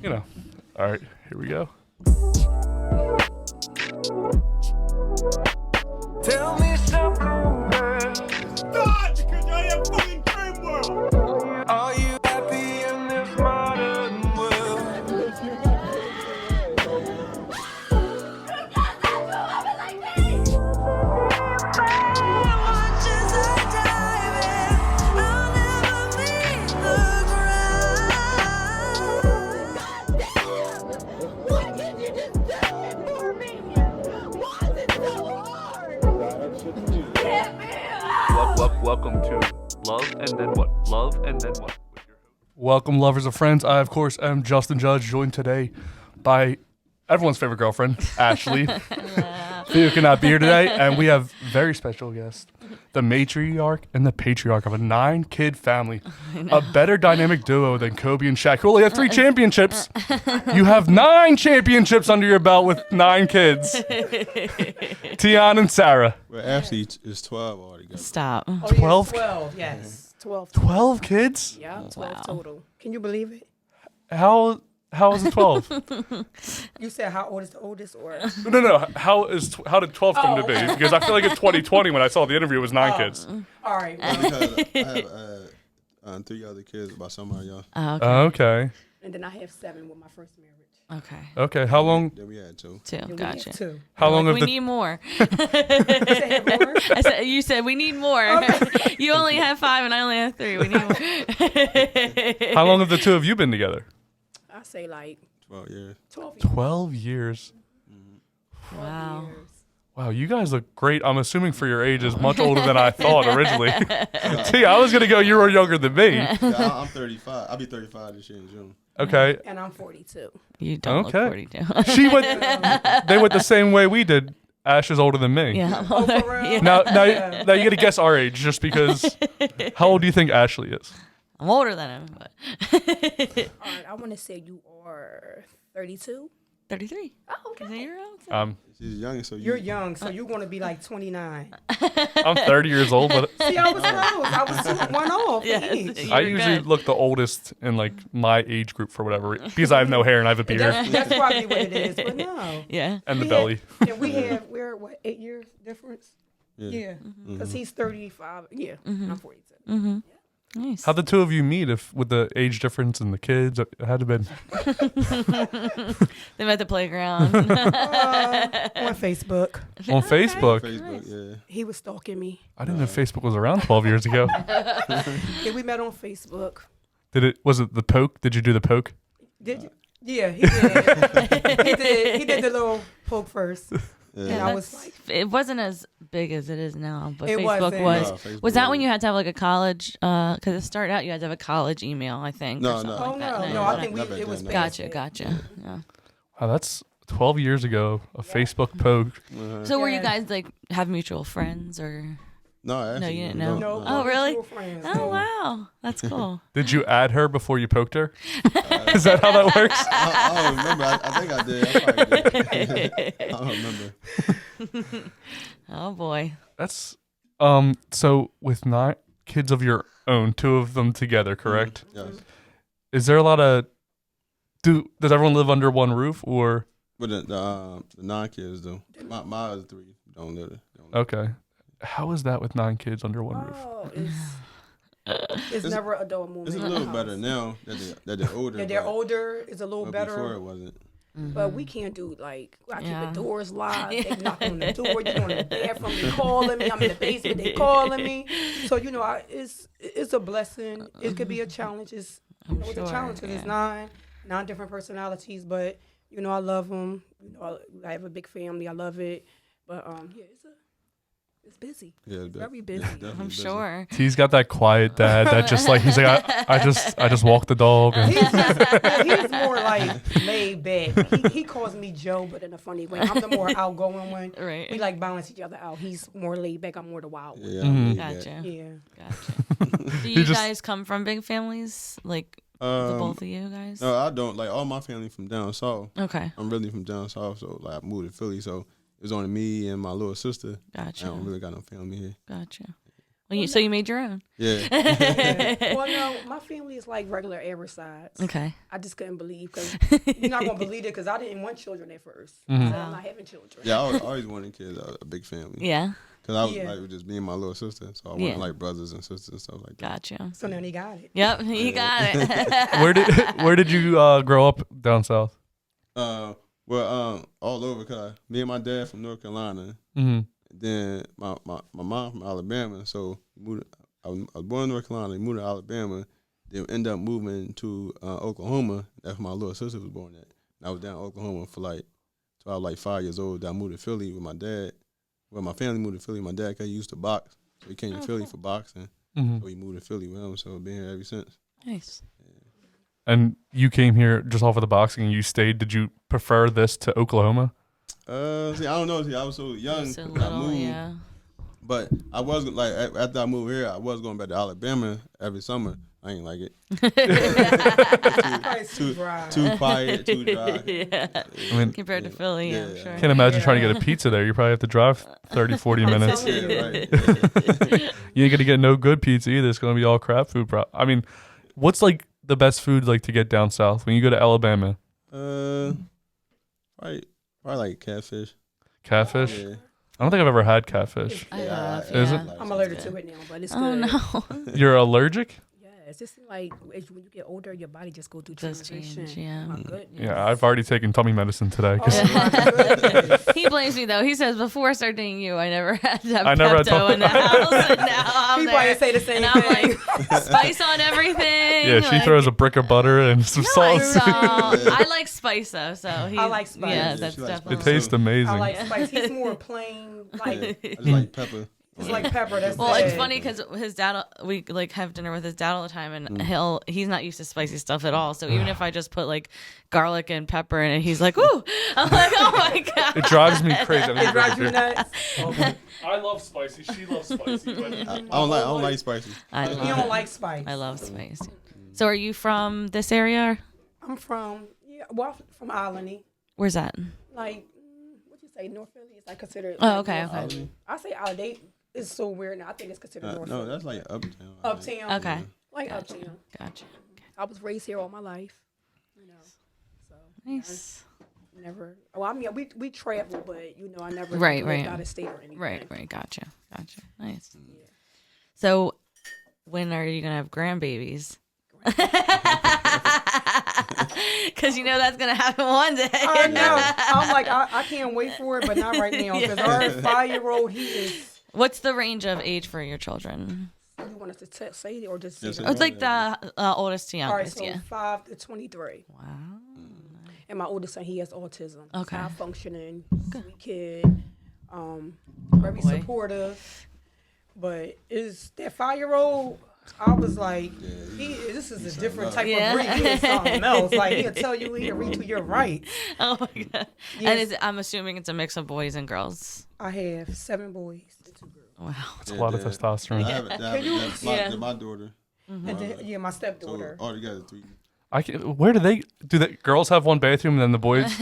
You know. All right, here we go. Tell me something, girl. God, because I am fucking dream world. Are you happy in this modern world? Welcome to Love and Then What? Love and Then What? Welcome, lovers of friends. I, of course, am Justin Judge, joined today by everyone's favorite girlfriend, Ashley. Theo cannot be here today, and we have very special guest, the matriarch and the patriarch of a 9-kid family. A better dynamic duo than Kobe and Shaq, who only have 3 championships. You have 9 championships under your belt with 9 kids. Teon and Sarah. Well, Ashley is 12 altogether. Stop. Oh, 12? 12, yes. 12. 12 kids? Yeah, 12 Wow. total. Can you believe it? How is it 12? You said how old is the oldest or? No. How did 12 come to be? Because I feel like in 2020 when I saw the interview, it was 9 kids. All right. Because I have 3 other kids by somebody else. Okay. Okay. And then I have 7 with my first marriage. Okay. Okay. How long? Then we had 2. 2. And we Gotcha. have 2. How long Like, have we the? need more. You said more? I said you said we need more. You only have 5 and I only have 3. We need more. How long have the two of you been together? I say like 12 years. 12 years. 12 years. 12 Wow. years. Wow, you guys look great. I'm assuming for your age is much older than I thought originally. See, I was gonna go. You were younger than me. Yeah, I'm 35. I'll be 35 this year in June. Okay. And I'm 42. You don't Okay. look 42. She went. They went the same way we did. Ash is older than me. Yeah. Oh, for real? Yeah. Now you got to guess our age, just because. How old do you think Ashley is? I'm older than him, but All right. I want to say you are 32. 33. Oh, Is that okay. your own? She's young, so You're young, so you're going to be like 29. I'm 30 years old, but See, I was close. I was 1 off. Yes. each. I You're usually good. look the oldest in like my age group for whatever, because I have no hair and I have a beard That's probably what it is, but no. Yeah. and the We belly. we're what, 8 years difference? Yeah, because he's 35. Yeah, I'm 47. Nice. How'd the two of you meet if with the age difference and the kids? It had to have been. They met at the playground. On Facebook, On Facebook. Facebook, yeah. he was stalking me. I didn't know Facebook was around 12 years ago. Yeah, we met on Facebook. Was it the poke? Did you do the poke? Did you? Yeah, he did. He did the little poke first, and I was like, It wasn't as big as it is now, but It Facebook wasn't. was. No, Facebook Was that when wasn't. you had to have like a college? Because it started out, you had to have a college email, I think. No, or something no. oh like that. no, I think Not back it was then, no. past Gotcha. it. Yeah. Wow, that's 12 years ago. A Facebook poke. So were you Yeah. guys like have mutual friends or? No, actually, you didn't know? No, Oh, really? mutual friends, Oh no. wow, that's cool. Did you add her before you poked her? Is that how that works? I don't remember. I think I did. I probably did. I don't remember. Oh boy. That's so with 9 kids of your own, 2 of them together, correct? Yes. Is there a lot of does everyone live under one roof or But the 9 kids do. My other 3 don't live there. okay? How is that with 9 kids under one roof? Oh, it's never a dull moment. It's a in the little house. better now that they're older. Yeah, they're but- older. It's a little but better. before it wasn't. But we can't do like I keep Yeah. the doors locked. They knock on the door. You on the bathroom. They calling me. I'm in the basement. They calling me. So it's a blessing. It could be a challenge. It's it's sure, a challenge because it's yeah. 9 different personalities. But I love them. I have a big family. I love it. But yeah, it's busy. Yeah, It's very busy. definitely I'm busy. sure. He's got that quiet dad that just like he's like I just walk the dog. And He's more like laid back. He calls me Joe, but in a funny way. I'm the more outgoing one. Right. We like balance each other out. He's more laid back. I'm more the wild one. Yeah, Mhm. Gotcha. Yeah. Gotcha. Do you just- guys come from big families? Like the both of you guys? No, I don't. Like all my family from down south. Okay. I'm really from down south, so like I moved to Philly, so it was only me and my little sister. I Gotcha. don't really got no family here. Gotcha. Well, so you made your own. Yeah. Well, no, my family is like regular average size. Okay. I just couldn't believe because you're not gonna believe it because I didn't want children at first. Mm-hmm. I said, I'm not having children. Yeah, I always wanted kids, a big family. Yeah. Because I was Yeah. like with just me and my little sister, so I wanted Yeah. like brothers and sisters and stuff like that. Gotcha. So now he got it. Yep, you got it. Where did you grow up down south? All over. Cause me and my dad from North Carolina. Mm-hmm. Then my mom from Alabama. So I was born in North Carolina. Moved to Alabama. Then ended up moving to Oklahoma. That's where my little sister was born at. And I was down in Oklahoma for like till I was like 5 years old. Then I moved to Philly with my dad. Well, my family moved to Philly. My dad cause he used to box, so he came to Philly for boxing. Mm-hmm. So we moved to Philly with him. So I've been here ever since. Nice. And you came here just off of the boxing and you stayed. Did you prefer this to Oklahoma? See, I don't know. See, I was so young So when I little, moved. yeah. But I was like after I moved here, I was going back to Alabama every summer. I ain't like it. Probably too dry. Too quiet, too dry. Yeah. I mean, Compared to Philly, yeah, I'm Yeah. sure. can't imagine trying to get a pizza there. You probably have to drive 30, 40 minutes. Yeah, right. You ain't gonna get no good pizza either. It's gonna be all crap food. I mean, what's like the best food like to get down south when you go to Alabama? Probably like catfish. Catfish. Yeah. I don't think I've ever had catfish. I have, Is yeah. it? I'm allergic to it now, but it's good. Oh no. You're allergic? Yeah, it's just like when you get older, your body just go through Does transition. change, yeah. Oh, my goodness. Yeah, I've already taken tummy medicine today. 'Cause Oh my goodness. He blames me though. He says before I started dating you, I never had to have I never had Pepto in the house, and now I'm He there. probably say the same And I'm thing. like, spice on everything. yeah, she like, throws a brick of butter and some no, salt. I like spice though, so he. I like spice. Yeah, Yeah, that's she likes definitely. It tastes amazing. I like spice. He's more plain, like I just like pepper. it's like pepper. That's Well, it's bad. funny because his dad, we like have dinner with his dad all the time, and he's not used to spicy stuff at all. So even if I just put like garlic and pepper in it, he's like, "Ooh!" I'm like, "Oh my god!" It drives me crazy. It drives you nuts. I love spicy. She loves spicy. I don't like spicy. I You love, don't like spice. I love spice. So, are you from this area? I'm from from Alany. Where's that? Like what you say, North Philly is like considered. Oh, like, okay, North okay. Philly. I say Alany. It's so weird now. I think it's considered North No, Philly. that's like uptown. I think. Uptown. Okay, Like gotcha, uptown. gotcha. I was raised here all my life. You know. So Nice. never. Well, I mean, we travel, but you know, I never Right, lived right. out of state or anything. Right. Gotcha. Nice. So, when are you gonna have grandbabies? Because you know that's gonna happen one day. I know. I'm like, I can't wait for it, but not right now. Because our 5-year-old, he is. What's the range of age for your children? You want us to say it or just say Yes, it? Oh, it's like the oldest to All right, youngest. so Yeah. 5 to 23. Wow. And my oldest son, he has autism. Okay. High functioning, sweet kid, very boy. supportive. But is that 5-year-old? I was like, this is a different type Yeah. of breed. He is something else. Like he'll tell you he'll read to your right. Oh my god. Yes. And I'm assuming it's a mix of boys and girls. I have 7 boys and 2 girls. Wow. It's a lot of testosterone. I have Yeah. my daughter. And then, my So stepdaughter. altogether 3. Where do they girls have one bathroom and then the boys,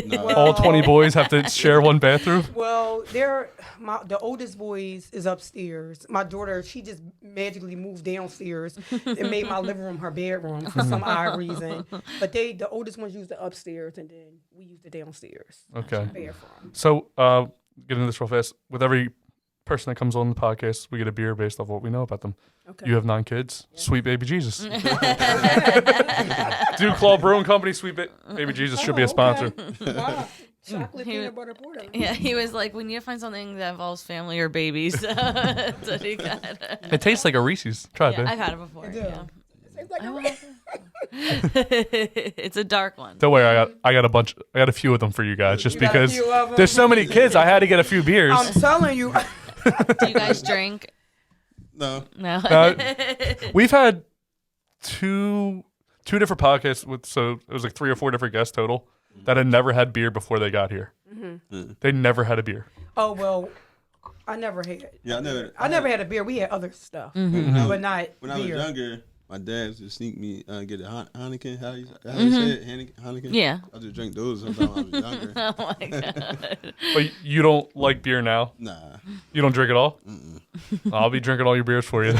No, all 20 boys have to share one bathroom? Well, the oldest boys is upstairs. My daughter, she just magically moved downstairs and made my living room her bedroom for some odd reason. But the oldest ones use the upstairs, and then we use the downstairs Okay. bathroom. So, get into this real fast. With every person that comes on the podcast, we get a beer based off what we know about them. Okay. You have 9 kids. Sweet baby Jesus. Duke Claw Brewing Company, Sweet Baby Jesus should be a sponsor. Wow. Chocolate peanut butter porter. Yeah, he was like, we need to find something that involves family or babies. That's what he got. It tastes like a Reese's. Try it, Yeah, babe. I've had it before. do. Yeah. Tastes like I a will have it. It's a dark one. Don't worry, I got a few of them for you guys, just You got a because few of 'em? there's so many kids. I had to get a few beers. I'm telling you. Do you guys drink? no. No. We've had two different podcasts so it was like 3 or 4 different guests total that had never had beer before they got here. They never had a beer. Oh well, I never had. Yeah, I never had a beer. We had other stuff, but not When I was beer. younger, my dad used to sneak me get a Heineken. How you say it? Heineken. Yeah. I just drink those sometimes when I was younger. Oh my god. But you don't like beer now? Nah. You don't drink at all? I'll be drinking all your beers for you.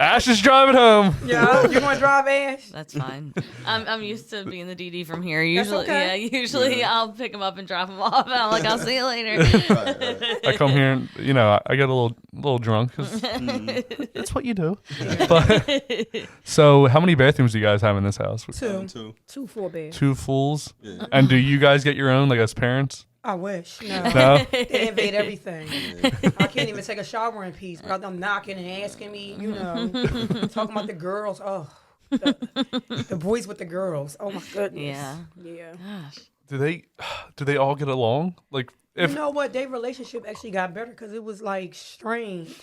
Ash is driving home. Yeah, you want to drive, Ash? That's fine. I'm used to being the DD from here. Usually, okay. Usually I'll pick him up and drop him off, and I'm like, I'll see you later. Right. I come here and I get a little drunk. 'Cause it's what you do. But, so how many bathrooms do you guys have in this house? Two. 2 full beds. 2 fulls. Yeah. And do you guys get your own, like as parents? I wish. No. No. They invade everything. I can't even take a shower in peace without them knocking and asking me, talking about the girls. Oh, the boys with the girls. Oh my goodness. Yeah. Gosh. Do they all get along? Like if You know what? Their relationship actually got better because it was like strained.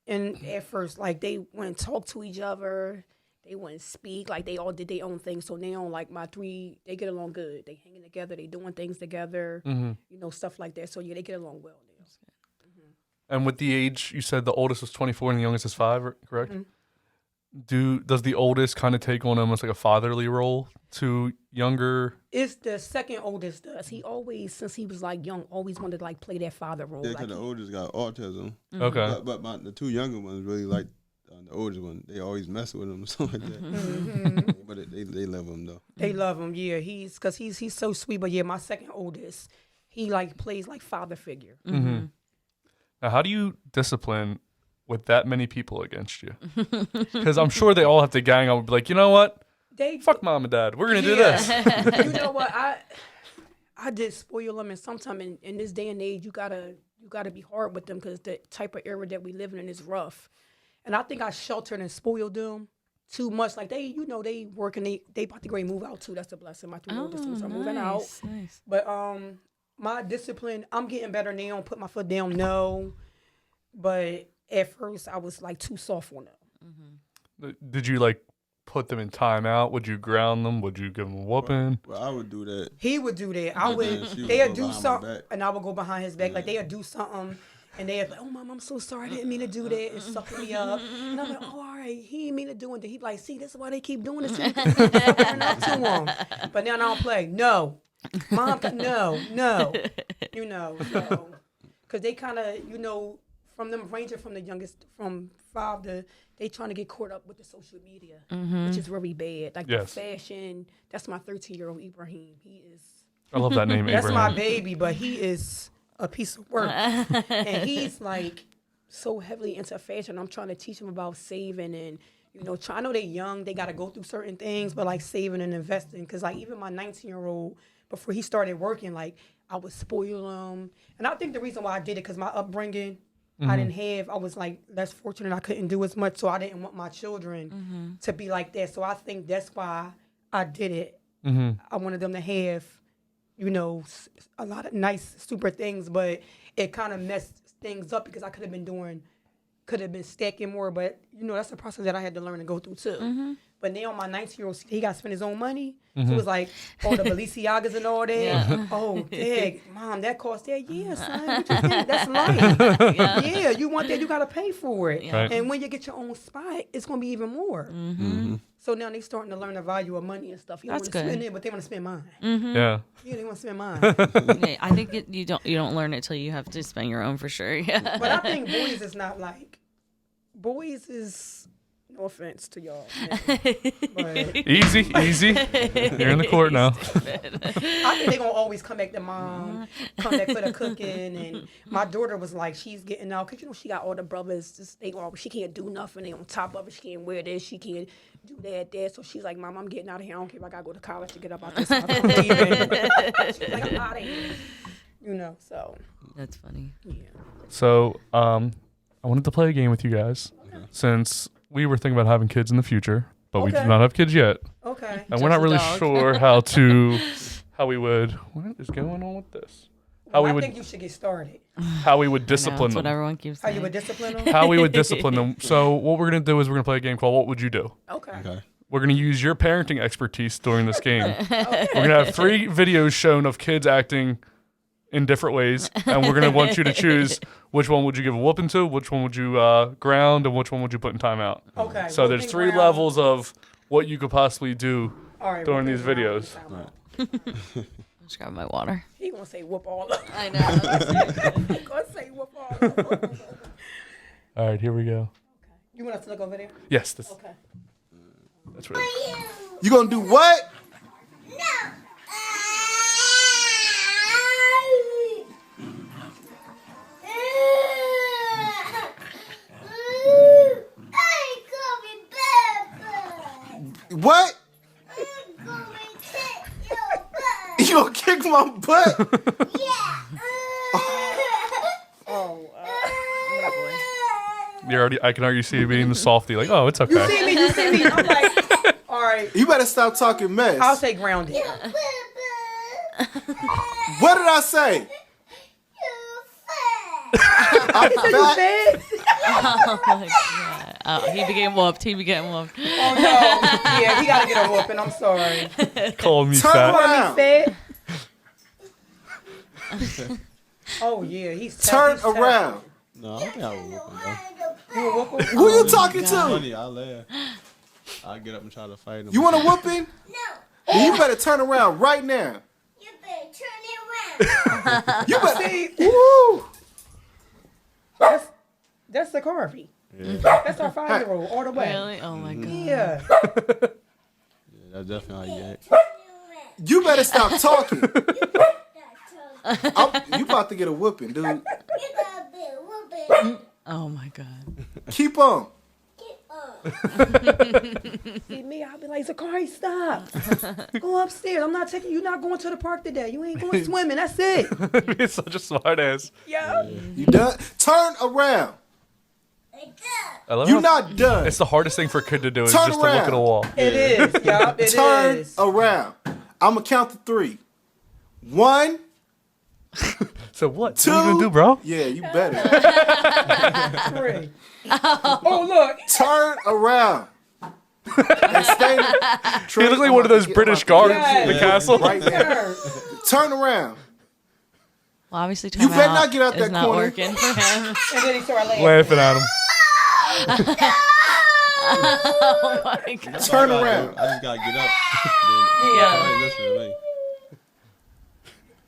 And at first, like they wouldn't talk to each other. They wouldn't speak. Like they all did their own thing. So now, like my 3, they get along good. They hanging together. They doing things together. Stuff like that. So yeah, they get along well now. and with the age, you said the oldest was 24 and the youngest is 5, correct? Does the oldest kind of take on almost like a fatherly role to younger? It's the second oldest does. He always, since he was like young, always wanted to like play that father role. Yeah, Like because the oldest got autism. Okay. But the 2 younger ones really like the oldest one. They always mess with him or something like that. But they love him though. they love him. Yeah, he's so sweet. But yeah, my second oldest, he like plays like father figure. Now, how do you discipline with that many people against you? Because I'm sure they all have to gang up and be like, you know what? Fuck mom and dad. We're going to do this. You know what? I did spoil them, and sometimes in this day and age, you gotta be hard with them because the type of era that we live in is rough. And I think I sheltered and spoiled them too much. Like they working, they about to go and move out too. That's a blessing. My 3 oldest ones are moving out. Nice. But my discipline, I'm getting better now. Put my foot down, no. But at first, I was like too soft on them. Did you like put them in timeout? Would you ground them? Would you give them a whooping? Well, I would do that. He would do that. I But would. then she would They'd go do behind my something, back. and I would go behind his back. Like they'd do something, and they'd be like, "Oh, mom, I'm so sorry. I didn't mean to do that," and sucking me up. And I'm like, "Oh, all right. He didn't mean to do it." He'd be like, "See, this is why they keep doing this to me. Sucking up to him." But now I don't play. No, mom, no. So, because they kind of, from them ranging from the youngest, from 5 to, they trying to get caught up with the social media, which is very bad. Like the fashion. That's my 13-year-old Ibrahim. He is. I love that name, That's Abraham. my baby, but he is a piece of work. And he's like so heavily into fashion. I'm trying to teach him about saving and, I know they're young. They got to go through certain things, but like saving and investing. Because like even my 19-year-old, before he started working, like I would spoil him. And I think the reason why I did it, because my upbringing, I was like less fortunate. I couldn't do as much. So I didn't want my children to be like that. So I think that's why I did it. I wanted them to have, a lot of nice, super things, but it kind of messed things up because I could have been stacking more. But, that's a process that I had to learn and go through too. But now my 19-year-old, he got to spend his own money. So it was like all the Balenciagas and all that. Yeah. Oh, dang, mom, that cost that. Yeah, son, what you think? That's life. Yeah, you want that, you got to pay for it. Right. And when you get your own spot, it's going to be even more. So now they starting to learn the value of money and stuff. You That's want to good. spend it, but they want to spend mine. Yeah. Yeah, they want to spend mine. Yeah, I think you don't learn it till you have to spend your own for sure. Yeah. But I think boys is not like, boys is, no offense to y'all, but Easy. You're in the court now. I think they're going to always come back to mom, come back for the cooking. And my daughter was like, she's getting out, because, she got all the brothers, she can't do nothing. They on top of it. She can't wear this. She can't do that. So she's like, Mom, I'm getting out of here. I don't care if I got to go to college to get up out this house. I'm leaving. She's like, I'm out of here. So. That's funny. Yeah. So, I wanted to play a game with you guys since we were thinking about having kids in the future, but we do Okay. not have kids yet. Okay. And we're not a really dog. sure how we would. What is going on with this? Well, I think you should get started. How we would I know, discipline that's what them. everyone keeps How saying. you would discipline them? How we would discipline them. So what we're going to do is we're going to play a game called What Would You Do? Okay. Okay. We're going to use your parenting expertise during this game. We're going to have 3 videos shown of kids acting in different ways, and we're gonna want you to choose which one would you give a whooping to, which one would you ground, and which one would you put in timeout. Okay. So there's whooping 3 ground. levels of what you could possibly do All right, during whooping these ground, videos. timeout. Just grab my water. He gonna say whoop all up. I know. He gonna say whoop all up. All right, here we go. You want us to look over there? Yes, this, Okay. that's right. You gonna do what? What? You gonna kick my butt? I can already see you being the softy, like, oh, it's okay. You see me. I'm like, all right. You better stop talking mess. I'll say grounded. What did I say? I'm fat. Fed? Oh my god. Oh, he became whooped. He became whooped. Oh no. Yeah, he gotta get a whooping. I'm sorry. Call me Turn fat. around. Fed? Oh yeah, he's tough. Turn He's tough. around. No, I don't think I would whoop him though. You a whooping? Who you talking to? Funny, I laugh. I get up and try to fight him. You want a whooping? No. You better turn around right now. You better turn it around. You better. See, Woo! that's the Carvey. Yeah, That's our 5-year-old all the way. Really? Oh my god. Yeah. that's definitely how you act. You better stop talking. You about to get a whooping, dude. You got a bit whooping. Oh my god. Keep on. See me, I'll be like, Zakari, stop. Go upstairs. I'm not taking you. Not going to the park today. You ain't going swimming. That's it. He's such a smart ass. Yeah. You done? Turn around. I love You're how not done. it's the hardest thing for a kid to do is Turn just to look around. at a wall. It is. Yeah, it is. Turn around. I'm gonna count to 3. 1, So what? 2. What are you gonna do, bro? Yeah, you better. 3. Oh, look. Turn around. And stay. He looks like one of those British guards Yes. in the castle. Right there. Turn. Turn around. Well, obviously, You better timeout not get out is that not corner. working for him. And then he started laughing. Laughing at him. Oh my god. Turn around. I just gotta get up. Then, Yeah. I ain't listening to me.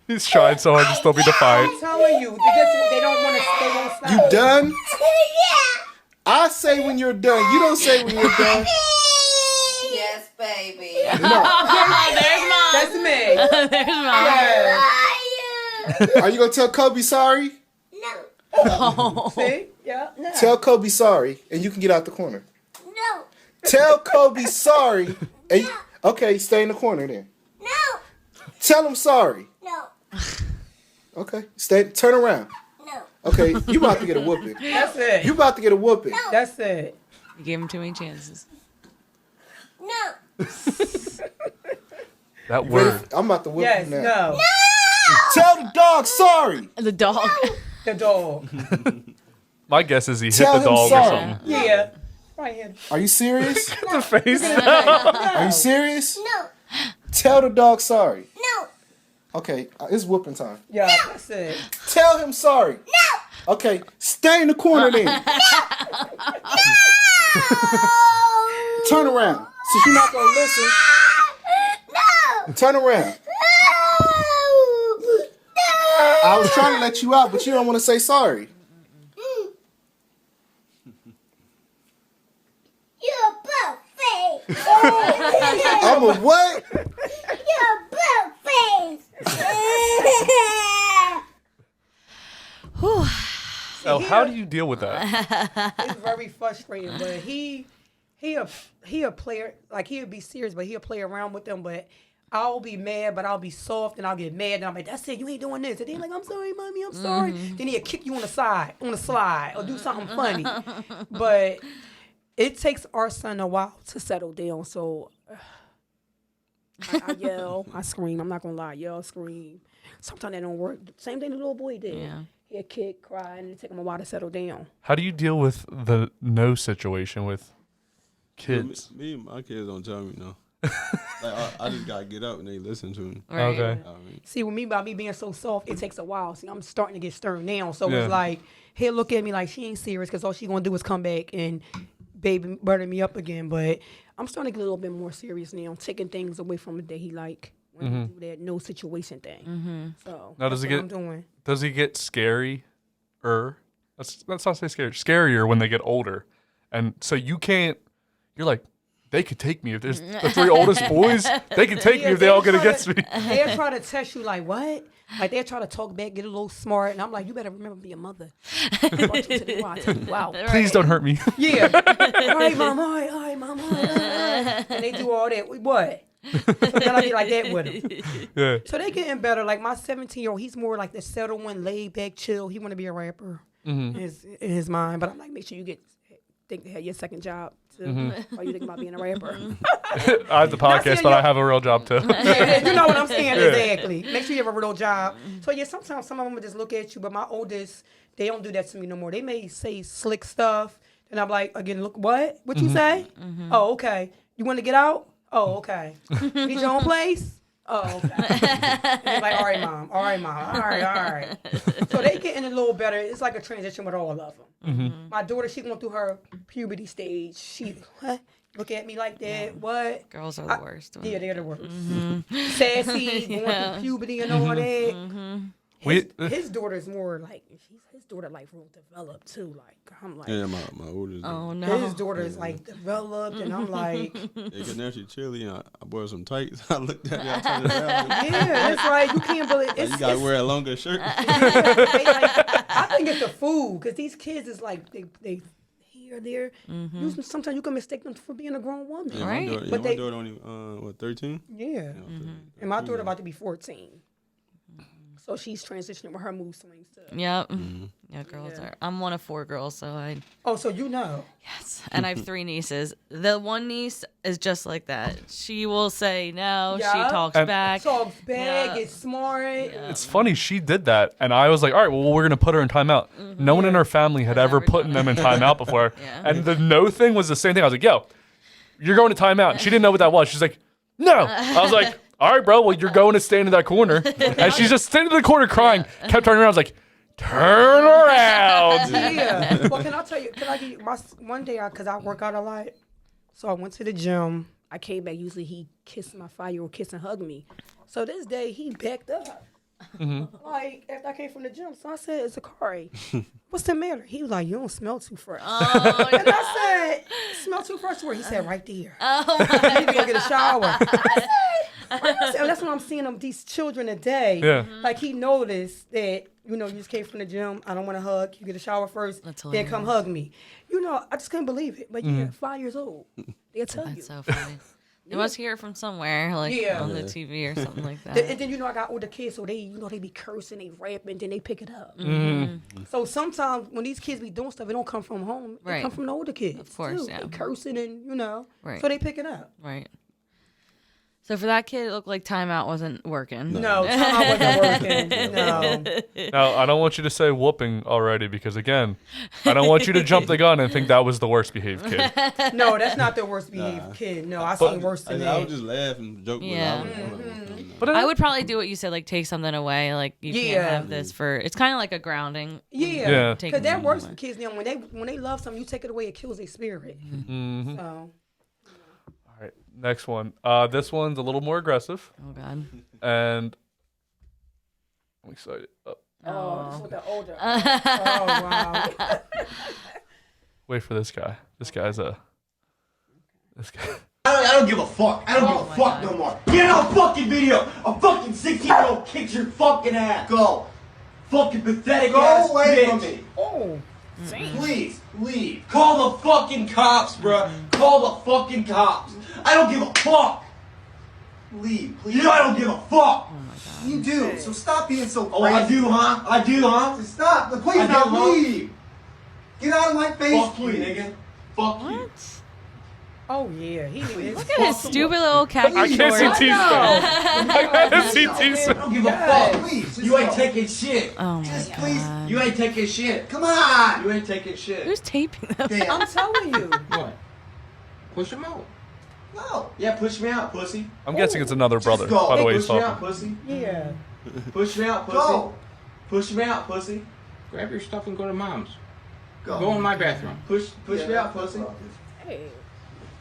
He's trying so hard to still be defiant. I'm telling you, they don't want to. They won't stop. You done? I say when you're done. You don't say when you're done. Yes, baby. No. There's mom. That's me. There's mom. Yeah. Are you gonna tell Kobe sorry? No. See? Yeah. No. Tell Kobe sorry, and you can get out the corner. No. Tell Kobe sorry. And okay, stay in the corner then. No. Tell him sorry. No. Okay, stay. Turn around. No. Okay, you about to get a whooping. That's it. You about to get a whooping. That's it. You gave him too many chances. No. That word. I'm about to whoop Yes. you now. No. Tell the dog sorry. The dog. The dog. My guess is he hit Tell the him dog or sorry. something. Yeah. Right here. Are you serious? The face. Are you serious? No. Tell the dog sorry. No. Okay, it's whooping time. Yeah. That's it. Tell him sorry. No. Okay, stay in the corner then. Turn around. Since you're not gonna listen, No. turn around. I was trying to let you out, but you don't want to say sorry. You're a butt face. I'm a what? You're a butt face. Oh, how do you deal with that? It's very frustrating, but he a player. Like he'll be serious, but he'll play around with them. But I'll be mad, but I'll be soft, and I'll get mad, and I'm like, "That's it, you ain't doing this." And then like, "I'm sorry, mommy, I'm sorry." Then he'll kick you on the side, on the slide, or do something funny. But it takes our son a while to settle down. So I yell, I scream. I'm not gonna lie, yell, scream. Sometimes that don't work. Same thing the little boy did. Yeah. He'll kick, cry, and it take him a while to settle down. How do you deal with the no situation with kids? Me and my kids don't tell me no. Like I just gotta get up and they listen to me. Right. Okay. I mean, See, with me, by me being so soft, it takes a while. See, I'm starting to get stern now. So Yeah. it's like, he'll look at me like she ain't serious because all she gonna do is come back and baby butter me up again. But I'm starting to get a little bit more serious now, taking things away from the day he like when he do that no situation thing. So Now, does that's it what get- I'm doing. Does he get scary? Let's not say scary. Scarier when they get older, and so you can't. You're like, they could take me if there's the 3 oldest boys. They could take me if they all get against me. They'll try to test you like, what? Like, they'll try to talk back, get a little smart. And I'm like, you better remember to be a mother. Wow. Please don't hurt me. Yeah. All right, mom. All right, mom. All right. And they do all that. What? So then I be like that with him. Yeah. So they getting better. Like, my 17-year-old, he's more like the settled one, laid back, chill. He want to be a rapper in his mind. But I'm like, make sure you think to have your second job too. Or you think about being a rapper. I have the podcast, but I have a real job too. Yeah, you know what I'm saying? Exactly. Make sure you have a real job. So yeah, sometimes some of them will just look at you, but my oldest, they don't do that to me no more. They may say slick stuff, and I'm like, again, look, what you say? Oh, okay. You want to get out? Oh, okay. Need your own place? Oh, okay. And they're like, all right, mom. All right. So they getting a little better. It's like a transition with all of them. My daughter, she going through her puberty stage. She look at me like that. What? Girls are the worst. Yeah, they're the worst. Sassy, going through puberty and all that. His daughter's more like, his daughter like real developed too. Like, I'm like, yeah, my oldest. Oh no. his daughter is like developed, and I'm like, Because now she chilly, and I bought some tights. I looked at her, I turned around. yeah, it's like you can't believe Like, it's. you gotta it's- wear a longer shirt. I think it's the food because these kids is like they here there. Sometimes you can mistake them for being a grown woman. Yeah, Right. My daughter, But my they- daughter only 13. Yeah, Yeah, and my daughter about to be 14, so she's transitioning with her mood swings too. Yep. Yeah, girls Yeah. are. I'm one of 4 girls, so I. Oh, so you know. Yes. And I have 3 nieces. The one niece is just like that. She will say no. Yeah. She talks And- back. Talks bad, Yeah. gets smart. It's funny she did that, and I was like, all right, well, we're gonna put her in timeout. No one in her family had ever put them in timeout before, Yeah. and the no thing was the same thing. I was like, yo, you're going to timeout. And she didn't know what that was. She's like, no. I was like, all right, bro. Well, you're going to stand in that corner, and she's just standing in the corner crying. Kept turning around. I was like, turn around. Yeah. Well, can I tell you? Can I give you one day? Because I work out a lot, so I went to the gym. I came back. Usually he kissed my 5-year-old, kiss and hug me. So this day he backed up. Like after I came from the gym, so I said, "Zakari, what's the matter?" He was like, "You don't smell too fresh." And I said, "Smell too fresh where?" He said, "Right there." I need to go get a shower. I said, that's what I'm seeing of these children today. Yeah. Like he noticed that, you just came from the gym. I don't want to hug. You get a shower first, That's then come hug me. I just couldn't believe it. But yeah, 5 years old. They'll tell you. That's so funny. You must hear it from somewhere, like Yeah. on the TV or something like that. And then I got older kids, so they be cursing, they rapping, then they pick it up. So sometimes when these kids be doing stuff, it don't come from home. It Right. come from the older kids. Of course, too. yeah. They cursing and Right. so they pick it up. Right. So for that kid, it looked like timeout wasn't working. No, time I wasn't working. No. Now, I don't want you to say whooping already because, again, I don't want you to jump the gun and think that was the worst behaved kid. No, that's not the worst behaved kid. No, I seen worse than I that. was just laughing, joking. Yeah. But I would probably do what you said, like take something away. Like you can't Yeah. have this for. It's kind of like a grounding. Yeah, Yeah. Take because that something works away. for kids now. When they love something, you take it away, it kills their spirit. Mhm. So All right, next one. This one's a little more aggressive, Oh God. and I'm excited. this is the older. Oh wow. Wait for this guy. This guy's This guy. I don't give a fuck. I don't Oh give my a fuck God. no more. Get on fucking video. A fucking 16-year-old kicks your fucking ass. Go. Fucking pathetic ass Go away bitch. from me. Oh. Please, leave. Call the fucking cops, bruh. Call the fucking cops. I don't give a fuck. Leave, please. You know I don't give a fuck. You do. So stop being so crazy. Oh, I do, huh? I do, huh? Just stop. Please I do, now huh? leave. Get out of my face. Fuck you, nigga. Fuck you. What? Oh yeah. He is. Look at his stupid little khaki I can't see shorts. teeth. I can't see teeth. I don't give a Yes. fuck. Please, just You ain't go. taking shit. Oh my Just God. please. You ain't taking shit. Come on. You ain't taking shit. Who's taping them? Damn. I'm telling you. What? Push him out. No. Yeah, push me out, pussy. I'm guessing it's another brother, Just go. by the Hey, way he's push me out, talking. pussy. Yeah. Push me out, pussy. Go. Push me out, pussy. Grab your stuff and go to mom's. Go. Go in my bathroom. Push me out, pussy.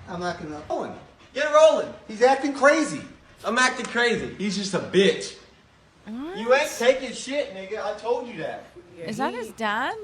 I'm not gonna. Rolling. Get rolling. He's acting crazy. I'm acting crazy. He's just a bitch. You ain't taking shit, nigga. I told you that. Is that his dad?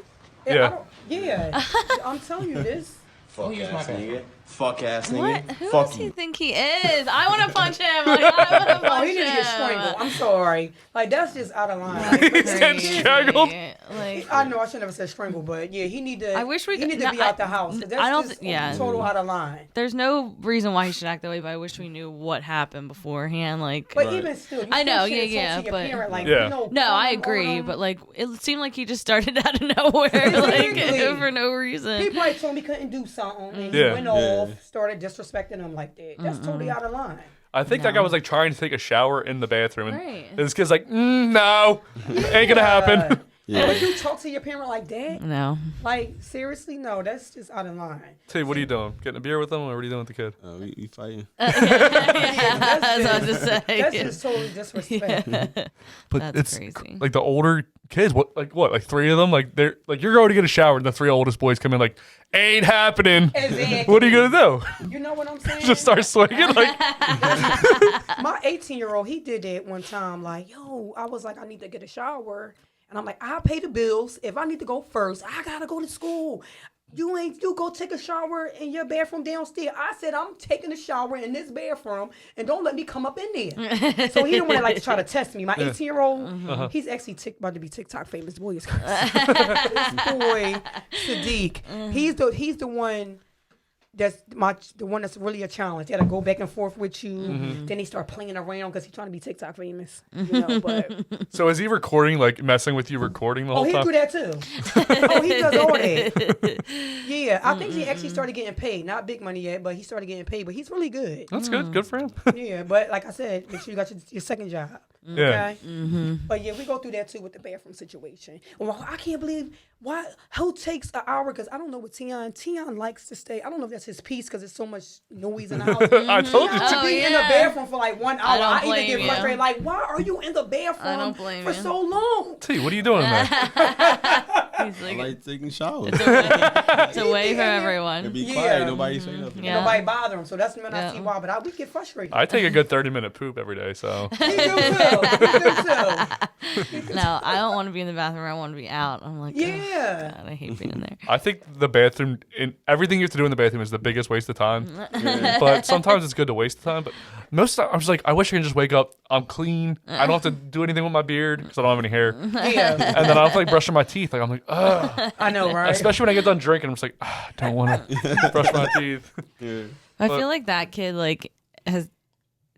Yeah. Yeah. I'm telling you this. Fuck use my ass bathroom. nigga. Fuck ass What? nigga. Who Fuck does he you. think he is? I want to punch him. Like, I want to Oh, punch he need to get strangled. I'm sorry. Like, that's just out of line. He's getting strangled. Like, I know I should never said strangled, but yeah, he need to. I wish we He need no, to be out the house. 'Cause That's I don't just yeah. total out of line. There's no reason why he should act that way, but I wish we knew what happened beforehand. Like, But even still, you I know, still shouldn't yeah, talk to your but- parent, like, Yeah. you know, no, I calm agree, on but like, it seemed like he just started out of nowhere, Exactly. like for no reason. He probably told me he couldn't do something, and Yeah. he went off, started disrespecting him like that. That's totally out of line. I think that guy was like trying to take a shower in the bathroom, and Right. this kid's like, no, ain't gonna happen. But you talk to your parent like that? No. Like, seriously? No, that's just out of line. T, what are you doing? Getting a beer with them, or what are you doing with the kid? We fighting. That's what I was to say. That's just totally disrespect. But That's it's crazy. like the older kids. Like 3 of them? Like they're like you're going to get a shower, and the 3 oldest boys come in like, ain't happening. Exactly. What are you gonna do? You know what I'm saying? Just start swinging like. My 18-year-old, he did that one time. Like, yo, I was like, I need to get a shower. And I'm like, I'll pay the bills. If I need to go first, I got to go to school. You go take a shower in your bathroom downstairs. I said, I'm taking a shower in this bathroom, and don't let me come up in there. So he didn't want to like try to test me. My 18-year-old, he's actually about to be TikTok famous. Boy, is crazy. This boy, Sadiq, he's the one that's the one that's really a challenge. That'll go back and forth with you. Then he start playing around because he's trying to be TikTok famous. You know, but So is he recording, like messing with you, recording the whole he time? do that too. Oh, he does all that. Yeah, I think he actually started getting paid. Not big money yet, but he started getting paid. But he's really good. That's good. Good for him. Yeah, but like I said, make sure you got your second job. Yeah. Okay. But yeah, we go through that too with the bathroom situation. Well, I can't believe who takes an hour because I don't know what Teon likes to stay. I don't know if that's his piece because it's so much noise in the house. I told you. Teon to be in the bathroom for like 1 hour. don't I even blame get you. frustrated. Like, why are you in the bathroom blame for you. so long? T, what are you doing in there? He's I like, like taking showers. it's a way for And everyone. be Yeah. quiet. Nobody say nothing. Yeah. Nobody bother him, so that's when I Yeah. see why. But we get frustrated. I take a good 30-minute poop every day, so. We do too. We do too. No, I don't want to be in the bathroom. I want to be out. I'm like, Yeah. God, I hate being in there. I think the bathroom, everything you have to do in the bathroom is the biggest waste of time. But sometimes it's good to waste the time. But most of the time, I'm just like, I wish I could just wake up. I'm clean. I don't have to do anything with my beard because I don't have any hair. And Yeah. then I don't feel like brushing my teeth. Like I'm like, ugh. I know, right? Especially when I get done drinking, I'm just like, I don't want to brush my teeth. I feel like that kid like has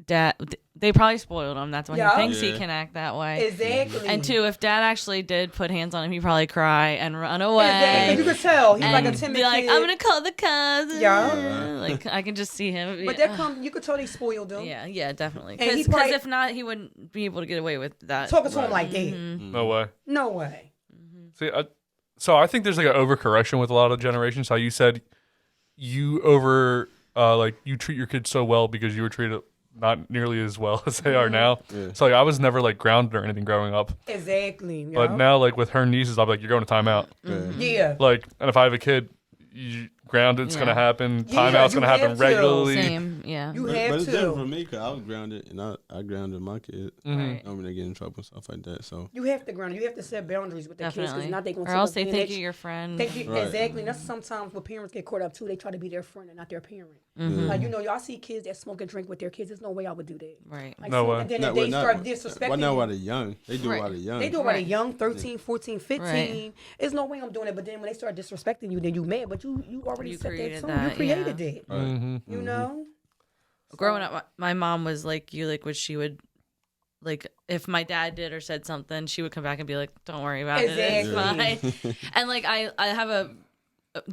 dad. They probably spoiled him. That's why Yeah. he thinks he Yeah. can act that way. Exactly. And two, if dad actually did put hands on him, he'd probably cry and run away. Exactly. You could tell he's like a And timid be like, kid. I'm gonna call the cousin. Yeah. Like I can just see him. But that come, you could tell they spoiled him. Yeah, definitely. And he Because probably- if not, he wouldn't be able to get away with that. Talking to him like that. No way. No way. See, so I think there's like an overcorrection with a lot of generations. How you said you like you treat your kids so well because you were treated not nearly as well as they are now. Yeah. So like, I was never like grounded or anything growing up. Exactly. But now like with her nieces, I'm like, you're going to timeout. Yeah. Like, and if I have a kid, grounded's Yeah. gonna happen. Yeah, Timeout's you gonna happen have to. regularly. Same, yeah. You But have it's different to. for me because I was grounded and I grounded my kids. Right. I mean, they get in trouble and stuff like that. So You have to ground. You have to set boundaries with the kids Definitely. because not they gonna Or else take they advantage. think you're your friend. Right. Exactly. And that's sometimes where parents get caught up too. They try to be their friend and not their parent. Mm-hmm. Like y'all see kids that smoke and drink with their kids. There's no way I would do that. Right. Like, No way. And then Not- if they well, start not- disrespecting Why not you, while they're young? They do it Right. while they're young. they do it when they're Right. young, 13, 14, 15. Right. There's no way I'm doing it. But then when they start disrespecting you, then you mad. But you already You set that created tone. that, You created yeah. that. Mm-hmm. You know? Growing up, my mom was like you, like, she would, like, if my dad did or said something, she would come back and be like, don't worry about it, it's fine. And, like, I have a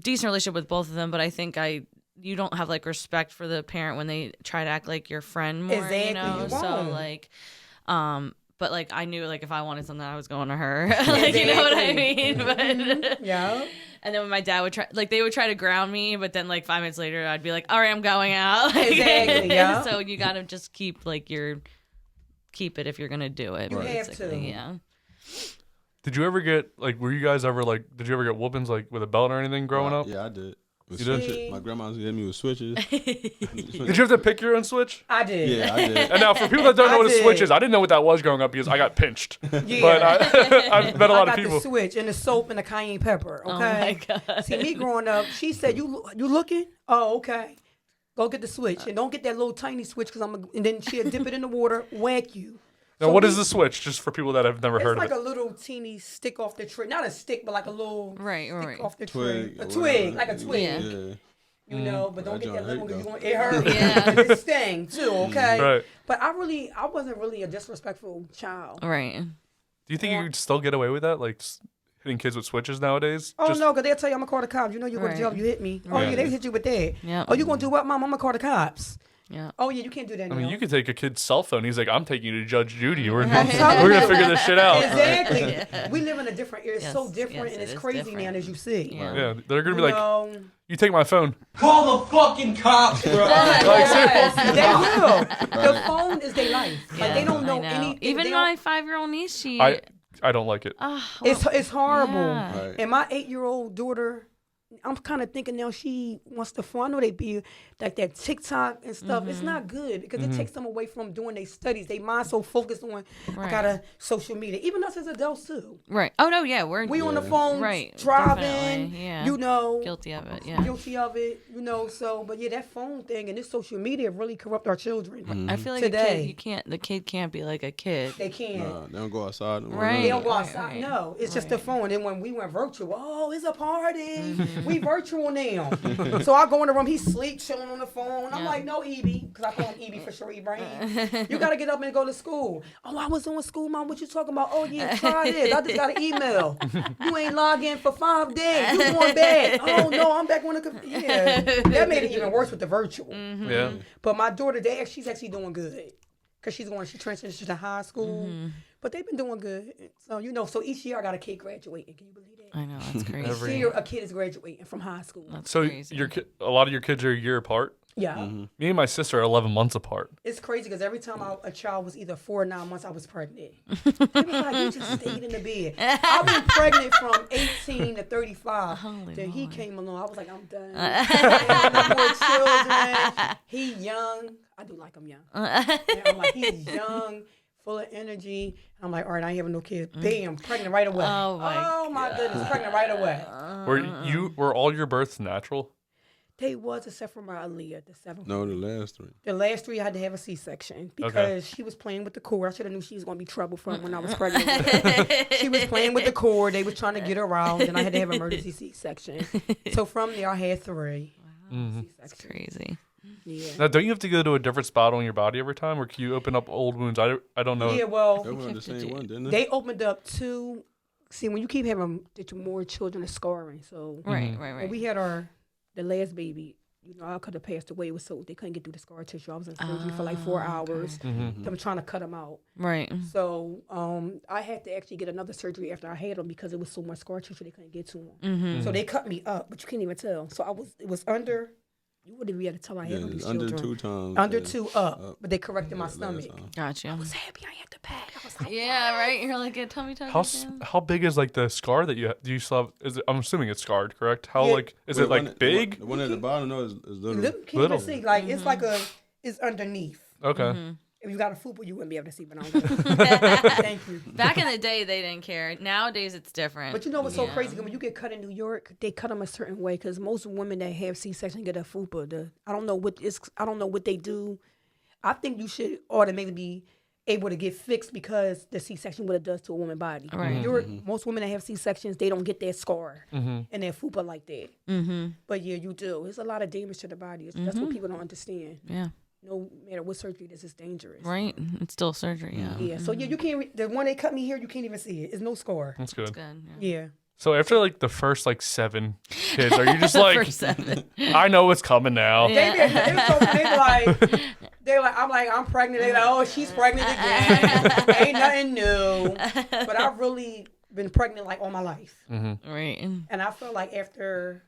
decent relationship with both of them, but I think you don't have, like, respect for the parent when they try to act like your friend more, Exactly, you know? you So, won't. like, but like I knew like if I wanted something, I was going to her. Like you know what I mean? But Yeah. and then when my dad would try, like they would try to ground me, but then like 5 minutes later, I'd be like, all right, I'm going out. Like, Exactly, yeah. So you gotta just keep like keep it if you're gonna do it. You have basically. to. Yeah. Did you ever get like? Were you guys ever like? Did you ever get whoopings like with a belt or anything growing up? Yeah, I did. With You did? switches. My grandma hit me with switches. Did you have to pick your own switch? I did. Yeah, I did. And now, for people that don't know I what a did. switch is, I didn't know what that was growing up because I got pinched. Yeah. But I've met a lot I of got people. the switch and the soap and the cayenne pepper. Okay. Oh my god. See, me growing up, she said, "You looking? Oh, okay. Go get the switch and don't get that little tiny switch because and then she'll dip it in the water, whack you." Now, what is the switch? Just for people that have never It's heard like of a it. little teeny stick off the tree. Not a stick, but like a little Right. stick off the Twig. tree. A or twig, whatever. like a twig. Yeah. You know, but don't That get that joint little one hurt, because it hurt. Yeah. And it sting too, okay? Right. But I wasn't really a disrespectful child. Right. Do you think you could still get away with that? Like hitting kids with switches nowadays? Oh Just- no, because they'll tell you I'm gonna call the cops. You know you go to Right. jail, you hit me. Oh Right. yeah, they hit you with that. Yeah. Oh, you gonna do what, Mom? I'm gonna call the cops. Yeah. Oh yeah, you can't do that. I mean, now. you could take a kid's cell phone. He's like, I'm taking you to Judge Judy. We're telling gonna you. figure this shit out. Exactly. We live in a different era. It's Yes, so different yes, and it it's is crazy different. now as you see. Yeah. Yeah, they're gonna be You like, know, you take my phone. Call the fucking cops, bro. Like, seriously. they will. The phone is their life. Like they don't know I anything. Even They my don't- 5-year-old niece, she. I don't like it. it's horrible. Yeah. Right. And my 8-year-old daughter, I'm kind of thinking now she wants to fun. I know they be like that TikTok and stuff. It's not good because it takes them away from doing their studies. They mind so focused on I Right. gotta social media. Even us as adults too. Right. Oh no. Yeah. We on the phone Right, driving. definitely, yeah. You know, Guilty of it. Yeah. guilty of it. You know, so but yeah, that phone thing and this social media really corrupt our children. I feel like Today. the kid can't be like a kid. They can't. Nah, they don't go outside. Right. They don't go Right, outside. right. No, it's just the phone. And when we went virtual, oh, it's a party. We virtual now. So I go in the room. He's sleep, chilling on the phone. I'm like, no, Evie, because I call him Evie for short, Ibrahim. You got to get up and go to school. Oh, I was on school, Mom. What you talking about? Oh, yeah, try this. I just got an email. You ain't logged in for 5 days. You going back. Oh, no, I'm back on the computer. Yeah. That made it even worse with the virtual. Yeah. But my daughter, she's actually doing good. Because she transitioned to high school. But they've been doing good. So, you know, so each year I got a kid graduating. Can you believe that? I know that's crazy. Each year a kid is graduating from high school. That's So crazy. a lot of your kids are a year apart. Yeah. Me and my sister are 11 months apart. It's crazy because every time a child was either 4 or 9 months, I was pregnant. It was like, you just stayed in the bed. I've been pregnant from 18 to 35. Then he came along. I was like, I'm done. I have no more children. He young. I do like him young. And I'm like, he's young, full of energy. I'm like, all right, I ain't having no kids. Bam, pregnant right away. Oh, my goodness, pregnant right away. Were all your births natural? They was except for my Aaliyah, the 7th. No, the last 3. The last 3 I had to have a C-section because she was playing with the cord. I should have knew she was going to be trouble for him when I was pregnant with her. She was playing with the cord. They was trying to get her out, and I had to have an emergency C-section. So from there, I had 3. Wow. That's crazy. Yeah. Now, don't you have to go to a different spot on your body every time, or can you open up old wounds? I don't know. Yeah, well, They were the same one, didn't they? they opened up 2. See, when you keep having more children, it's scarring. So Right. when we had the last baby, you know, I could have passed away. It was so they couldn't get through the scar tissue. I was in surgery for like 4 hours. They were trying to cut them out. Right. So I had to actually get another surgery after I had them because it was so much scar tissue they couldn't get to them. So they cut me up, but you can't even tell. So it was under. You wouldn't be able to tell I had these under children. 2 times. Under yeah. 2 up, but they corrected my last stomach. time. Gotcha. I was happy I had to pack. I was like, Yeah. Right. You're like a tummy tuck. How big is like the scar that you have? Do you still have? Is it? I'm assuming it's scarred, correct? How Yeah. like is Wait, it like one- big? The one at the bottom, no, is little. Look, can't Little. even see. Like it's like it's underneath. Okay. If you got a fupa, you wouldn't be able to see, but I don't. Thank you. Back in the day, they didn't care. Nowadays, it's different. But you know what's so crazy? When you get cut in New York, they cut them a certain way because most women that have C-section get a fupa. I don't know what they do. I think you should automatically be able to get fixed because the C-section what it does to a woman's body. Right. Most women that have C-sections, they don't get that scar and that fupa like that. But yeah, you do. It's a lot of damage to the body. That's what people don't understand. Yeah. No matter what surgery, this is dangerous. Right. It's still surgery. Yeah. Yeah. So yeah, you can't. The one they cut me here, you can't even see it. It's no scar. That's good. Good. Yeah. So after like the first like 7 kids, are you just like, First 7. I know what's coming now? They like, I'm pregnant. They like, oh, she's pregnant again. Ain't nothing new. But I've really been pregnant like all my life. Mm-hmm. Right. And I felt like after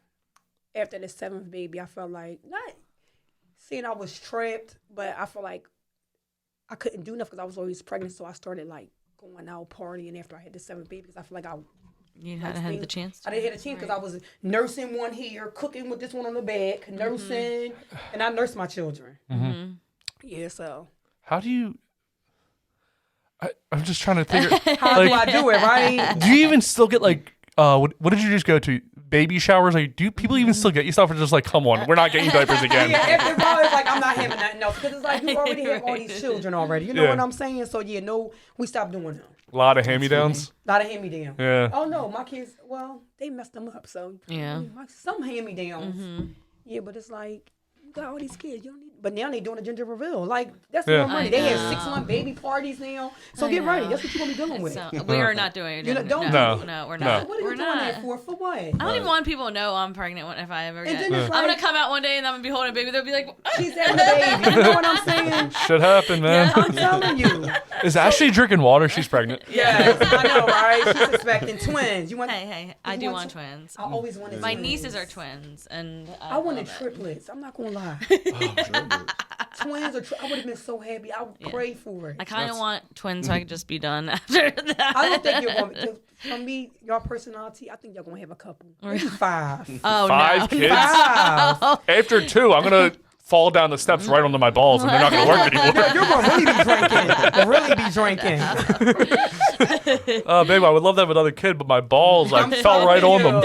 the 7th baby, I felt like not saying I was trapped, but I felt like I couldn't do enough because I was always pregnant. So I started like going out partying after I had the 7th baby because I feel like you hadn't had the chance. I didn't have a chance because I was nursing one here, cooking with this one on the back, nursing, and I nursed my children. Mm-hmm. Yeah, so. How do you... I'm just trying to figure... How do I do it, right? Do you even still get like... what did you just go to? Baby showers? Like, do people even still get you stuff or just like, come on, we're not getting diapers again? Yeah, after a while, it's like, I'm not having nothing else because it's like you already have all these children already. You know what I'm saying? So, yeah, no, we stopped doing them. A lot of hand-me-downs? A lot of hand-me-downs. Yeah. Oh, no, my kids, well, they messed them up, so. Yeah. Some hand-me-downs. Yeah, but it's like, you got all these kids, you don't need, but now they doing a gender reveal. Like, that's more money. They have 6-month baby parties now. So get ready. That's what you're going to be dealing with. So, we are not doing it. You know, don't No, we're not. What are you doing that for? For what? I don't even want people to know I'm pregnant if I ever get. then it's I'm like- gonna come out one day and I'm gonna be holding a baby. They'll be like, She's having a baby. You know what I'm saying? Should happen, man. I'm telling you. Is Ashley drinking water? She's pregnant. Yes, I know, right? She's expecting twins. You want? hey, I do want twins. I always wanted. My twins. nieces are twins, and I wanted triplets. I'm not gonna lie. Twins or I would have been so happy. I would pray for it. I kind of want twins so I could just be done after that. I don't think you're going to. For me, your personality, I think you're gonna have a couple. Maybe 5. Oh, 5 no. kids? 5. After 2, I'm going to fall down the steps right onto my balls and they're not going to work anymore. You're gonna really be drinking. Babe, I would love to have another kid, but my balls, I fell right on them.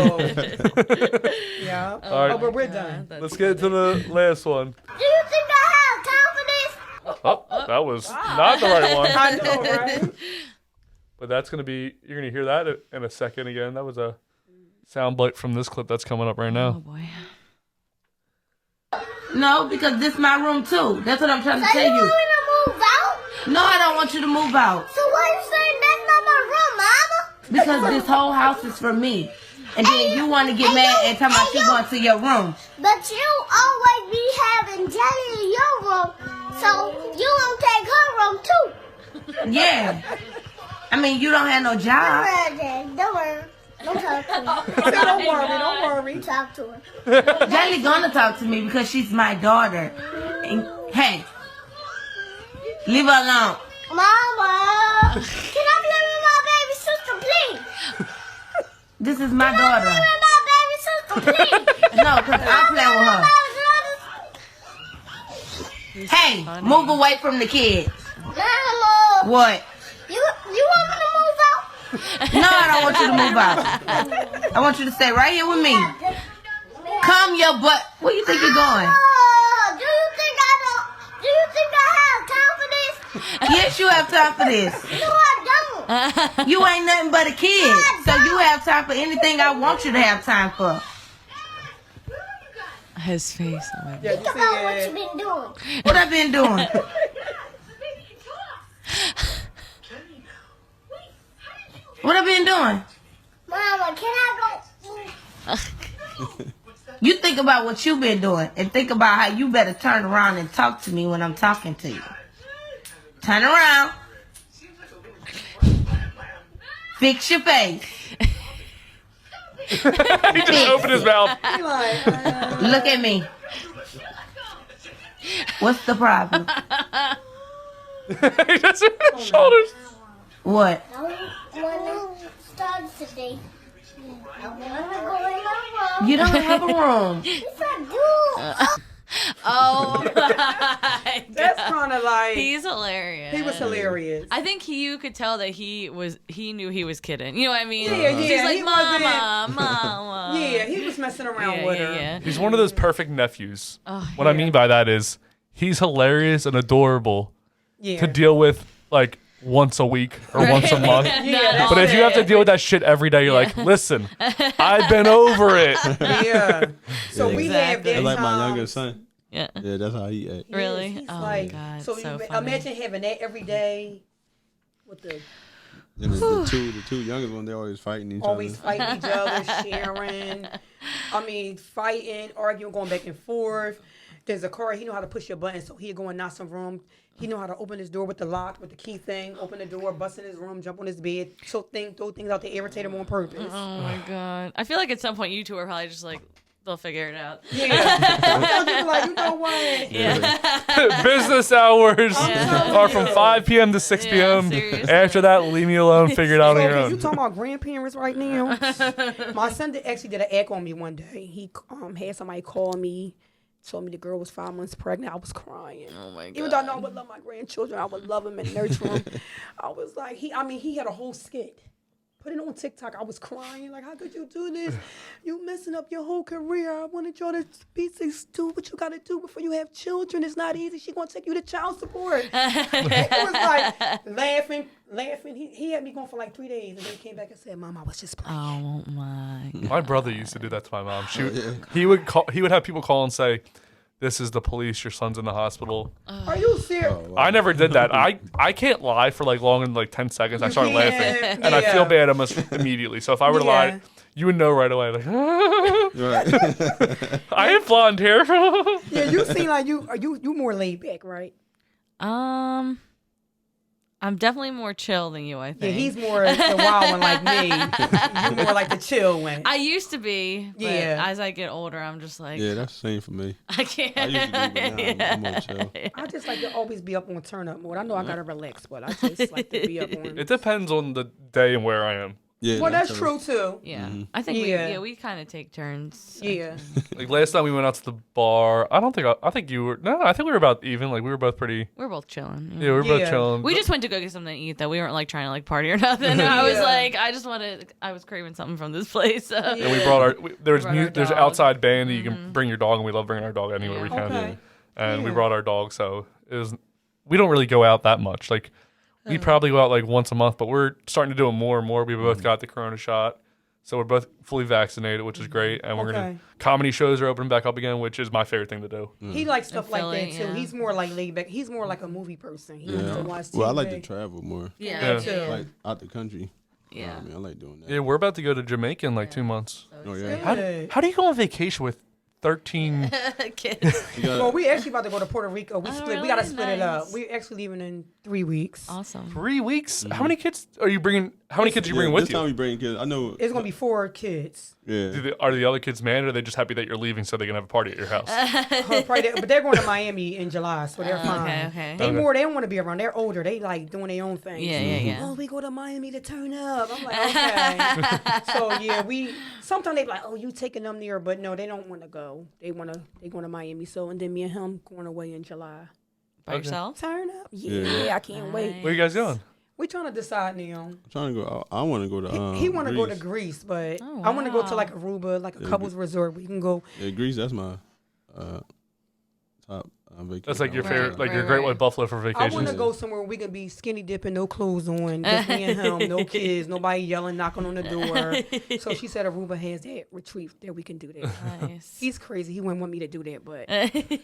Yeah. All right. Oh, but we're done. Let's get to the last one. Do you think I have time for this? Oh, that was not the right one. I know, right? But that's going to be, you're going to hear that in a second again. That was a sound bite from this clip that's coming up right Oh now. boy. No, because this is my room too. That's what I'm trying to So tell you you. want me to move out? No, I don't want you to move out. So why you saying that's not my room, Mama? Because this whole house is for me. And then you want to get mad and tell me you going to your room. But you always be having Jelly in your room, so you won't take her room too. Yeah. I mean, you don't have no job. Don't worry. Don't talk to me. Don't worry. Talk to her. Jelly gonna talk to me because she's my daughter. And, hey, leave her alone. Mama, can I play with my baby sister, please? This is my Can I daughter. play with my baby sister, please? No, because I play with her. Hey, move away from the kids. Mama, What? you want me to move out? No, I don't want you to move out. I want you to stay right here with me. Come your butt. Where you think you're going? Oh, do you think I have time for this? Yes, you have time for this. No, I don't. You ain't nothing but a kid. So you have time for anything I want you to have time for. His face. Oh my God. Yeah, you Think see about what it. you've been doing. What I been doing? What I been doing? Mama, can I go? You think about what you been doing and think about how you better turn around and talk to me when I'm talking to you. Turn around. Fix your face. He just opened his mouth. Look at me. What's the problem? He just shoulders. What? I want to start today. I want to go in my room. You don't have a room. Yes, I do. Oh my That's God. kind of like He's hilarious. he was hilarious. I think you could tell that he knew he was kidding. You know what I mean? Yeah, He's yeah, like, he wasn't- mama. Yeah, he was messing around with her. Yeah. He's one of those perfect nephews. Oh, What I mean by that is he's hilarious and adorable Yeah. to deal with like once a week or once a month. Yeah, But if you have to deal with that shit every day, you're like, listen, I've been over it. Yeah. So Yeah, we exactly. have that I like my times- youngest son. Yeah. Yeah, that's how he act. Really? He's Oh like, my God. So, So you funny. imagine having that every day with the Then the two youngest ones, they always fighting each Always other. fighting each other, sharing. I mean, fighting, arguing, going back and forth. There's a car. He know how to push your button, so he'll go and knock some room. He know how to open his door with the lock, with the key thing. Open the door, bust in his room, jump on his bed, throw things out to irritate him on purpose. Oh my god! I feel like at some point you two are probably just like they'll figure it out. Yeah. Sometimes you be like, you know what? Yeah. Business hours are from 5 p.m. to 6 p.m. seriously. After that, leave me alone. Figure it out on your You own. talking about grandparents right now? My son actually did an act on me one day. He had somebody call me, told me the girl was 5 months pregnant. I was crying. Oh my god! Even though I know I would love my grandchildren, I would love them and nurture them. I was like, he had a whole skit. Put it on TikTok. I was crying. Like, how could you do this? You messing up your whole career. I wanted y'all to do what you got to do before you have children. It's not easy. She going to take you to child support. It was like laughing. He had me going for like 3 days. And then he came back and said, Mom, I was just playing. Oh my! My brother used to do that to my mom. He would have people call and say, "This is the police. Your son's in the hospital." Are you serious? Oh, wow. I never did that. I can't lie for like longer than like 10 seconds. I start laughing, and I yeah. feel bad almost immediately. So if I were to lie, you would know right away. Like, Right. I have blonde hair. Yeah, you seem like you more laid back, right? I'm definitely more chill than you, I Yeah, think. he's more the wild one like me. You more like the chill one. I used to be, but Yeah. as I get older, I'm just like, Yeah, that's the same for me. I can't. I used to do, but now I'm more chill. I just like to always be up on turn up mode. I know I gotta relax, but I just like to be up on. It depends on the day and where I am. Yeah, Well, that's true too. Yeah, I think we kind of take turns. Yeah. Like last time we went out to the bar, I think you were. No, I think we were about even. Like we were both pretty. We're both chilling. Yeah, we were both Yeah. chilling. We just went to go get something to eat though. We weren't like trying to like party or nothing. I was like, I was craving something from this place. So. And we brought our. There's brought our there's dog. outside band that you can bring your dog, and we love bringing our dog anywhere we can. Okay. And we Yeah. brought our dog, so it was. We don't really go out that much. Like we probably go out like once a month, but we're starting to do it more and more. We both got the corona shot, so we're both fully vaccinated, which is great. And we're gonna Okay. comedy shows are opening back up again, which is my favorite thing to do. He likes stuff like Philly, that too. yeah. He's more like laid back. He's more like a movie person. He likes to watch TV. Well, I like to travel more. Yeah, Yeah. too. Like out the country. yeah. I mean, I like doing that. Yeah, we're about to go to Jamaica in like 2 months. Oh yeah. How do you go on vacation with 13? Kids. You gotta- Well, we actually about to go to Puerto Rico. We split. We really? gotta split it up. Nice. We're actually leaving in 3 weeks. Awesome. 3 weeks? How many kids are you bringing? How many kids are you bringing with this time you? we bring kids. I know. It's gonna be 4 kids. Yeah. Are the other kids mad, or are they just happy that you're leaving so they can have a party at your house? But they're going to Miami in July, so they're fine. okay. They don't want to be around. They're older. They like doing their own thing. Yeah. Oh, we go to Miami to turn up. I'm like, okay. So yeah, sometimes they be like, oh, you taking them there, but no, they don't want to go. They going to Miami. So and then me and him going away in July. By yourself? Turn up. Yeah, I can't wait. Where are you guys going? We're trying to decide now. I'm trying to go. I want to go to. He want to go to Greece. Greece, but Oh, I want to go to wow. like Aruba, like a couples resort. We can go. Yeah, Greece. That's my top vacation. That's like your Right, favorite, like your right, Great right. White Buffalo for I vacations. want to go somewhere where we can be skinny dipping, no clothes on, just me and him, no kids, nobody yelling, knocking on the door. So she said Aruba has that retreat there. We can do that. Nice. He's crazy. He wouldn't want me to do that, but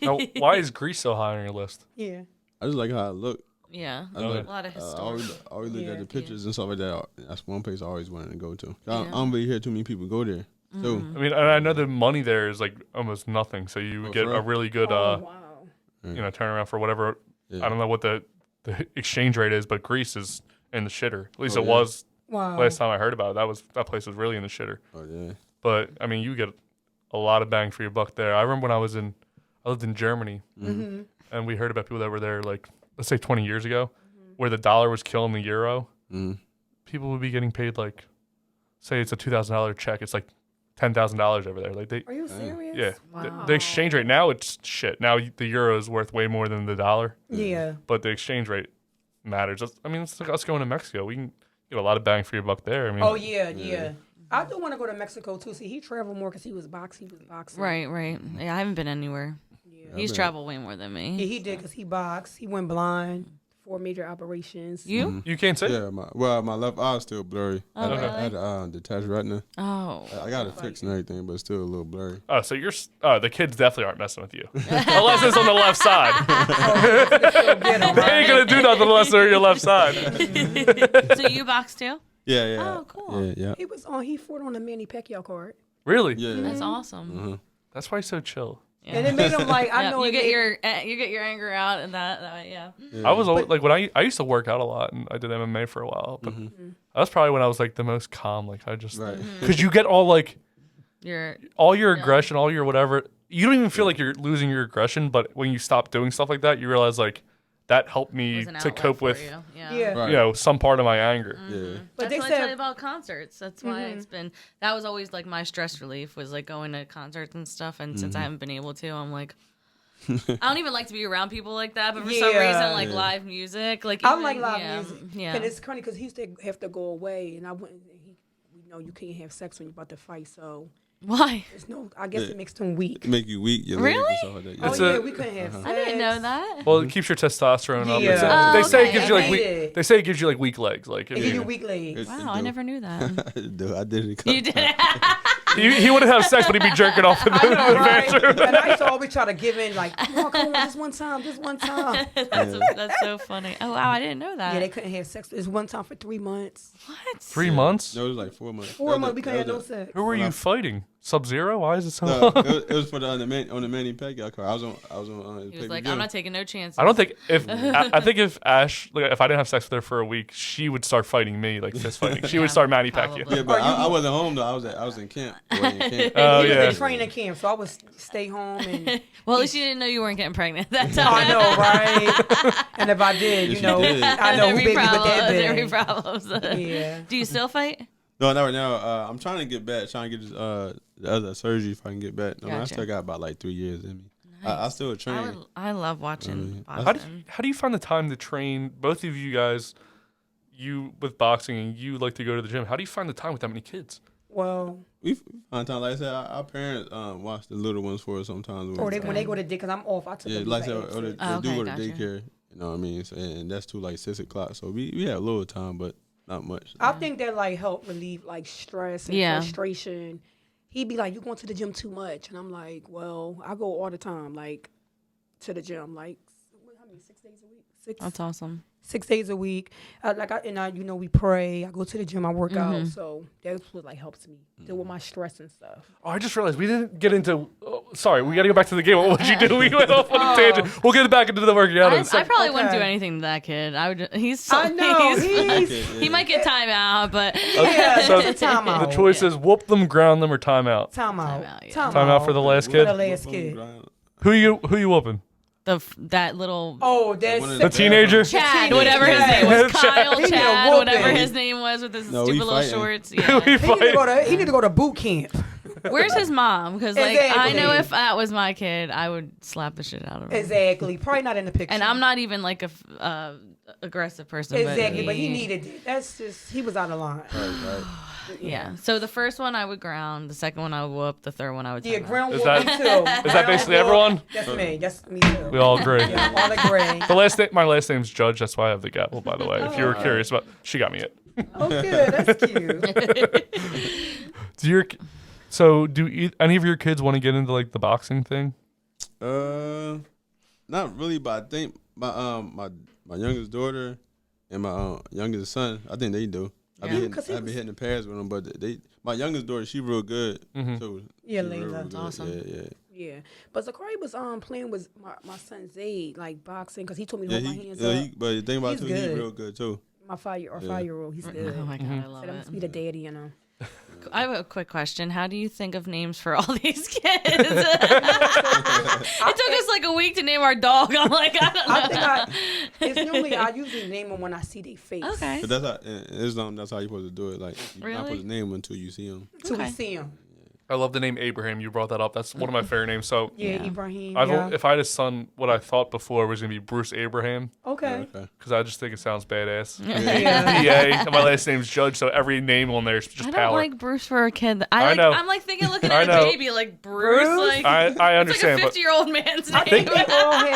Now, why is Greece so high on your list? yeah. I just like how I look. Yeah. I Okay. like, A lot of I historical. always look Yeah. at the pictures and stuff like that. That's one place I always wanted to go to. Yeah. I don't really hear too many people go there. So I mean, and I know the money there is like almost nothing, so you would Oh, get for a real? really good, Oh, wow. turnaround for whatever. Yeah. I don't know what the exchange rate is, but Greece is in the shitter. At least Oh, it yeah. was Wow. last time I heard about it. That place was really in the shitter. oh yeah. But I mean, you get a lot of bang for your buck there. I remember when I lived in Germany, Mm-hmm. and we heard about people that were there like, let's say 20 years ago, where the dollar was killing the euro. Mm. People would be getting paid like, say it's a $2,000 check, it's like $10,000 over there. Like Are you serious? yeah, Wow. the exchange rate now it's shit. Now the euro is worth way more than the dollar, Yeah. but the exchange rate matters. I mean, it's like us going to Mexico. We can get a lot of bang for your buck there. I mean, Oh yeah. I do want to go to Mexico too. See, he traveled more because he was boxing. Right. Yeah, I haven't been anywhere. Yeah. He's traveled way more than Yeah, me. he did because he boxed. He went blind 4 major operations. You? You can't say? Yeah, my left eye is still blurry. Oh, I really? had a detached retina. Oh. I got it fixed and everything, but it's still a little blurry. Oh, so the kids definitely aren't messing with you. Unless it's on the left side. They ain't going to do nothing unless they're your left side. So you box too? Yeah. Oh, cool. Yeah. He fought on the Manny Pacquiao card. Really? Yeah. That's awesome. That's why he's so chill. Yeah. And it made him like, I Yeah, know you it get made- your anger out and that way, yeah. I was always, like when I used to work out a lot and I did MMA for a while, but that's probably when I was like the most calm. Like I just because you get all like your aggression, all your whatever. You don't even feel like you're losing your aggression, but when you stop doing stuff like that, you realize like that helped me to cope with some part of my anger. Yeah. But That's they what I tell said you about concerts. That's why it's been, that was always like my stress relief was like going to concerts and stuff. And since I haven't been able to, I'm like, I don't even like to be around people like that. But for some reason, like live music, like I even, like live music. Yeah. And it's funny because he used to have to go away, and I wouldn't. We know you can't have sex when you're about to fight, so. Why? There's no. I guess it makes them weak. Make you weak. Your Really? legs and stuff like that. Oh yeah, we couldn't have sex. I didn't know that. Well, it keeps your testosterone up. Yeah. They say it okay. gives you like I weak. hate it. They say it gives you like weak legs. Like They give you weak legs. Wow, I never knew that. I did it. You did it. he wouldn't have sex, but he'd be jerking off in the, I know, the right? bathroom. And I used to always try to give in, like, come on, just one time. That's so funny. Oh wow, I didn't know that. Yeah, they couldn't have sex. It's one time for 3 months. What? 3 months? No, it was like 4 months. 4 months, we couldn't have no sex. Who were you fighting? Sub-Zero? Why is it so No, long? it was for the on the Manny Pacquiao card. I was on. He was like, I'm not taking no chances. I don't think I think if Ash, like, if I didn't have sex with her for a week, she would start fighting me, like fist fighting. She would start Manny Pacquiao. Yeah, but I wasn't home though. I was in camp. Oh He was yeah. in training camp, so I would stay home and. Well, at least you didn't know you weren't getting pregnant that time. I know, right? And if I did, Yes, you did. I know who baby with that Every big. problems. Yeah. Do you still fight? No, not right now. I'm trying to get back. Trying to get this, the other surgery if I can get back. No, I Gotcha. still got about like 3 years in me. I still train. I love watching How boxing. do you find the time to train? Both of you guys, you with boxing and you like to go to the gym. How do you find the time with that many kids? Well, We find time. Like I said, our parents watch the little ones for us sometimes. or when they go to because I'm off, I took Yeah, them like I to said, or they Oh, do okay, go to gotcha. daycare. You know what I mean? So, and that's too like 6 o'clock. So we have a little time, but not much. I think that like help relieve like stress and Yeah. frustration. He'd be like, "You going to the gym too much," and I'm like, "Well, I go all the time, like to the gym, like how many 6 days a week? That's awesome. 6 days a week. We pray. I go to the gym. I work Mm-hmm. out. So that's what like helps me deal with my stress and stuff. Oh, I just realized we didn't get into. Oh, sorry, we got to go back to the game. What would you do? We went off on a tangent. We'll get back into the working out. in a I second. probably wouldn't do Okay. anything to that kid. I would. He's so. I know. He might get time out, but Yeah, So it's a timeout. the choice is whoop them, ground them, or timeout. Timeout. Timeout, yeah. Timeout for the last For kid. the last kid. Who you whooping? that little Oh, that's One of The teenager? Chad, teenager. whatever his name was, Kyle, He need a Chad, whatever whooping. his name was with his No, stupid we little fighting. shorts. Yeah. He need to go to boot camp. Where's his mom? Because like I Exactly. know if that was my kid, I would slap the shit out of him. Exactly. Probably not in the picture. And I'm not even like a aggressive person. Exactly, but he needed it. That's just he was out of line. Yeah. So the first one I would ground. The second one I would whoop. The third one I would. Yeah, time out. ground Is whooping that- too. is that basically everyone? That's me. That's me too. We all agree. Yeah, all agree. The last name, my last name's Judge. That's why I have the gavel. By the way, if you were curious about, she got me it. Oh, good. That's cute. Do any of your kids want to get into like the boxing thing? Not really, but I think my youngest daughter and my youngest son, I think they do. I be hitting the pads with them, but my youngest daughter, she real good. So Yeah, she real, Layla. real That's good. awesome. Yeah, but Zachary was playing with my son Zayd, like boxing, because he told me to Yeah, hold my hands yeah, up. but the thing about He's it too, he good. real good too. My 5-year-old, he's good. Oh my god, I love Said I it. must be the daddy, you know. I have a quick question. How do you think of names for all these kids? It took us like a week to name our dog. I'm like, I don't know. It's normally I usually name them when I see their face. Okay. But that's how you're supposed to do it. Like you're not Really? supposed to name them until you see them. Till we see them. I love the name Abraham. You brought that up. That's one of my favorite names. So Yeah, Ibrahim. if I had a son, what I thought before was gonna be Bruce Abraham. Okay. Because I just think it sounds badass. Yeah. BA, and my last name's Judge, so every name on there is just I don't power. like Bruce for a kid. I know. I'm like thinking, looking at a baby, like Bruce. Like, I understand, it's like a 50-year-old man's name.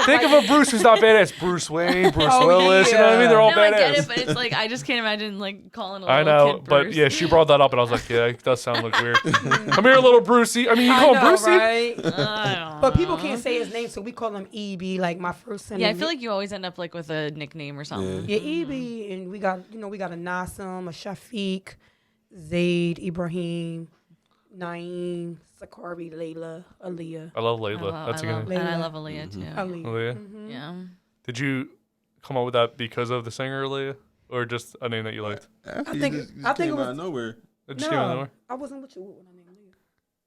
think of a Bruce who's not badass. Bruce Wayne, Bruce Willis. Yeah. You know what I mean? They're all No, badass. I get it, but it's like I just can't imagine like calling a little I know, kid but Bruce. yeah, she brought that up, and I was like, yeah, it does sound like weird. Come here, little Brucey. I mean, you call him Brucey? Right? I don't But people know. can't say his name, so we call him EB. Like my first son. Yeah, I feel like you always end up like with a nickname or something. Yeah, EB, and we got a Nasim, a Shafiq, Zaid, Ibrahim, Naeem, Sakari, Layla, Aaliyah. I love Layla. That's a good name. And I love Aaliyah too. Aaliyah. Aaliyah? Yeah. Did you come up with that because of the singer Aaliyah, or just a name that you liked? I think it it came was- out of nowhere. It just came out of nowhere? I wasn't with you when I named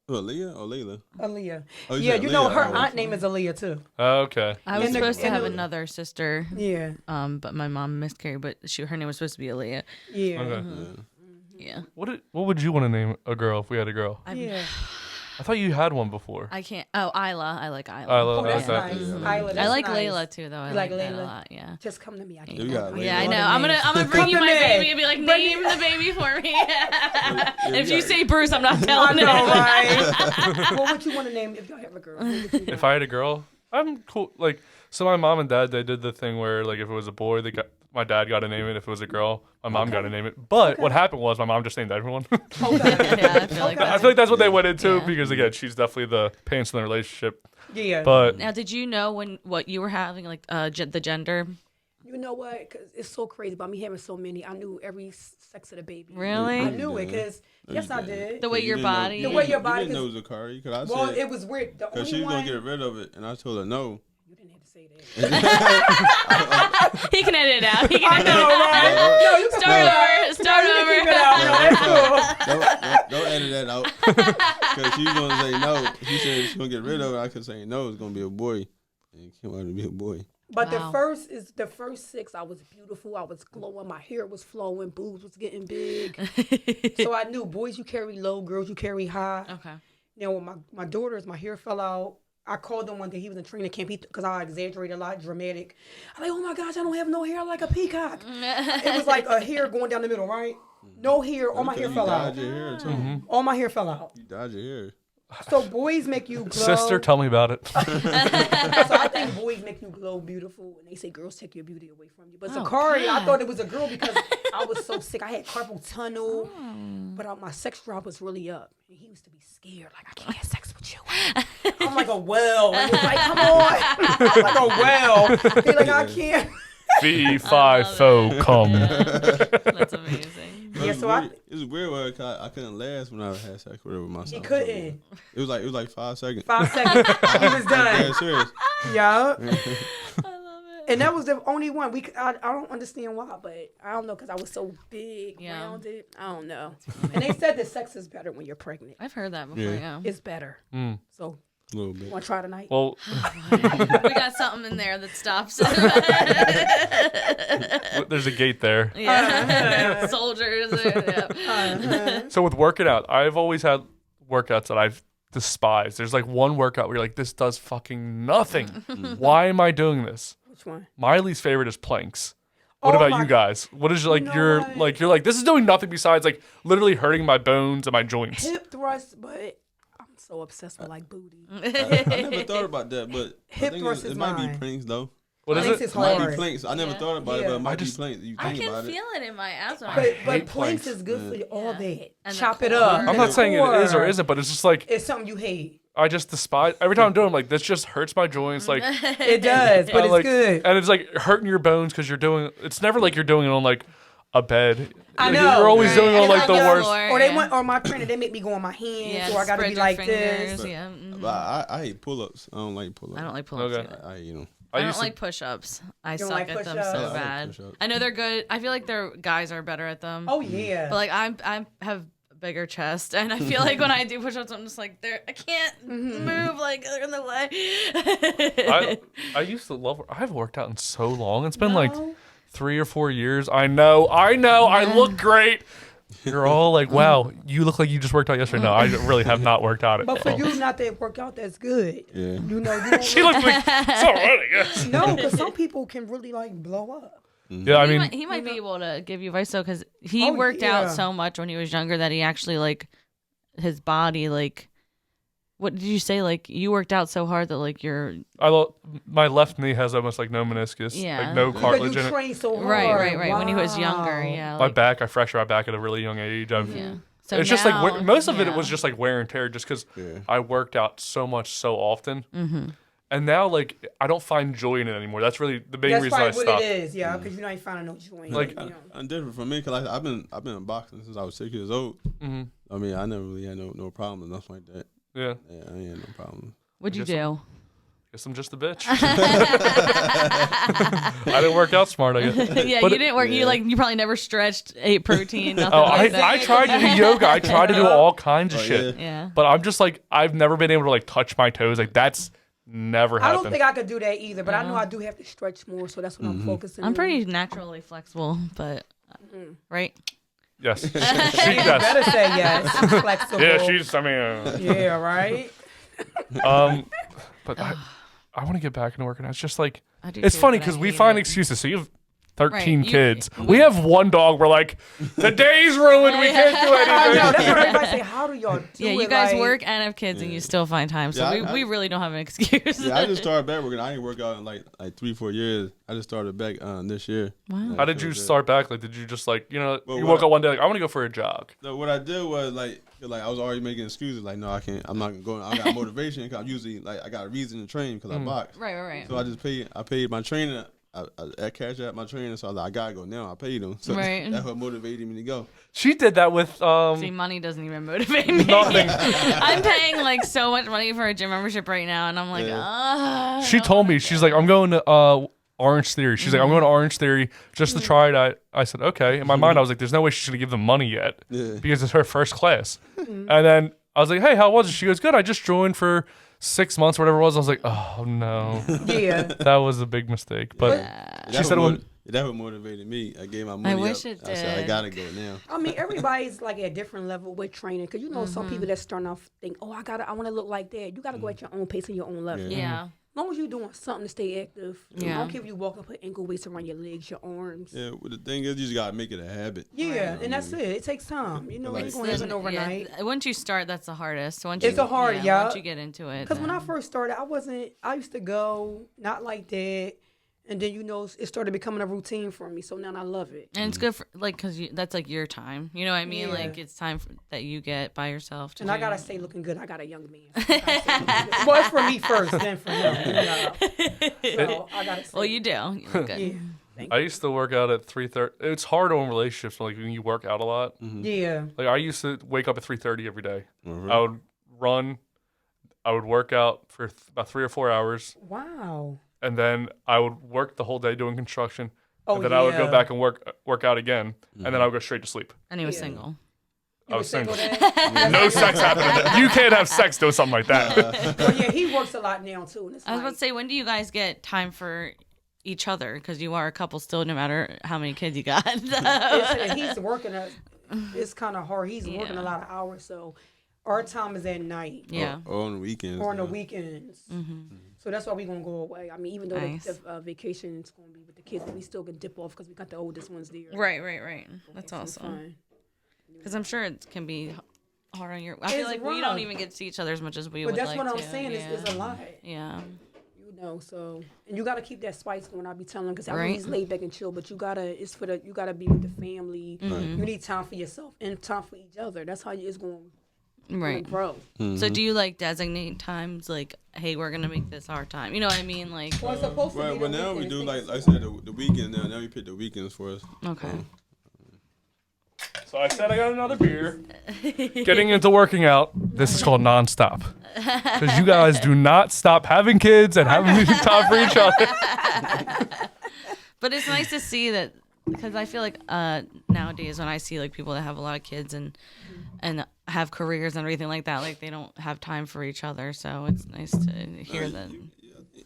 Who, Aaliyah or Layla? Aaliyah. Oh, you Yeah, said you know Aaliyah. her Oh, aunt name is Aaliyah too. Oh, okay. I was In the- supposed to in have the- another sister, Yeah, but my mom miscarried. But her name was supposed to be Aaliyah. yeah, Okay. Yeah. What would you want to name a girl if we had a girl? yeah. I thought you had one before. I can't. Oh, Isla. I like Isla. Isla, Oh, that's okay. nice. Yeah, Isla, I that's like nice. Layla too, though. I You like like that Layla? a lot. Yeah. Just come to me. I can't. Yeah, we got Yeah, I Layla. know. I'm gonna bring Come you to my me. baby and be like, name the baby for me. If you say Bruce, I'm not I telling know, him. right? What would you want to name if y'all have a girl? What would you If I had a girl, I'm cool. Like, so my mom and dad, they did the thing where, like, if it was a boy, my dad got to name it. If it was a girl, my mom got to name it. But what happened was my mom just named everyone. Yeah, I feel like I that. feel like that's what they went into Yeah. because, again, she's definitely the pants in the relationship. Yeah. But Now, did you know what you were having, like the gender? You know what? Cause it's so crazy about me having so many. I knew every sex of the baby. Really? I knew it because yes, I did. The way your body. The way your body You didn't know is- it was a Zakari because I Well, said it was weird. The because she only was one. gonna get rid of it, and I told her no. You didn't have to say that. He can edit it out. He can I edit know, it out. right? No, you can Start no, over. you can keep it out. No, that's cool. Don't edit that out because she was gonna say no. She said she's gonna get rid of it. I could say no. It's gonna be a boy, and it came out to be a boy. But Wow. the first 6, I was beautiful. I was glowing. My hair was flowing. Boobs was getting big. So I knew boys you carry low, girls you carry high. Okay. Now with my daughters, my hair fell out. I called him one day. He was in training camp because I exaggerated a lot, dramatic. I'm like, oh my gosh, I don't have no hair like a peacock. It was like a hair going down the middle, right? No hair. All my hair fell out. You dyed your hair too. All my hair fell out. You dyed your hair. So boys make you glow. sister, tell me about it. So I think boys make you glow beautiful, and they say girls take your beauty away from you. But Zakari, I thought it was a girl because I was so sick. I had carpal tunnel, but my sex drive was really up. And he used to be scared, like I can't have sex with you. I'm like a well. And it's like, come on, I'm like a well. He's like, I can't. Fee, fi, fo, come. That's amazing. Yeah, so I. It was weird where I couldn't last when I had sex with myself. He couldn't. It was like 5 seconds. 5 seconds, he was Yeah, done. serious. Yeah. I love it. And that was the only one. I don't understand why, but I don't know because I was so big, Yeah. rounded. I don't know. And they said that sex is better when you're pregnant. I've heard that before. Yeah. Yeah. It's better. Mm. So, A little bit. want to try tonight? Well, We got something in there that stops. there's a gate there. Yeah. Soldiers. Yeah. So with working out, I've always had workouts that I've despised. There's like one workout where you're like, this does fucking nothing. Why am I doing this? Which one? My least favorite is planks. What Oh about my- you guys? What is know what? you're like this is doing nothing besides like literally hurting my bones and my joints. Hip thrust, but I'm so obsessed with like booty. I never thought about that, but Hip I think thrust it is might be mine. planks though. What is Planks it? is It might hard. be planks. I never Yeah. thought about it, Yeah. but it might I be just- planks. You I think can about feel it. it in my abs when I But hate planks planks. is good for you, all Yeah. that. And the Chop it core. up. I'm And not the saying it is or core. isn't, but it's just like It's something you hate. I just despise every time I'm doing it, I'm like this just hurts my joints like It does, but it's like, good. and it's like hurting your bones because you're doing it's never like you're doing it on like a bed. I Like, know. you're always doing it on It's like the like worst. floor, Or they yeah. want, or my trainer, they make me go on my hands, Yeah, or I gotta spread be your like fingers, this. Yeah. But I hate pull-ups. I don't like pull-ups. I don't like pull-ups Okay. either. I you know. I don't used to- like push-ups. I You don't suck like at them push-ups? so I like bad. push-ups. I know they're good. I feel like their guys are better at them. Oh yeah. But like I have a bigger chest, and I feel like when I do push-ups, I'm just like I can't move like they're in the way. I used to love I've worked out in so long. It's been like 3 or 4 years. I know. I look great. You're all like, wow, you look like you just worked out yesterday. No, I really have not worked out at But for all. you not to work out, that's good. Yeah. You know, you don't She looks like, it's all right, I guess. no, because some people can really like blow up. Yeah, I mean, he might be able to give you advice though, because he Oh, worked yeah. out so much when he was younger that he actually like his body like. What did you say? Like you worked out so hard that like you're my left knee has almost like no meniscus, Yeah. like no Because cartilage you in it. train so hard. right. When he was younger, Wow. yeah. My like- back, I fractured my back at a really young age. Yeah. So It's just like now- most of it yeah. was just like wear and tear, just because Yeah. I worked out so much so often, Mm-hmm. and now like I don't find joy in it anymore. That's really the main That's reason I probably what stopped. it is, yeah, because you're not finding no joint. Like, you know. I'm different from me because I've been in boxing since I was 6 years old. Mm-hmm. I mean, I never really had no problem or nothing like that. Yeah, Yeah, I ain't had no problem. What'd you guess do? guess I'm just a bitch. I didn't work out smart, I guess. Yeah, But you didn't work. You probably never stretched, ate protein, nothing Oh, like that. I tried to do yoga. I tried to do all kinds of Oh, shit. Yeah. But I'm just like, I've never been able to like touch my toes. Like that's never I happened. don't think I could do that either, but I know I do have to stretch more, so that's what I'm focusing on. I'm pretty naturally flexible, but right. Yes. She You does. better say yes. Flexible. Yeah, she's. I mean, Yeah, right? but I want to get back into working out. It's just like I do it's too, funny but I because we hate find it. excuses. So you have 13 Right, kids. We have one dog. We're like, the day's ruined. We can't do I know. anything. That's what everybody say. How do y'all do Yeah, it? you guys like, work and have kids, and you still find time. So Yeah, we really don't have an excuse. Yeah, I just started back working. I didn't work out in like 3-4 years. I just started back this year. Wow. How did you start back? Like, did you just like, Well, you what woke I- up one day like, I want to go for a jog. So what I did was like I was already making excuses. Like, no, I can't. I'm not going. I got motivation because I'm usually like I got a reason to train because I box. Right. So I just paid. I paid my trainer. I cashed out my trainer, so I was like, I gotta go now. I paid him. So Right. that's what motivated me to go. She did that with See, money doesn't even motivate me. nothing. I'm paying like so much money for a gym membership right now, and I'm like, She told me, she's like, I'm going to Orange Theory. She's like, I'm going to Orange Theory just to try it. I said, okay. In my mind, I was like, there's no way she's going to give them money yet because it's her first class. And then I was like, hey, how was it? She goes, good. I just joined for 6 months, whatever it was. I was like, oh, no. Yeah. That was a big mistake. But she said, That what motivated me. I gave my money wish up. it I said, I did. gotta go now. I mean, everybody's like at a different level with training because you know some people that starting off think, oh, I want to look like that. You gotta go at your own pace and your own level. yeah. As long as you're doing something to stay active. I Yeah. don't care if you walk and put ankle weights around your legs, your arms. Yeah, well, the thing is, you just gotta make it a habit. Yeah, and that's it. It takes time. You know, Like- it's going to happen overnight. Yeah, once you start, that's the hardest. Once It's you, the hard, yeah. Once you get into it, Because when I then- first started, I used to go not like that. And then, it started becoming a routine for me. So now I love it. and it's good for like because that's like your time. You know what I mean? Yeah. Like it's time that you get by yourself. To And I do. got to stay looking good. I got a young man. Well, it's for me first, then for him. So I got to Well, you do. You look good. Yeah. I used to work out at 3:30. It's hard on relationships, like when you work out a lot. Yeah. Like I used to wake up at 3:30 every day. Mhm. I would run. I would work out for about 3 or 4 hours. Wow. And then I would work the whole day doing construction. Oh, And then I would go yeah. back and work out again. And then I would go straight to sleep. And he was Yeah. single. I was single. then? No sex happening. You can't have sex doing something like that. Well, yeah, he works a lot now, too. And it's I was like, about to say, when do you guys get time for each other? Because you are a couple still, no matter how many kids you got. he's working. It's kind of hard. He's working Yeah. a lot of hours, so our time is at night. Yeah. Or on the weekends. Or on the now. weekends. So that's why we're going to go away. I mean, even though Nice. the vacation is going to be with the kids, we still can dip off because we got the oldest ones there. Right. That's Have some awesome. fun. Because I'm sure it can be hard on your. I feel It's like we rough. don't even get to see each other as much as we But would that's like what I'm to. saying. Yeah. It's a lot. Yeah. So and you gotta keep that spice going. I be telling because I know Right. he's laid back and chill, but you gotta you gotta be with the family. Mm-hmm. You need time for yourself and time for each other. That's how it's going Right. to grow. So do you like designate times like, hey, we're gonna make this our time? You know what I mean? Like, Well, it's supposed to Well, be well, the now we weekend. do It's like I said the weekend now. Now we pick the weekends for us. okay. So I said I got another beer. Getting into working out. This is called nonstop. Because you guys do not stop having kids and having time for each other. But it's nice to see that because I feel like nowadays when I see like people that have a lot of kids and have careers and everything like that, like they don't have time for each other. So it's nice to hear that.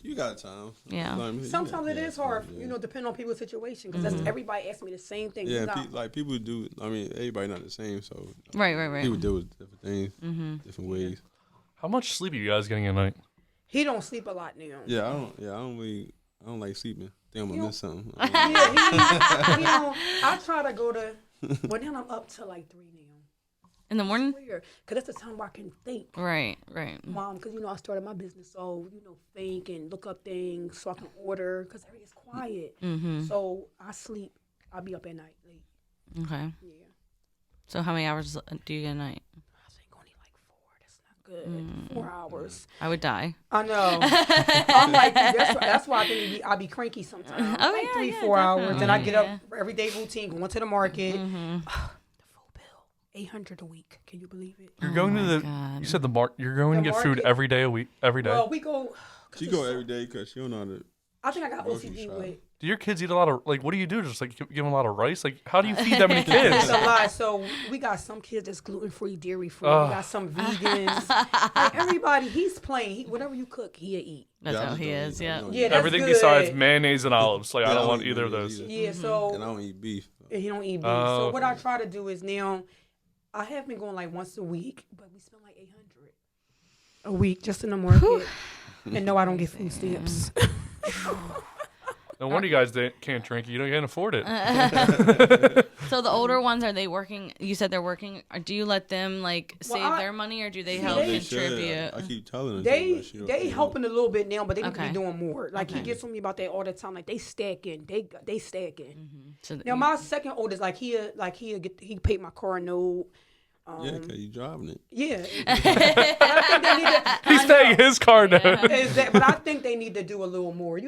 You got time. Yeah. Sometimes it is hard, depending on people's situation, because that's everybody asks me the same thing. Yeah, people do. I mean, everybody not the same, so right. People deal with different things, different ways. How much sleep are you guys getting at night? He don't sleep a lot now. Yeah, I don't like sleeping. Think I'm gonna miss something. I try to go to. Well, now I'm up to like 3 now. In the morning? Because that's the time where I can think. Right. Mom, because, I started my business, so, think and look up things so I can order, because everything's quiet. So I sleep. I'll be up at night late. Okay. Yeah. So how many hours do you get a night? I think only like 4. That's not good. 4 hours. I would die. I know. I'm like, that's why I think I'll be cranky sometimes. Oh, like yeah, 3-4 hours. definitely. Then I get up everyday routine, going to the market. $800 a week. Can you believe it? You're going to the. God. You said you're going to get food every day a week. Every day. Well, we go. She go every day because she don't know how to. I think I got grocery OCD shop. with. Do your kids eat a lot of what do you do? Just give them a lot of rice? How do you feed that many kids? It's a lot. So we got some kids that's gluten free, dairy free. We got some vegans. Like everybody, he's plain. Whatever you cook, he'll eat. That's how he is. Yeah. Yeah, that's Everything good. besides mayonnaise and olives. I I don't want either of those. Yeah. So And I don't eat beef. he don't eat beef. Oh, So what I try to do is now, I have been going like once a week, but we spend like $800 a week just in the market. And no, I don't get food stamps. No wonder you guys can't drink. You can't afford it. So the older ones, are they working? You said they're working. Or do you let them save their money, or do they help they contribute? I keep telling them. They helping a little bit now, but they need to Okay. be doing more. Like he gets on me about that all the time. Like they stacking, they stacking. So Now my second oldest, he paid my car note. Yeah, because you driving it. Yeah. But I think they need to, He's paying his car note. but I think they need to do a little more.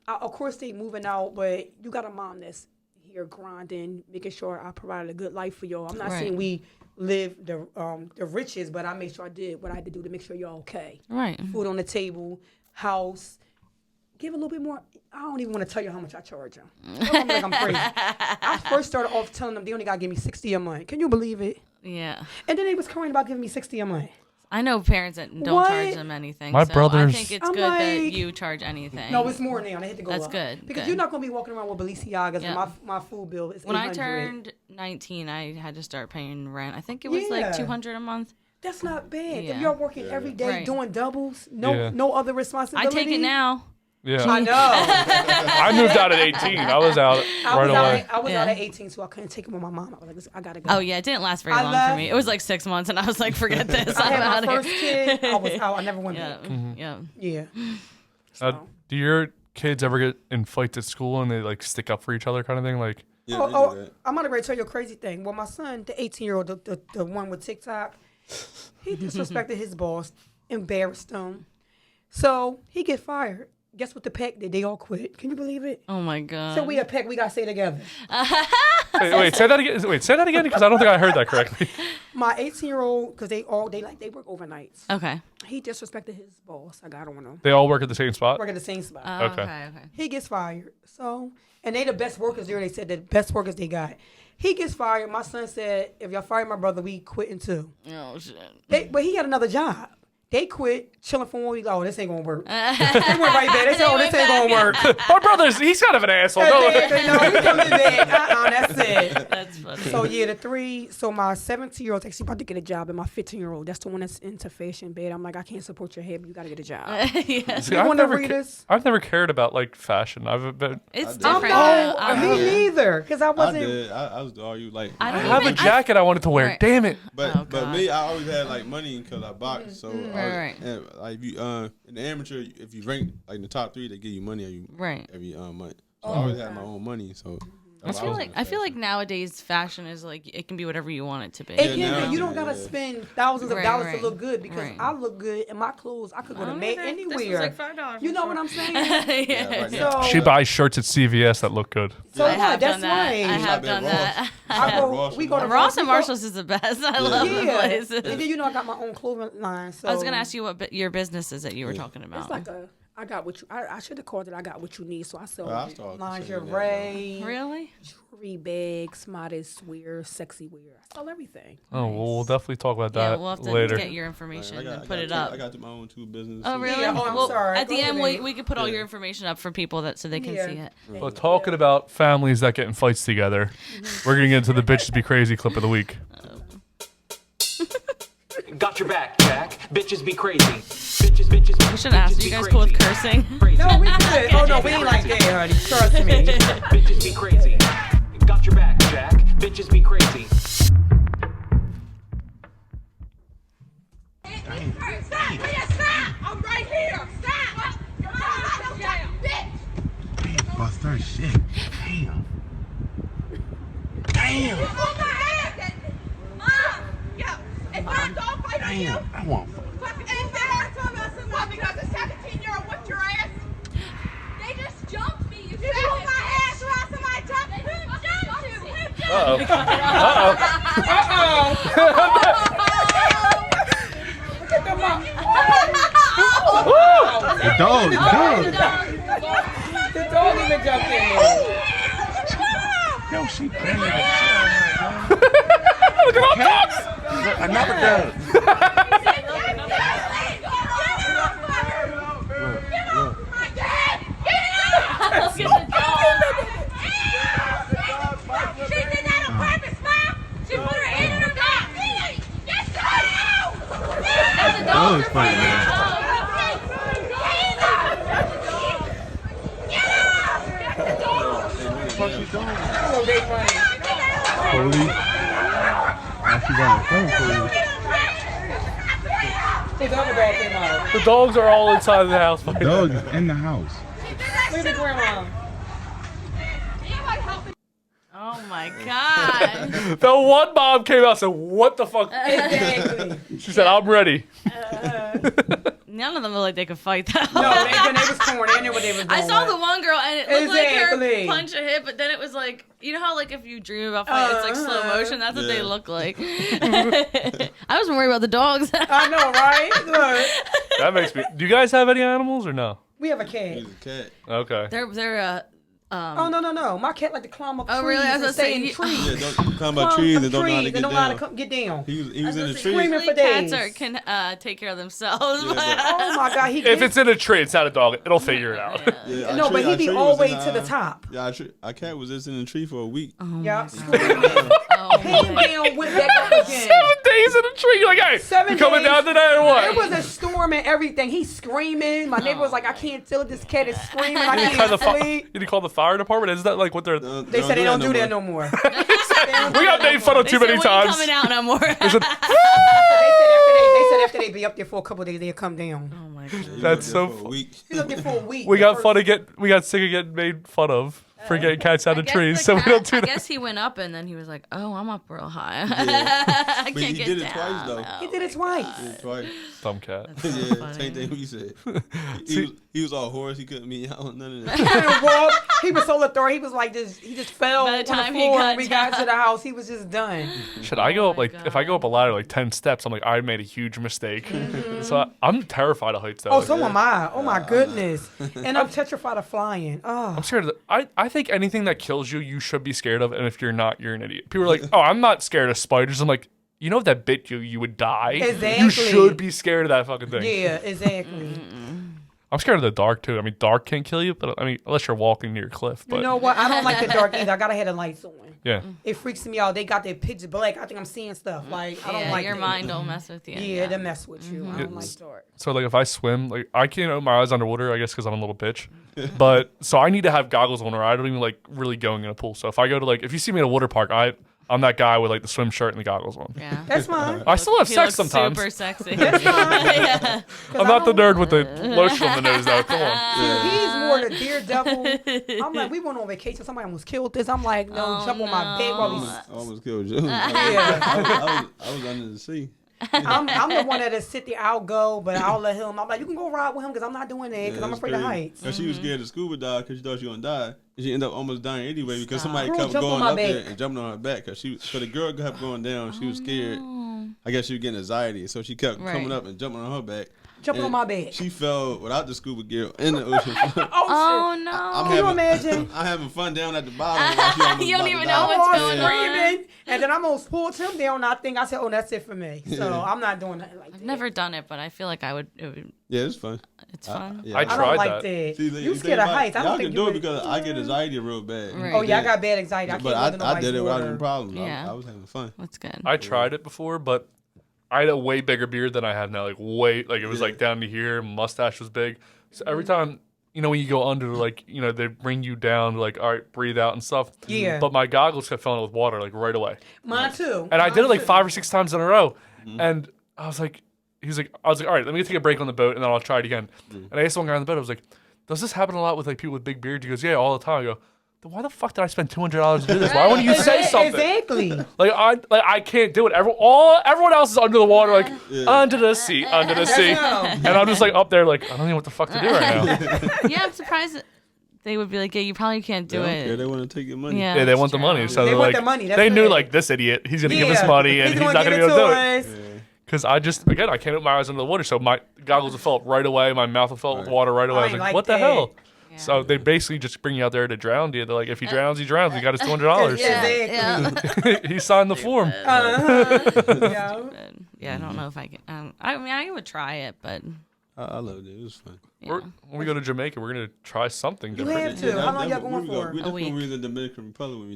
Of course they moving out, but you got a mom that's here grinding, making sure I provided a good life for y'all. I'm not saying we live the richest, but I made sure I did what I had to do to make sure y'all okay. Right. Food on the table, house. Give a little bit more. I don't even want to tell you how much I charge them. I'm like I'm crazy. I first started off telling them they only got to give me $60 a month. Can you believe it? Yeah. And then they was crying about giving me $60 a month. I know parents that don't charge them anything. My so brothers- I think it's I'm good that like- you charge anything. No, it's more now. They had to go That's up. good, Because good. you're not going to be walking around with Balenciagas Yeah. and my food bill is When I $800. turned 19, I had to start paying rent. I think it was like Yeah. $200 a month. That's not bad. Yeah. If you're working every day Right. doing doubles, no Yeah. no other I responsibility. take it now. Yeah. I know. I moved out at 18. I was out right away. I was Yeah. out at 18, so I couldn't take it with my mom. I was like, I gotta go. Oh yeah, it didn't last very I long left- for me. It was like 6 months, and I was like, forget this. I I'm had out my of first here. kid. I was out. I never went Yeah, back. yeah. Yeah. Do your kids ever get in fights at school and they stick up for each other kind of thing? Yeah, Oh, they do that. I'm gonna tell you a crazy thing. Well, my son, the 18-year-old, the one with TikTok, he disrespected his boss, embarrassed him, so he get fired. Guess what the pack did? They all quit. Can you believe it? Oh my god. So we a pack. We gotta stay together. Wait, say that again. Wait, say that again because I don't think I heard that correctly. My 18-year-old, because they work overnights. Okay. He disrespected his boss. I got on him. They all work at the same spot. Work at the same spot. Okay. Okay. He gets fired. So, and they the best workers there. They said the best workers they got. He gets fired. My son said, if y'all fire my brother, we quitting too. Oh shit. But he had another job. They quit, chilling for 1 week. Oh, this ain't gonna work. They went right back. They said, oh, this ain't gonna work. My brother's, he's kind of an asshole. No, Don't we coming back. That's it. That's funny. So yeah, my 17-year-old actually about to get a job, and my 15-year-old, that's the one that's into fashion bed. I'm like, I can't support your head, but you gotta get a job. Yeah. See, You wanna read us? I've never cared about fashion. I've been. It's I different. Me neither, because I I wasn't. did. I was all you like. I I don't have a even- jacket I wanted to wear. Right. Damn it. But Oh, but God. me, I always had money because I boxed. So Right. and, like if you in the amateur, if you rank in the top 3, they give you money every month. So I always had my own money. So I feel like nowadays fashion is it can be whatever you want it to be. It now- can be. You don't gotta spend thousands of Right, dollars right, to look good, because right. I look good in my clothes. I could go to May anywhere. This was like $5. You know what I'm saying? yeah, right now. So, She buys shirts at CVS that look good. so I what? have That's done that. right. I have been done Ross. that. We go to Ross and we go- Marshalls is the best. I love the Yeah, places. and then I got my own clothing line. So I was gonna ask you what your business is that you were talking about. It's like a I got what you. I should have called it. I got what you need. So I sold I started lingerie, Really? jewelry, bags, modest wear, sexy wear. I sell everything. Oh, well, we'll definitely talk about that Yeah, we'll have to later. get your information and put it up. I got my own 2 businesses. Oh, really? Yeah, I'm well, sorry. At Go the ahead, end, babe. we could put all your information up for people so they can see it. Well, talking about families that get in fights together, we're going to get into the Bitches Be Crazy clip of the week. Got your back, Jack. Bitches be crazy. Bitches. We should ask. Are you guys cool with cursing? No, we good. Oh no, we ain't like that, honey. Trust me. Bitches be crazy. Got your back, Jack. Bitches be crazy. Stop! I'm right here! Stop! Bitch! Bust her shit. Damn. You pulled my ass! Mom! Yo! If I don't fight for you, I want fucking embarrassed because a 17-year-old whipped your ass. They just jumped me. You pulled my ass while somebody jumped me. Who jumped you? Who jumped you? Look at the mom. the dog. The dog even jumped in there. Yo, she playing the shit. Look at my dogs. Another dog. She did that on purpose, Mom. She put her hand in her mouth. Yes, sir. That was funny, What you doing? Oh, they funny. Police. She got a phone police. His other dog came out. The dogs are all inside of the house. The dog is in the house. Look at the grandma. Oh my god. The one mom came out and said, "What the fuck?" Exactly. She said, "I'm ready." None of them look like they could fight that. No, they was corny. I knew what they was doing. I saw the one girl and it looked like Exactly. her punch a hit, but then it was like, you know how like if you dream about fighting, it's like slow motion. That's what they look like. I was worried about the dogs. I know, right? Look. That makes me. Do you guys have any animals or no? We have a cat. He's a cat. Okay. They're Oh no! My cat like to climb up trees. Oh, really? I was and gonna stay say, in trees. Yeah, don't climb by trees and don't know how to get down. Get down. He was I in was the gonna say, tree. Screaming for cats days. can take care of themselves. Yeah, Oh my God! If it's in a tree, it's not a dog. It'll figure it out. Yeah, no, but he be all the way to the top. Yeah, our cat was just in the tree for a week. Yeah. Oh, Came down, went back up again. 7 days in a tree. You're like, hey, 7 you coming days. down today or what? It was a storm and everything. He's screaming. My neighbor was like, I can't tell this cat is screaming. I Did you call can't sleep. Did you call the fire department? Is that like what they're? They said they don't do that no more. We got made fun of too many times. Coming out no more. They said after they be up there for a couple of days, they'll come down. Oh my god. That's so for a funny. week. He's up there for a week. We got sick of getting made fun of for getting cats out of trees, so we don't do I that. guess he went up and then he was like, "Oh, I'm up real high. Yeah. I But can't he get did it down." twice though. He did it twice. He did it twice. Dumb cat. Yeah, same thing we said. He was all hoarse. He couldn't meet out none of that. He couldn't walk. He was so lethargic. He was like this. He just fell By the on the time he floor. got When we got to the house, he was just done. Should I go up if I go up a ladder like 10 steps, I'm like I made a huge mistake. So I'm terrified of heights though. Oh, so am I. Oh my goodness. And I'm petrified of flying. Oh. I'm scared of I think anything that kills you, you should be scared of, and if you're not, you're an idiot. People are like, "Oh, I'm not scared of spiders." I'm like, you know, if that bit you, you would die. Exactly. You should be scared of that fucking thing. Yeah, exactly. I'm scared of the dark too. I mean, dark can't kill you, but I mean, unless you're walking near a cliff. But You know what? I don't like the dark either. I gotta have the lights on. yeah, It freaks me out. They got that pitch black. I think I'm seeing stuff. Like I don't like your that. mind don't mess with you. Yeah, they mess with you. I don't like It's- dark. so like if I swim, like I can't open my eyes underwater, I guess because I'm a little bitch. But so I need to have goggles on, or I don't even like really going in a pool. So if I go to like, if you see me at a water park, I'm that guy with like the swim shirt and the goggles on. Yeah. That's fine. I still have He sex looks sometimes. Super sexy. That's fine. Yeah. I'm not the nerd with the lotion on the nose though. Come on. He's more the daredevil. I'm like, we went on vacation. Somebody almost killed this. I'm like, no, jump on my bed while he's. I almost killed you. Yeah. I was under the sea. I'm the one that'll sit there. I'll go, but I'll let him. I'm like, you can go ride with him because I'm not doing that because I'm that's afraid of crazy. heights. Cause she was scared to scuba dive because she thought she was gonna die. And she ended up almost dying anyway because somebody Girl, kept jump on going my up there back. and jumping on her back. Cause the girl kept going down. She was scared. I guess she was getting anxiety, so she kept coming Right. up and jumping on her back. jumping on my bed. She fell without the scuba gear in the ocean. Oh no! Can you imagine? I'm having fun down at the bottom. You don't even know what's going on. And then I almost pulled him down. I think I said, "Oh, that's it for me." So I'm not doing that like that. I've never done it, but I feel like I would. Yeah, it's fun. It's fun. I tried don't like that. that. You scared of heights. I don't think you can do it because I get anxiety real bad. Right. Oh yeah, I got bad anxiety. But I did it without any problems. Yeah. I was having fun. That's good. I tried it before, but I had a way bigger beard than I have now. Like it was like down to here. Mustache was big. So every time, when you go under, like, they bring you down, like, all right, breathe out and stuff. Yeah. But my goggles kept filling with water, like, right away. Mine too. And I did it like 5 or 6 times in a row. And I was like, all right, let me take a break on the boat and then I'll try it again. And I asked one guy on the boat, I was like, does this happen a lot with like people with big beards? He goes, yeah, all the time. I go, then why the fuck did I spend $200 to do this? Why wouldn't you say something? Exactly. I can't do it. Everyone else is under the water, like under the sea. And I'm just like up there, like I don't know what the fuck to do right now. Yeah, I'm surprised that they would be like, yeah, you probably can't do it. Yeah, they want to take your money. Yeah, they want the money. So they they're want like, the money. That's they knew it. like this idiot, he's gonna give us money and he's not gonna be able to do it. Because I can't open my eyes under the water, so my goggles would fill up right away, my mouth would fill up with water right away. I was like, what the hell? Yeah. So they basically just bring you out there to drown you. They're like, if he drowns, he drowns. He got his $200. Yeah. He signed the form. Yeah, I don't know if I can. I mean, I would try it, but I loved it. It was fun. yeah. When we go to Jamaica, we're gonna try something You different. have to. How long y'all going for? We A week. were in the Dominican Republic when we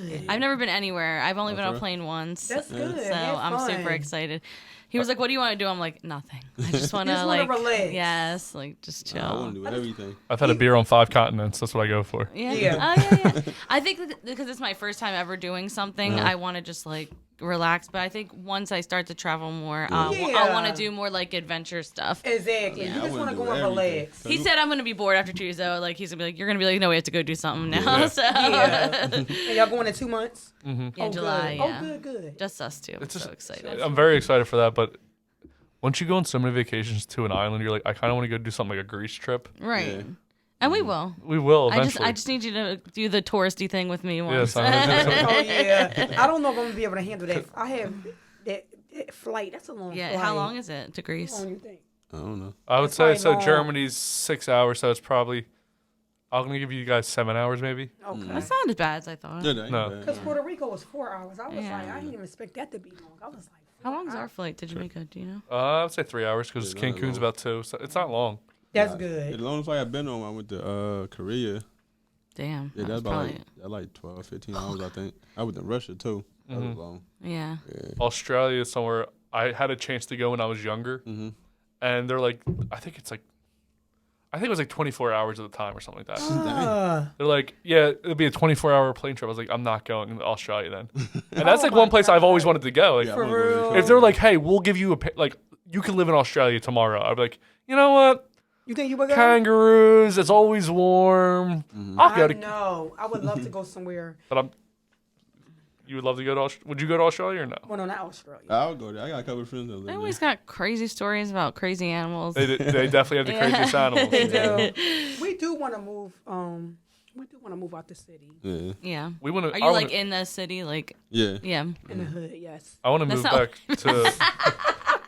did that. I've never been anywhere. I've only been on a right. plane once. That's good. So Have I'm fun. super excited. He was like, "What do you want to do?" I'm like, "Nothing. I just want You to just wanna like relax. yes, like just chill." I want to do everything. I've had a beer on 5 continents. That's what I go for. Yeah. Yeah. Oh, yeah. I think that because it's my first time ever doing something, I want to just like relax. But I think once I start to travel more, I want to do more like adventure stuff. Exactly. Yeah. You just want to do go and everything. relax. He said I'm gonna be bored after Tuesday. Like he's gonna be like, you're gonna be like, no, we have to go do something now. Yeah. So Yeah. And y'all going in 2 months? yeah, July. Good. Yeah. Oh, good. Just us two. I'm so excited. I'm very excited for that, but once you go on so many vacations to an island, you're like, I kind of want to go do something like a Greece trip. Right. Yeah. And we will. We will eventually. I just need you to do the touristy thing with me once. Oh yeah. I don't know if I'm gonna be able to handle that. I have that flight. That's a long Yeah. flight. How long is it to Greece? How long you think? I don't know. I would That's say probably so. long. Germany's 6 hours, so it's probably. I'm gonna give you guys 7 hours, maybe. Okay. That's not as bad as I thought. Yeah, that ain't No. bad. Because Puerto Rico was 4 hours. I was Yeah. like, I didn't even expect that to be long. I was like, How long is our flight to Jamaica? Do you know? I would say 3 hours because Yeah, not Cancun's long. about 2, so it's not long. that's Yeah, good. the longest flight I've been on, I went to Korea. Damn. Yeah, that that's was about probably like 12, 15 hours, I think. I went to Russia too. That was long. yeah. Australia is somewhere I had a chance to go when I was younger, and they're like, I think it was like 24 hours at the time or something like that. They're like, yeah, it'll be a 24-hour plane trip. I was like, I'm not going to Australia then. And that's like one place I've always wanted to go. Like, Yeah, I wanna go to if they're like, hey, we'll give you you can live in Australia tomorrow. I'd be like, you know what? You think you would go? Kangaroos, it's always warm. I'll go I to. know. I would love to go somewhere. But you would love to go to Australia? Would you go to Australia or no? Well, no, not Australia. I'll go there. I got a couple of friends that live They there. always got crazy stories about crazy animals. They definitely have the craziest animals. They do. We do want to move. We do want to move out the city. Yeah. Yeah. We want to. Are you like in the city? Like, Yeah. yeah. In the hood, yes. I want to move That's back to.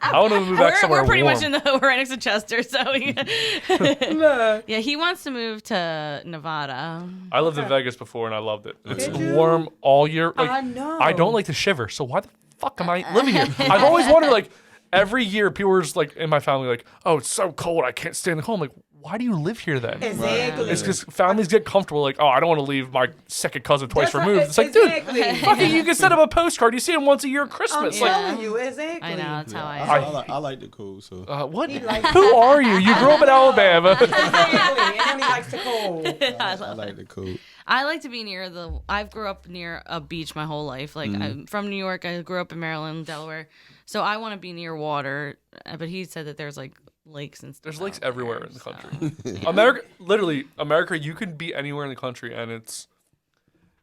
I want to move back somewhere We're pretty warm. much we're right next to Chester, so yeah. He wants to move to Nevada. I lived in Vegas before and I loved it. It's Did you? warm all year. Like, I know. I don't like to shiver, so why the fuck am I living here? I've always wondered, like, every year people were just like in my family, like, oh, it's so cold, I can't stand the cold. I'm like, why do you live here then? Exactly. It's because families get comfortable, like, oh, I don't want to leave my second cousin twice That's right, removed. It's like, exactly. dude, fucking, you can send him a postcard. You see him once a year at I'm Christmas. Like, telling you, exactly. I know that's how I like the cold, so. what? likes- Who are you? You grew up in Alabama. Exactly. And then he likes the cold. I like the cold. I like to be near I grew up near a beach my whole life. Like I'm from New York. I grew up in Maryland, Delaware. So I want to be near water. But he said that there's like lakes and stuff. There's lakes out everywhere there, in the so, country. yeah. America, you can be anywhere in the country, and it's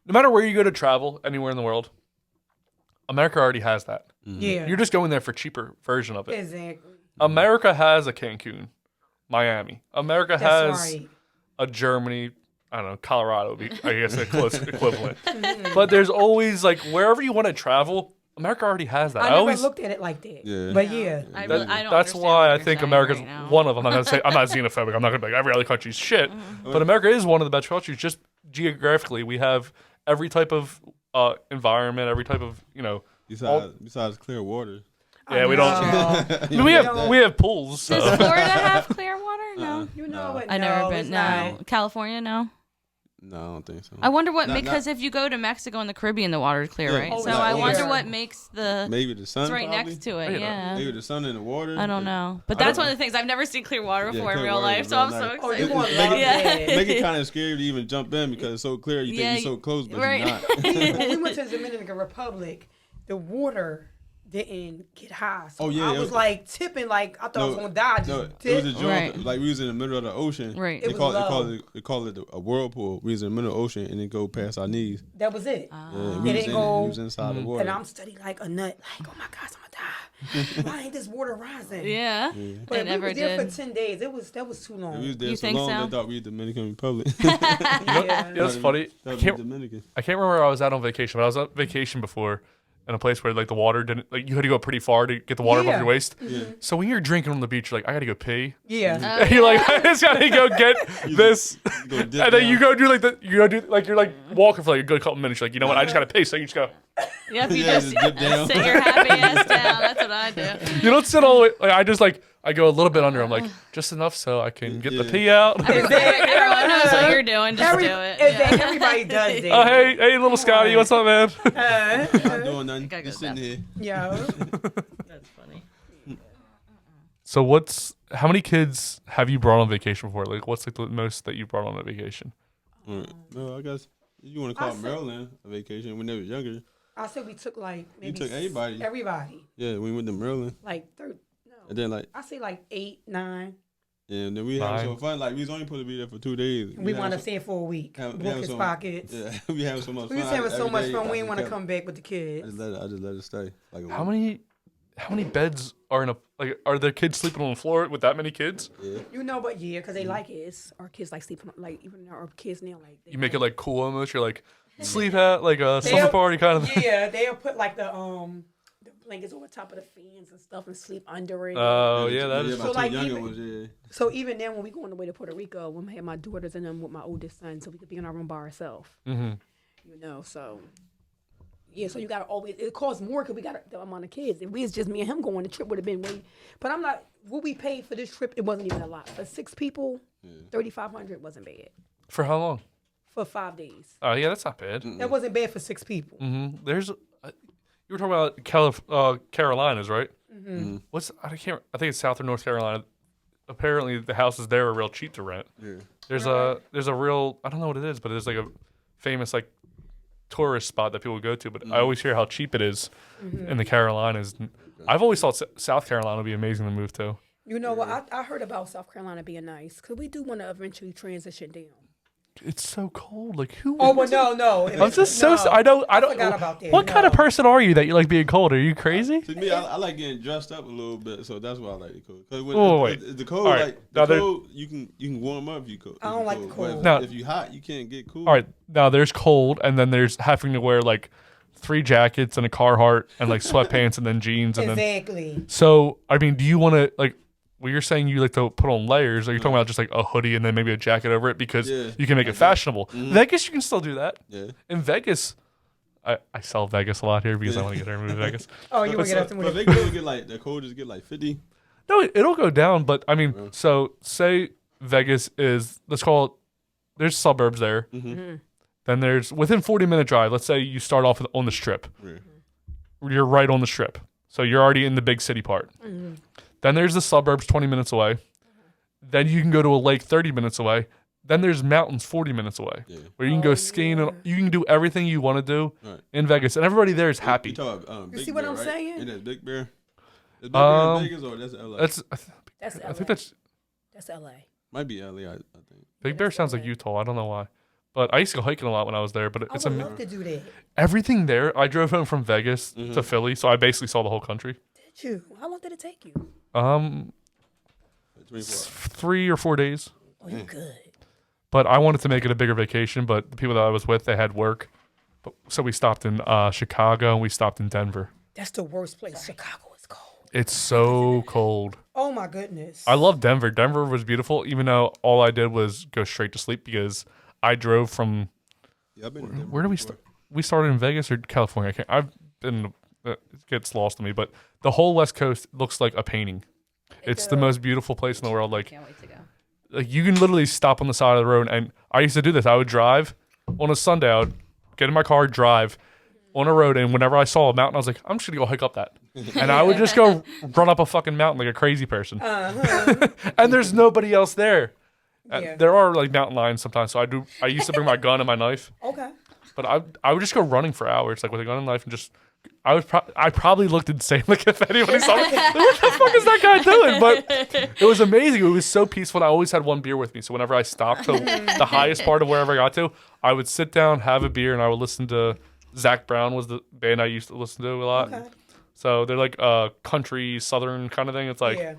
no matter where you go to travel, anywhere in the world, America already has that. Yeah. You're just going there for cheaper version of it. Exactly. America has a Cancun, Miami. America That's has right. a Germany. I don't know, Colorado would be, I guess, a close equivalent. But there's always, like, wherever you want to travel, America already has that. I never looked at it like that. Yeah. But yeah. I don't that's understand why what I you're think saying America's right now. one of them. I'm not gonna say I'm not xenophobic. I'm not gonna be like every other country's shit. But America is one of the best countries. Just geographically, we have every type of environment, every type of Besides clear water. Yeah, we don't. I mean, we have pools. So. Does Florida have clear water? No. You know what? I never been. No. California, no. No, I don't think so. I wonder what because if you go to Mexico and the Caribbean, the water is clear, right? Oh, So I wonder what makes the maybe the sun. it's right probably? next to it. Yeah. Maybe the sun and the water. I don't know, but that's one of the things I've never seen clear water before in clear real water life, is so real I'm so nice. excited. Oh, you want Make it kind of scary to even jump in because it's so clear. You think you're so close, but right. you're not. When we went to the Dominican Republic, the water didn't get high. So I was like tipping, like I thought I was gonna die. It was a joke. Like we was in the middle of the ocean. Right. They call it a whirlpool. We was in the middle of the ocean and it go past our knees. That was it. We was inside the water. And I'm studying like a nut. Like, oh my gosh, I'm gonna die. Why ain't this water rising? Yeah. But It never we was there did. for 10 days. That was too long. We was there You so think long so? they thought we were Dominican Republic. Yeah. That's funny. I can't Dominican. remember where I was at on vacation, but I was on vacation before in a place where like the water didn't like you had to go pretty far to get the water above your waist. So when you're drinking on the beach, you're like, I gotta go pee. Yeah. And you're like, I just gotta go get this, and then you go do like you're like walking for like a good couple minutes. You're like, you know what? I just gotta pee. So you just go. Yep, you Yeah, just just dip down. sit your happy ass down. That's what I do. You don't sit all the way. Like I go a little bit under. I'm like just enough so I can get the pee out. Everyone knows what you're doing. Just do it. Yeah. Everybody does that. Oh hey little Scotty, what's up, man? Not doing nothing. Gotta go Just to sitting here. Yeah. That's funny. So how many kids have you brought on vacation before? Like what's like the most that you brought on a vacation? No, I guess you want to call Maryland a vacation when they was younger. I said we took like maybe took everybody. Everybody. Yeah, we went to Maryland. Like 30. No. And then like I say like 8, 9. and then we had so fun. Like we was only supposed to be there for 2 days. We wound up staying for a week. Broke his pockets. Yeah, we having so much fun. We was having so much fun. We I didn't want to come back with the kids. I just let it stay. Like How many beds are in a like? Are there kids sleeping on the floor with that many kids? Yeah. You know, but yeah, because they like it. Our kids like sleeping, like even our kids now, like You make it like cool almost. You're like sleep at like a summer party kind of. Yeah, they'll put like the blankets over top of the fans and stuff and sleep under it. Oh yeah, that is. So like so even then when we go on the way to Puerto Rico, when I had my daughters and them with my oldest son, so we could be in our room by ourselves. Mm-hmm. You know, so. Yeah, so you gotta always. It costs more because we got the amount of kids. If we was just me and him going, the trip would have been way. But I'm not. What we paid for this trip, it wasn't even a lot. For 6 people, $3,500 wasn't bad. For how long? For 5 days. Oh yeah, that's not bad. That wasn't bad for 6 people. Mm-hmm. There's, you were talking about Carolinas, right? Mm-hmm. I think it's South or North Carolina. Apparently, the houses there are real cheap to rent. Yeah. There's a real I don't know what it is, but there's like a famous like tourist spot that people go to. But I always hear how cheap it is in the Carolinas. I've always thought South Carolina would be amazing to move to. You know what? I heard about South Carolina being nice because we do want to eventually transition down. It's so cold. Like who? Oh, well, no. I'm just so. I don't. forgot about that. What kind of person are you that you like being cold? Are you crazy? To me, I like getting dressed up a little bit, so that's why I like the cold. Wait. The cold, right. like the cold, you can warm up if you cold. I don't like the cold. No. If you hot, you can't get cool. All right. Now there's cold, and then there's having to wear like 3 jackets and a Carhartt and like sweatpants and then jeans and then. So I mean, do you want to like? Well, you're saying you like to put on layers. Are you talking about just like a hoodie and then maybe a jacket over it because you can make it fashionable? Vegas, you can still do that. Yeah. In Vegas, I sell Vegas a lot here because I want to get there and move to Vegas. Oh, you want to get up to But they can get like the coldest get like 50. No, it'll go down. But I mean, so say Vegas is, let's call it, there's suburbs there. Mm-hmm. Then there's within 40-minute drive. Let's say you start off on the strip. You're right on the strip. So you're already in the big city part. Mm-hmm. Then there's the suburbs 20 minutes away. Then you can go to a lake 30 minutes away. Then there's mountains 40 minutes away where you can go skiing and you can do everything you want to do in Vegas. And everybody there is happy. You talk about, you see what I'm saying? Isn't that Big Bear? Is Big Bear in Vegas or that's LA? That's LA. I think that's LA. Might be LA, I think. Big Bear sounds like Utah. I don't know why. But I used to go hiking a lot when I was there. But it's I would love to do that. Everything there. I drove home from Vegas to Philly, so I basically saw the whole country. Did you? How long did it take you? 3 or 4 days. Oh, you're good. But I wanted to make it a bigger vacation, but the people that I was with, they had work. So we stopped in Chicago and we stopped in Denver. That's the worst place. Chicago is cold. It's so cold. Oh my goodness. I love Denver. Denver was beautiful, even though all I did was go straight to sleep because I drove from. Yeah, I've been to Denver Where do we start? We started in Vegas or California. I've been. It gets lost to me, but the whole West Coast looks like a painting. It's the most beautiful place in the world. Like, Can't wait to go. like you can literally stop on the side of the road. And I used to do this. I would drive on a Sunday. I would get in my car, drive on a road, and whenever I saw a mountain, I was like, I'm just gonna go hike up that. And I would just go run up a fucking mountain like a crazy person. And there's nobody else there. Yeah. There are like mountain lions sometimes. So I used to bring my gun and my knife. Okay. But I would just go running for hours, like with a gun and knife, and just. I probably looked insane. Like if anybody saw me, like, what the fuck is that guy doing? But it was amazing. It was so peaceful. I always had one beer with me, so whenever I stopped to the highest part of wherever I got to, I would sit down, have a beer, and I would listen to. Zach Brown was the band I used to listen to a lot. Okay. So they're like a country southern kind of thing. It's like Yeah.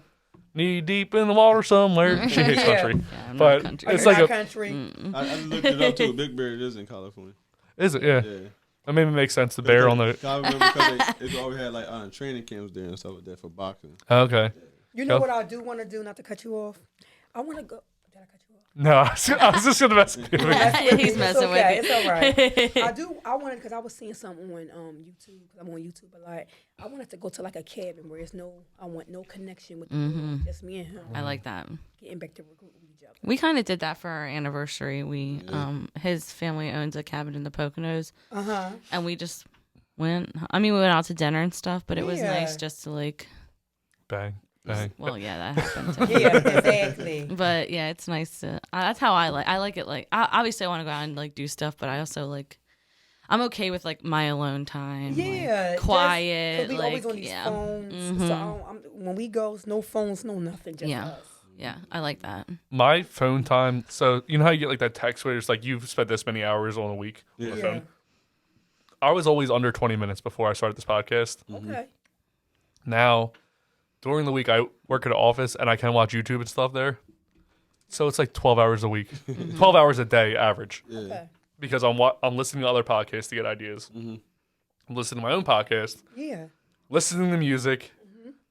knee deep in the water somewhere. She hates country, I'm not but country. it's like a. country. I looked it up too. Big Bear is in California. Is it? Yeah. Yeah. That maybe makes sense. The bear on the. I remember because they always had like training camps there and stuff like that for boxing. Okay. You know what I do want to do, not to cut you off? I want to go. Did I cut you off? No, I was just gonna mess with you. He's messing with okay, you. It's all right. I wanted, because I was seeing something on YouTube, because I'm on YouTube a lot. I wanted to go to like a cabin where I want no connection with the world, just me and him. I like that. Getting back to recruit with each other. We kind of did that for our anniversary. We his family owns a cabin in the Poconos. And we just went. I mean, we went out to dinner and stuff, but it was nice just to like Bang. Bang. Well, yeah, that happened too. Yeah, exactly. But yeah, it's nice to. That's how I like it. Like, obviously, I want to go out and like do stuff, but I also like. I'm okay with like my alone time. Yeah, like, quiet. We like, always on these phones. So when we go, it's no phones, no nothing. Just us. Yeah, I like that. My phone time. So you know how you get like that text where it's like you've spent this many hours on a week on the phone. I was always under 20 minutes before I started this podcast. Okay. Now, during the week, I work at an office and I can watch YouTube and stuff there. So it's like 12 hours a week, 12 hours a day average. Yeah. Okay. Because I'm listening to other podcasts to get ideas. I'm listening to my own podcast. Yeah. Listening to music.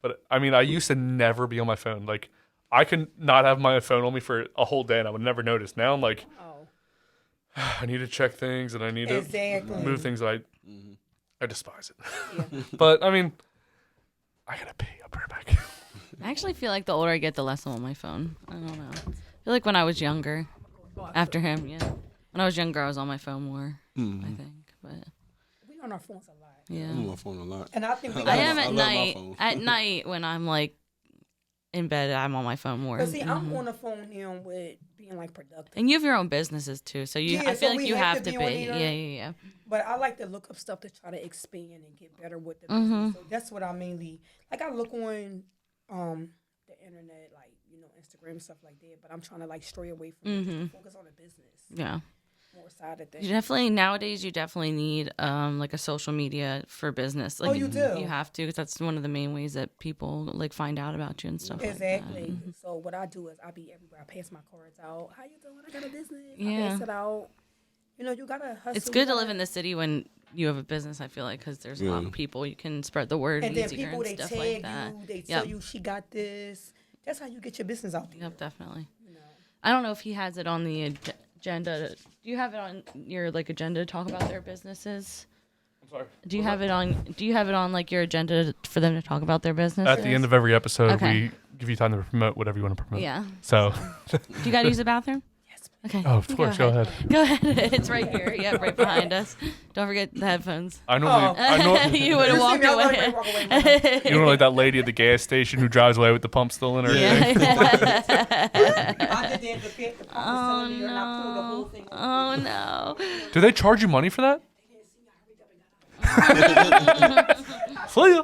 But I mean, I used to never be on my phone. Like, I could not have my phone on me for a whole day and I would never notice. Now I'm like, I need to check things and I need to move things. And I despise it. Yeah. But I mean, I gotta pee. I'll be right back. I actually feel like the older I get, the less I'm on my phone. I don't know. I feel like when I was younger, after him, when I was younger, I was on my phone more, I think. But we on our phones a lot. Yeah. I'm on my phone a lot. And I think I am at night. At night, when I'm like in bed, I'm on my phone more. But see, I'm on the phone now with being like productive. And you have your own businesses too, so I feel like you have to be. Yeah. But I like to look up stuff to try to expand and get better with the business. So that's what I mainly like. I look on the internet, like Instagram and stuff like that. But I'm trying to like stray away from it, just focus on the business. Yeah. More side of things. Nowadays you definitely need like a social media for business. Like, you do. You have to, because that's one of the main ways that people like find out about you and stuff. Exactly. Like that. So what I do is I be everywhere. I pass my cards out. How you doing? I got a business. Yeah. I pass it out. You gotta hustle. It's good to live in the city when you have a business. I feel like because there's a lot of people, you can spread the word and then easier people, and they stuff tag like that. you. They tell you she got this. That's how you get your business out there. Yep, definitely. I don't know if he has it on the agenda. Do you have it on your like agenda to talk about their businesses? I'm sorry. Do you have it on like your agenda for them to talk about their business? At the end of every episode, we give you time to promote whatever you want to promote. Yeah. So. Do you got to use the bathroom? Yes. Okay. Oh, of course. Go ahead. Go ahead. It's right here. Yeah, right behind us. Don't forget the headphones. I normally. You would have walked away. You know, like that lady at the gas station who drives away with the pump still in her. Oh no! Oh no! Do they charge you money for that? Flea.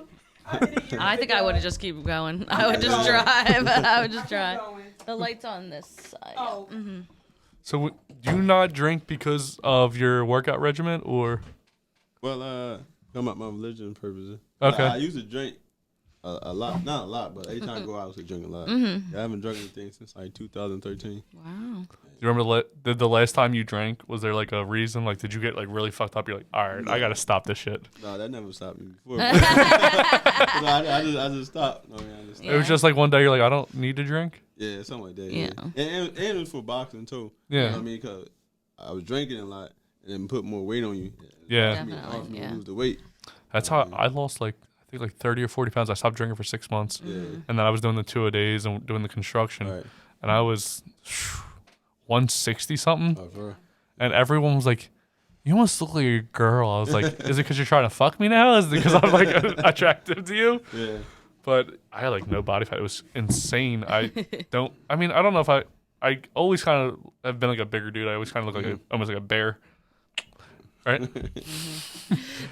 I think I would have just keep going. I would just drive. The light's on this side. Oh. So do you not drink because of your workout regimen, or? Well, come out my religion purposes. Okay. I used to drink A lot, not a lot, but every time I go out, I was drinking a lot. Mm-hmm. I haven't drunk anything since like 2013. Wow. Do you remember the last time you drank? Was there like a reason? Like, did you get like really fucked up? You're like, all right, I gotta stop this shit. No, that never stopped me before. I just stopped. No, I just stopped. It was just like one day you're like, I don't need to drink. Yeah, something like that. Yeah. And it was for boxing too. Yeah. You know what I mean, because I was drinking a lot and then put more weight on you. Yeah. Definitely, Lose the weight. That's how I lost like I think like 30 or 40 pounds. I stopped drinking for 6 months, and then I was doing the 2-a-days and doing the construction, Right. and I was 160 something, Oh, and everyone was like, "You almost look like a girl." I was like, "Is it because you're trying to fuck me now? Is it because I'm like attractive to you?" Yeah. But I had like no body fat. It was insane. I don't know if I always kind of have been like a bigger dude. I always kind of look like almost like a bear. Right?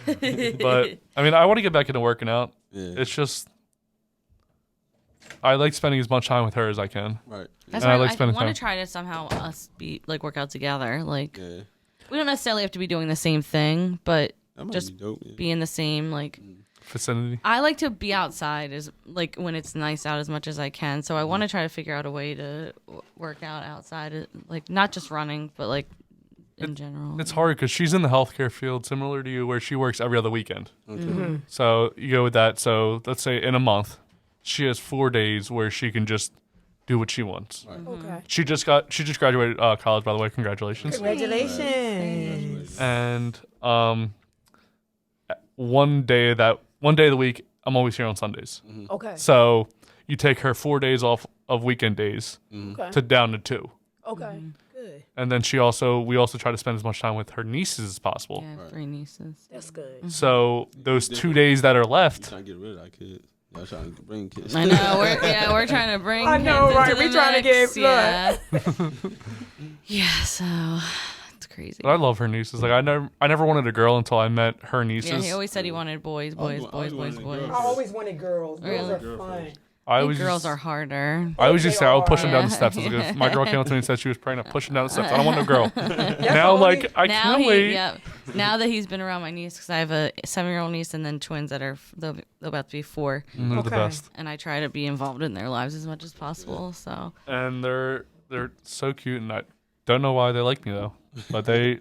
But I mean, I want to get back into working out. Yeah. It's just I like spending as much time with her as I can. Right. That's And why I like I spending want time. to try to somehow us work out together. Like Yeah. we don't necessarily have to be doing the same thing, but That might just be dope. Yeah. be in the same like. Vicinity. I like to be outside as like when it's nice out as much as I can. So I want to try to figure out a way to work out outside, like not just running, but like in general. It's hard because she's in the healthcare field, similar to you, where she works every other weekend. Okay. So you go with that. So let's say in a month, she has 4 days where she can just do what she wants. Right. Okay. She just graduated college, by the way. Congratulations. Congratulations. And one day of the week, I'm always here on Sundays. Okay. So you take her 4 days off of weekend days Okay. to down to 2. Okay. Good. And then we also try to spend as much time with her nieces as possible. Yeah, 3 nieces. That's good. So those 2 days that are You left, trying to get rid of our kids. Y'all trying to bring kids. I know. We're trying to bring. I know, kids right? into We the trying to mix, get yeah. Yeah. So it's crazy. but I love her nieces. Like I never wanted a girl until I met her nieces. Yeah, he always said he wanted boys. I always wanted boys. I always wanted girls. Girls Really? are fun. I I think always girls are harder. I always used to say I would push them down the Yeah. steps. I was like, if my girl came up to me and said she was pregnant, push them down the steps. I don't want no girl. now the I'm like, I now can't wait. Yeah. Now that he's been around my niece, because I have a 7-year-old niece and then twins that are they're about to be 4, And they're the Okay. best. and I try to be involved in their lives as much as possible. So And they're so cute, and I don't know why they like me though, but they're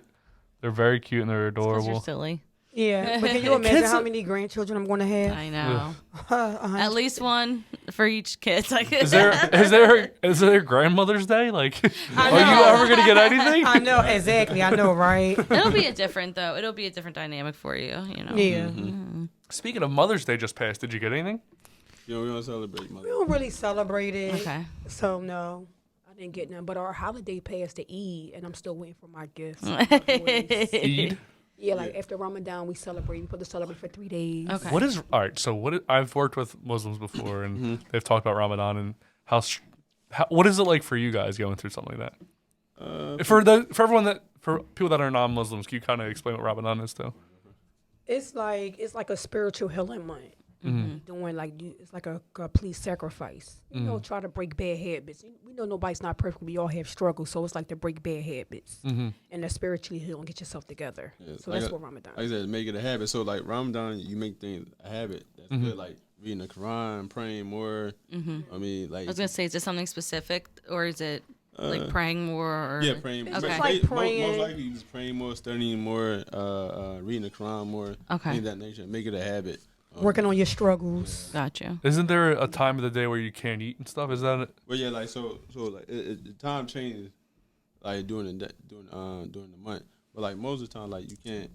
very cute and they're because you're adorable. silly. Yeah. But can you imagine how many grandchildren I'm going to have? I know. Uh-huh. At least one for each kid. Like, Is there Grandmother's Day? Like, are you know. ever gonna get anything? I know, exactly. I know, right? It'll be different dynamic for you. You know. Yeah. Speaking of Mother's Day just passed, did you get anything? You know, we don't celebrate We Mother. don't really celebrate it. Okay. So, no. I didn't get none. But our holiday passed to Eid, and I'm still waiting for my gifts. Eid. Yeah, like after Ramadan, we celebrate. We put to celebrate for 3 days. Okay. What is all right? So I've worked with Muslims before, and they've talked about Ramadan and how what is it like for you guys going through something like that? For people that are non-Muslims, can you kind of explain what Ramadan is too? It's like a spiritual healing month. Doing it's like a complete sacrifice. You know, try to break bad habits. We know nobody's not perfect. We all have struggles, so it's like to break bad habits and to spiritually heal and get yourself together. Yeah, So like that's what Ramadan. Like I said, make it a habit. So like Ramadan, you make things a habit. That's good. Like reading the Quran, praying more. I mean, like I was gonna say, is it something specific, or is it like praying more? Or? yeah, praying. It's Okay. just like praying. Most likely, just praying more, studying more, reading the Quran more. Okay. Things of that nature. Make it a habit. Working on your struggles. Gotcha. Isn't there a time of the day where you can't eat and stuff? Is that it? Well, yeah, like so like the time changes, like during the month. But like most of the time, like you can't.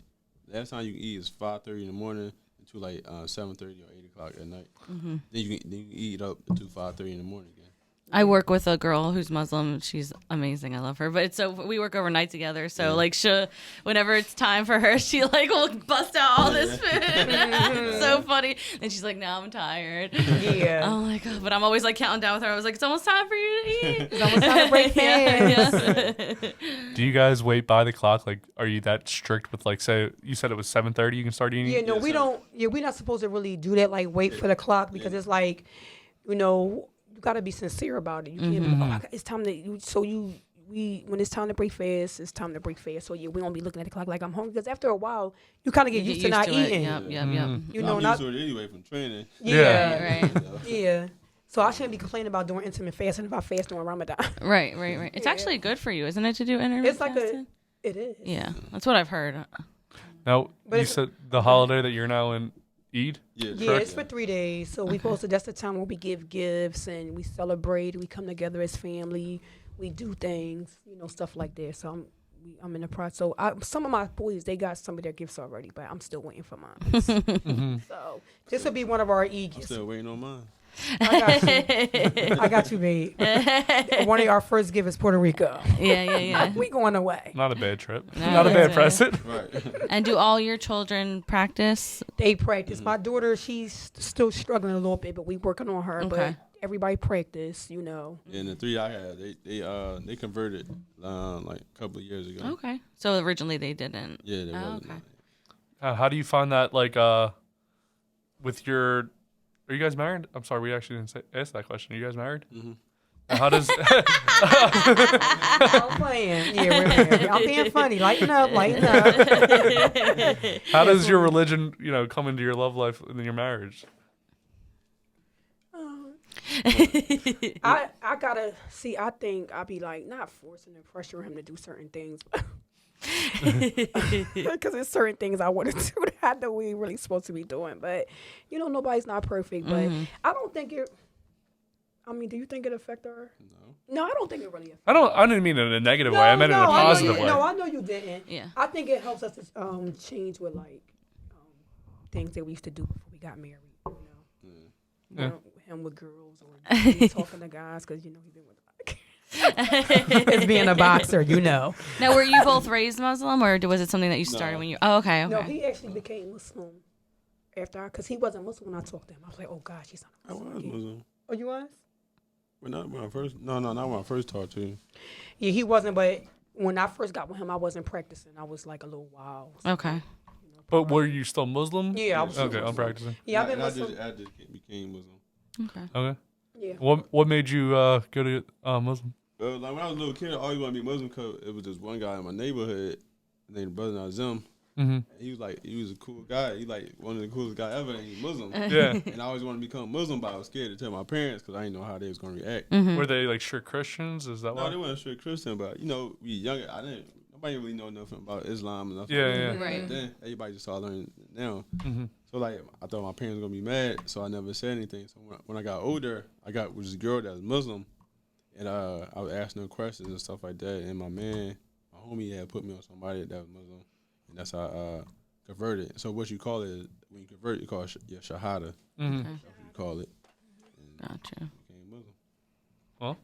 Last time you can eat is 5:30 in the morning until like 7:30 or 8 o'clock at night. Then you can eat up until 5:30 in the morning again. I work with a girl who's Muslim. She's amazing. I love her. But so we work overnight together. So like whenever it's time for her, she like will bust out all this food. It's so funny. And she's like, "Now I'm tired." Yeah. I'm like, oh, but I'm always like counting down with her. I was like, "It's almost time for you to eat." It's almost time to break fast. Yeah. Do you guys wait by the clock? Like, are you that strict with like, say you said it was 7:30, you can start eating? Yeah, no, we don't. Yeah, we're not supposed to really do that. Like wait for the clock because it's like, you know. You gotta be sincere about it. You can't be, it's time to. So when it's time to break fast, it's time to break fast. So yeah, we don't be looking at the clock like I'm hungry because after a while, you kind of get used to not eating. Yep. You know, I'm used to it anyway from training. Yeah, Right. yeah. So I shouldn't be complaining about doing intermittent fasting if I fast during Ramadan. Right. It's actually good for you, isn't it, to do intermittent It's like fasting? it is. Yeah, that's what I've heard. Now, But you said the holiday that you're now in Eid? Yeah, it's for 3 days. So we posted that's the time when we give gifts and we celebrate. We come together as family. We do things, stuff like that. So I'm in the process. So some of my boys, they got some of their gifts already, but I'm still waiting for mine. So this will be one of our I'm gifts. still waiting on mine. I got you, babe. One of our first gifts is Puerto Rico. Yeah. We going away. Not a bad trip. No, Not a bad that's present. Right. And do all your children practice? They practice. My daughter, she's still struggling a little bit, but we working on her. Okay. But everybody practice, And the 3 I had, they converted like a couple of years ago. Okay. So originally they didn't. Yeah, they wasn't. Okay. How do you find that, like, with your... Are you guys married? I'm sorry, we actually didn't ask that question. Are you guys married? Mm-hmm. How does... I'm playing. Yeah, we're married. I'm being funny. Lighten up. How does your religion, come into your love life and your marriage? I gotta see. I think I'll be like not forcing and pressuring him to do certain things, because there's certain things I want to do that I know we ain't really supposed to be doing. But nobody's not perfect. But I don't think it. I mean, do you think it affected her? No, I don't think it really affected. I didn't mean it in a negative way. I meant it in a positive way. No, I know you didn't. Yeah. I think it helps us to change with things that we used to do before we got married. Him with girls or me talking to guys because he's been with it's being a boxer, Now, were you both raised Muslim, or was it something that you started when you? Oh, okay. No, he actually became Muslim after because he wasn't Muslim when I talked to him. I was like, oh gosh, he's not a Muslim. I was Muslim. Oh, you was? But not when I first. No, not when I first talked to him. Yeah, he wasn't. But when I first got with him, I wasn't practicing. I was like a little wild. So, okay. But were you still Muslim? Yeah, I was. Okay, I'm practicing. Yeah, I've been Muslim. I just became Muslim. Okay. Yeah. What made you go to Muslim? Well, like when I was a little kid, I always wanted to be Muslim because it was this one guy in my neighborhood named Brother Nazim. Mm-hmm. He was a cool guy. He like one of the coolest guys ever, and he's Muslim. Yeah. And I always wanted to become Muslim, but I was scared to tell my parents because I didn't know how they was going to react. Were they like strict Christians? Is that why? No, they weren't strict Christian, but we younger. Nobody really know nothing about Islam and nothing. Yeah. Right. Then everybody just started learning now. Mm-hmm. So like I thought my parents were gonna be mad, so I never said anything. So when I got older, I got with this girl that was Muslim, and I was asking her questions and stuff like that. And my homie had put me on somebody that was Muslim, and that's how I converted. So what you call it is when you convert, you call it your shahada. Mm-hmm. That's what you call it. And Gotcha. became Muslim. Well,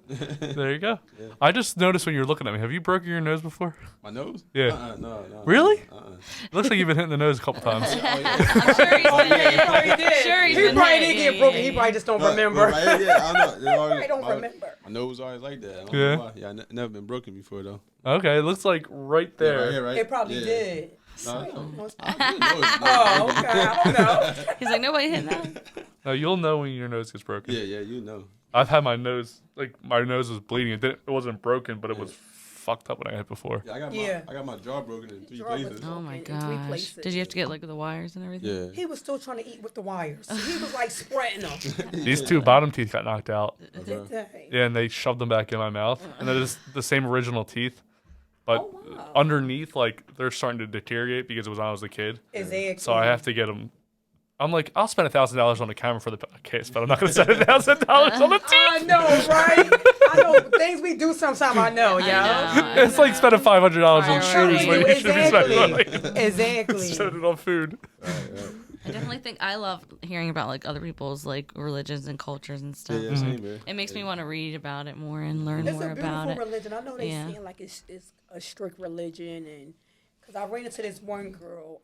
there you go. Yeah. I just noticed when you're looking at me. Have you broken your nose before? My nose? Yeah. No. Really? It looks like you've been hitting the nose a couple times. I'm sure he's been hit. He probably did get broken. He probably just don't remember. Yeah, I know. I don't remember. My nose was always like that. I don't Yeah. know why. Yeah, I never been broken before though. Okay, it looks like right there. Yeah, right. It probably did. No, I don't know. Oh, okay. I don't know. He's like, nobody hit that. No, you'll know when your nose gets broken. Yeah, you know. I've had my nose was bleeding. It wasn't broken, but it was fucked up when I hit before. Yeah, I got my jaw broken in 3 places. Oh my In 3 gosh. places. Did you have to get like the wires and everything? Yeah. He was still trying to eat with the wires. He was like spreading them. These 2 bottom teeth got knocked out. Okay. Yeah, and they shoved them back in my mouth. And they're just the same original teeth. But wow. underneath, like, they're starting to deteriorate because it was when I was a kid. Exactly. So I have to get them. I'm like, I'll spend $1,000 on a camera for the case, but I'm not going to spend $1,000 on the teeth. I know, right? I know things we do sometimes. I know, yo. It's like spending $500 on shoes when you should be spending money. Exactly. Spend it on food. I definitely think I love hearing about like other people's like religions and cultures and stuff. Yeah, same, man. It makes me want to read about it more and learn It's more a about beautiful it. religion. I know they Yeah. saying like it's a strict religion, and because I ran into this one girl,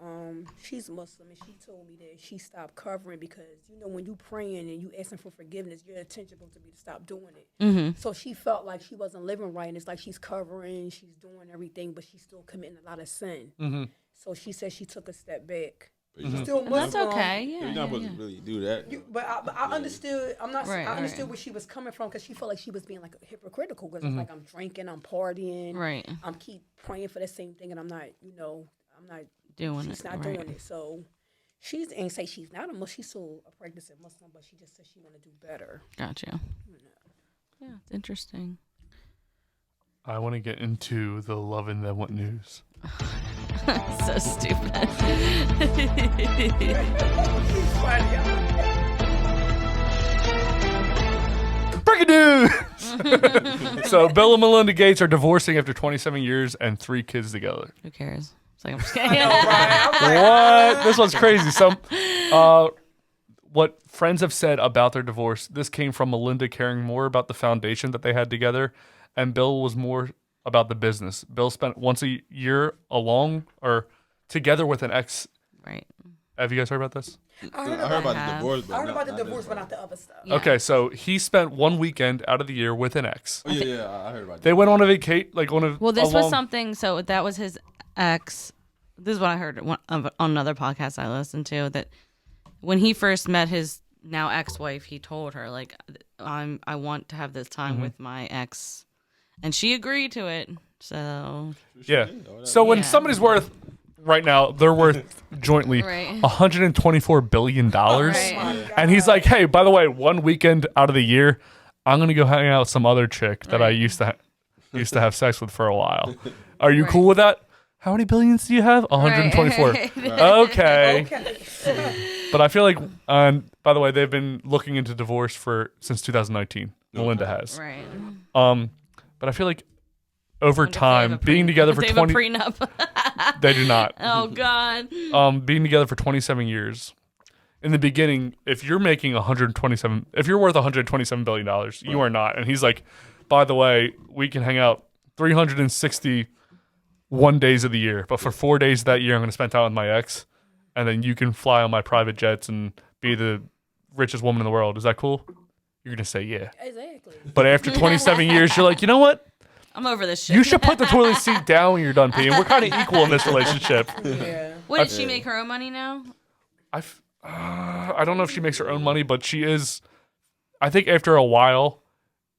she's Muslim, and she told me that she stopped covering because when you praying and you asking for forgiveness, your intention supposed to be to stop doing it. Mm-hmm. So she felt like she wasn't living right, and it's like she's covering, she's doing everything, but she's still committing a lot of sin. Mm-hmm. So she said she took a step back Still Muslim. That's okay. Yeah, You're not supposed to really do that. But I understood. I understood right. where she was coming from because she felt like she was being like hypocritical because it's like I'm drinking, I'm partying, Right. I'm keep praying for the same thing, and I'm not, I'm not Doing she's it, not right. doing it. So she's and say she's not a Muslim. She's still a practicing Muslim, but she just said she want to do better. Gotcha. Yeah, it's interesting. I want to get into the love and then what news. So stupid. Breaking news! So Bill and Melinda Gates are divorcing after 27 years and 3 kids together. Who cares? It's like I'm just kidding. What? This one's crazy. What friends have said about their divorce, this came from Melinda caring more about the foundation that they had together, and Bill was more about the business. Bill spent once a year along or together with an ex. Right. Have you guys heard about this? I heard about the divorce, but I heard about the not divorce, this but part. not the other stuff. Yeah. Okay, so he spent one weekend out of the year with an ex. Oh, yeah, I heard about that. They went on a vacation, like on a. Well, this a was long- something. So that was his ex. This is what I heard on another podcast I listened to. That when he first met his now ex-wife, he told her like, I want to have this time with my ex, and she agreed to it. So Yeah. So when somebody's worth, right now, they're worth jointly Right. $124 billion. Right. And he's like, hey, by the way, one weekend out of the year, I'm going to go hang out with some other chick that I used to have sex with for a while. Are you cool with that? How many billions do you have? 124. Right. Okay. But I feel like, by the way, they've been looking into divorce since 2019. Melinda has. Right. But I feel like over time, being together for they 20 have a prenup. they do not. Oh God. Being together for 27 years. In the beginning, if you're worth $127 billion, you are not. And he's like, by the way, we can hang out 361 days of the year, but for 4 days of that year, I'm going to spend time with my ex, and then you can fly on my private jets and be the richest woman in the world. Is that cool? You're going to say yeah. Exactly. But after 27 years, you're like, you know what? I'm over this shit. You should put the toilet seat down when you're done peeing. We're kind of equal in this relationship. Yeah. What, did she make her own money now? I don't know if she makes her own money, but she is. I think after a while,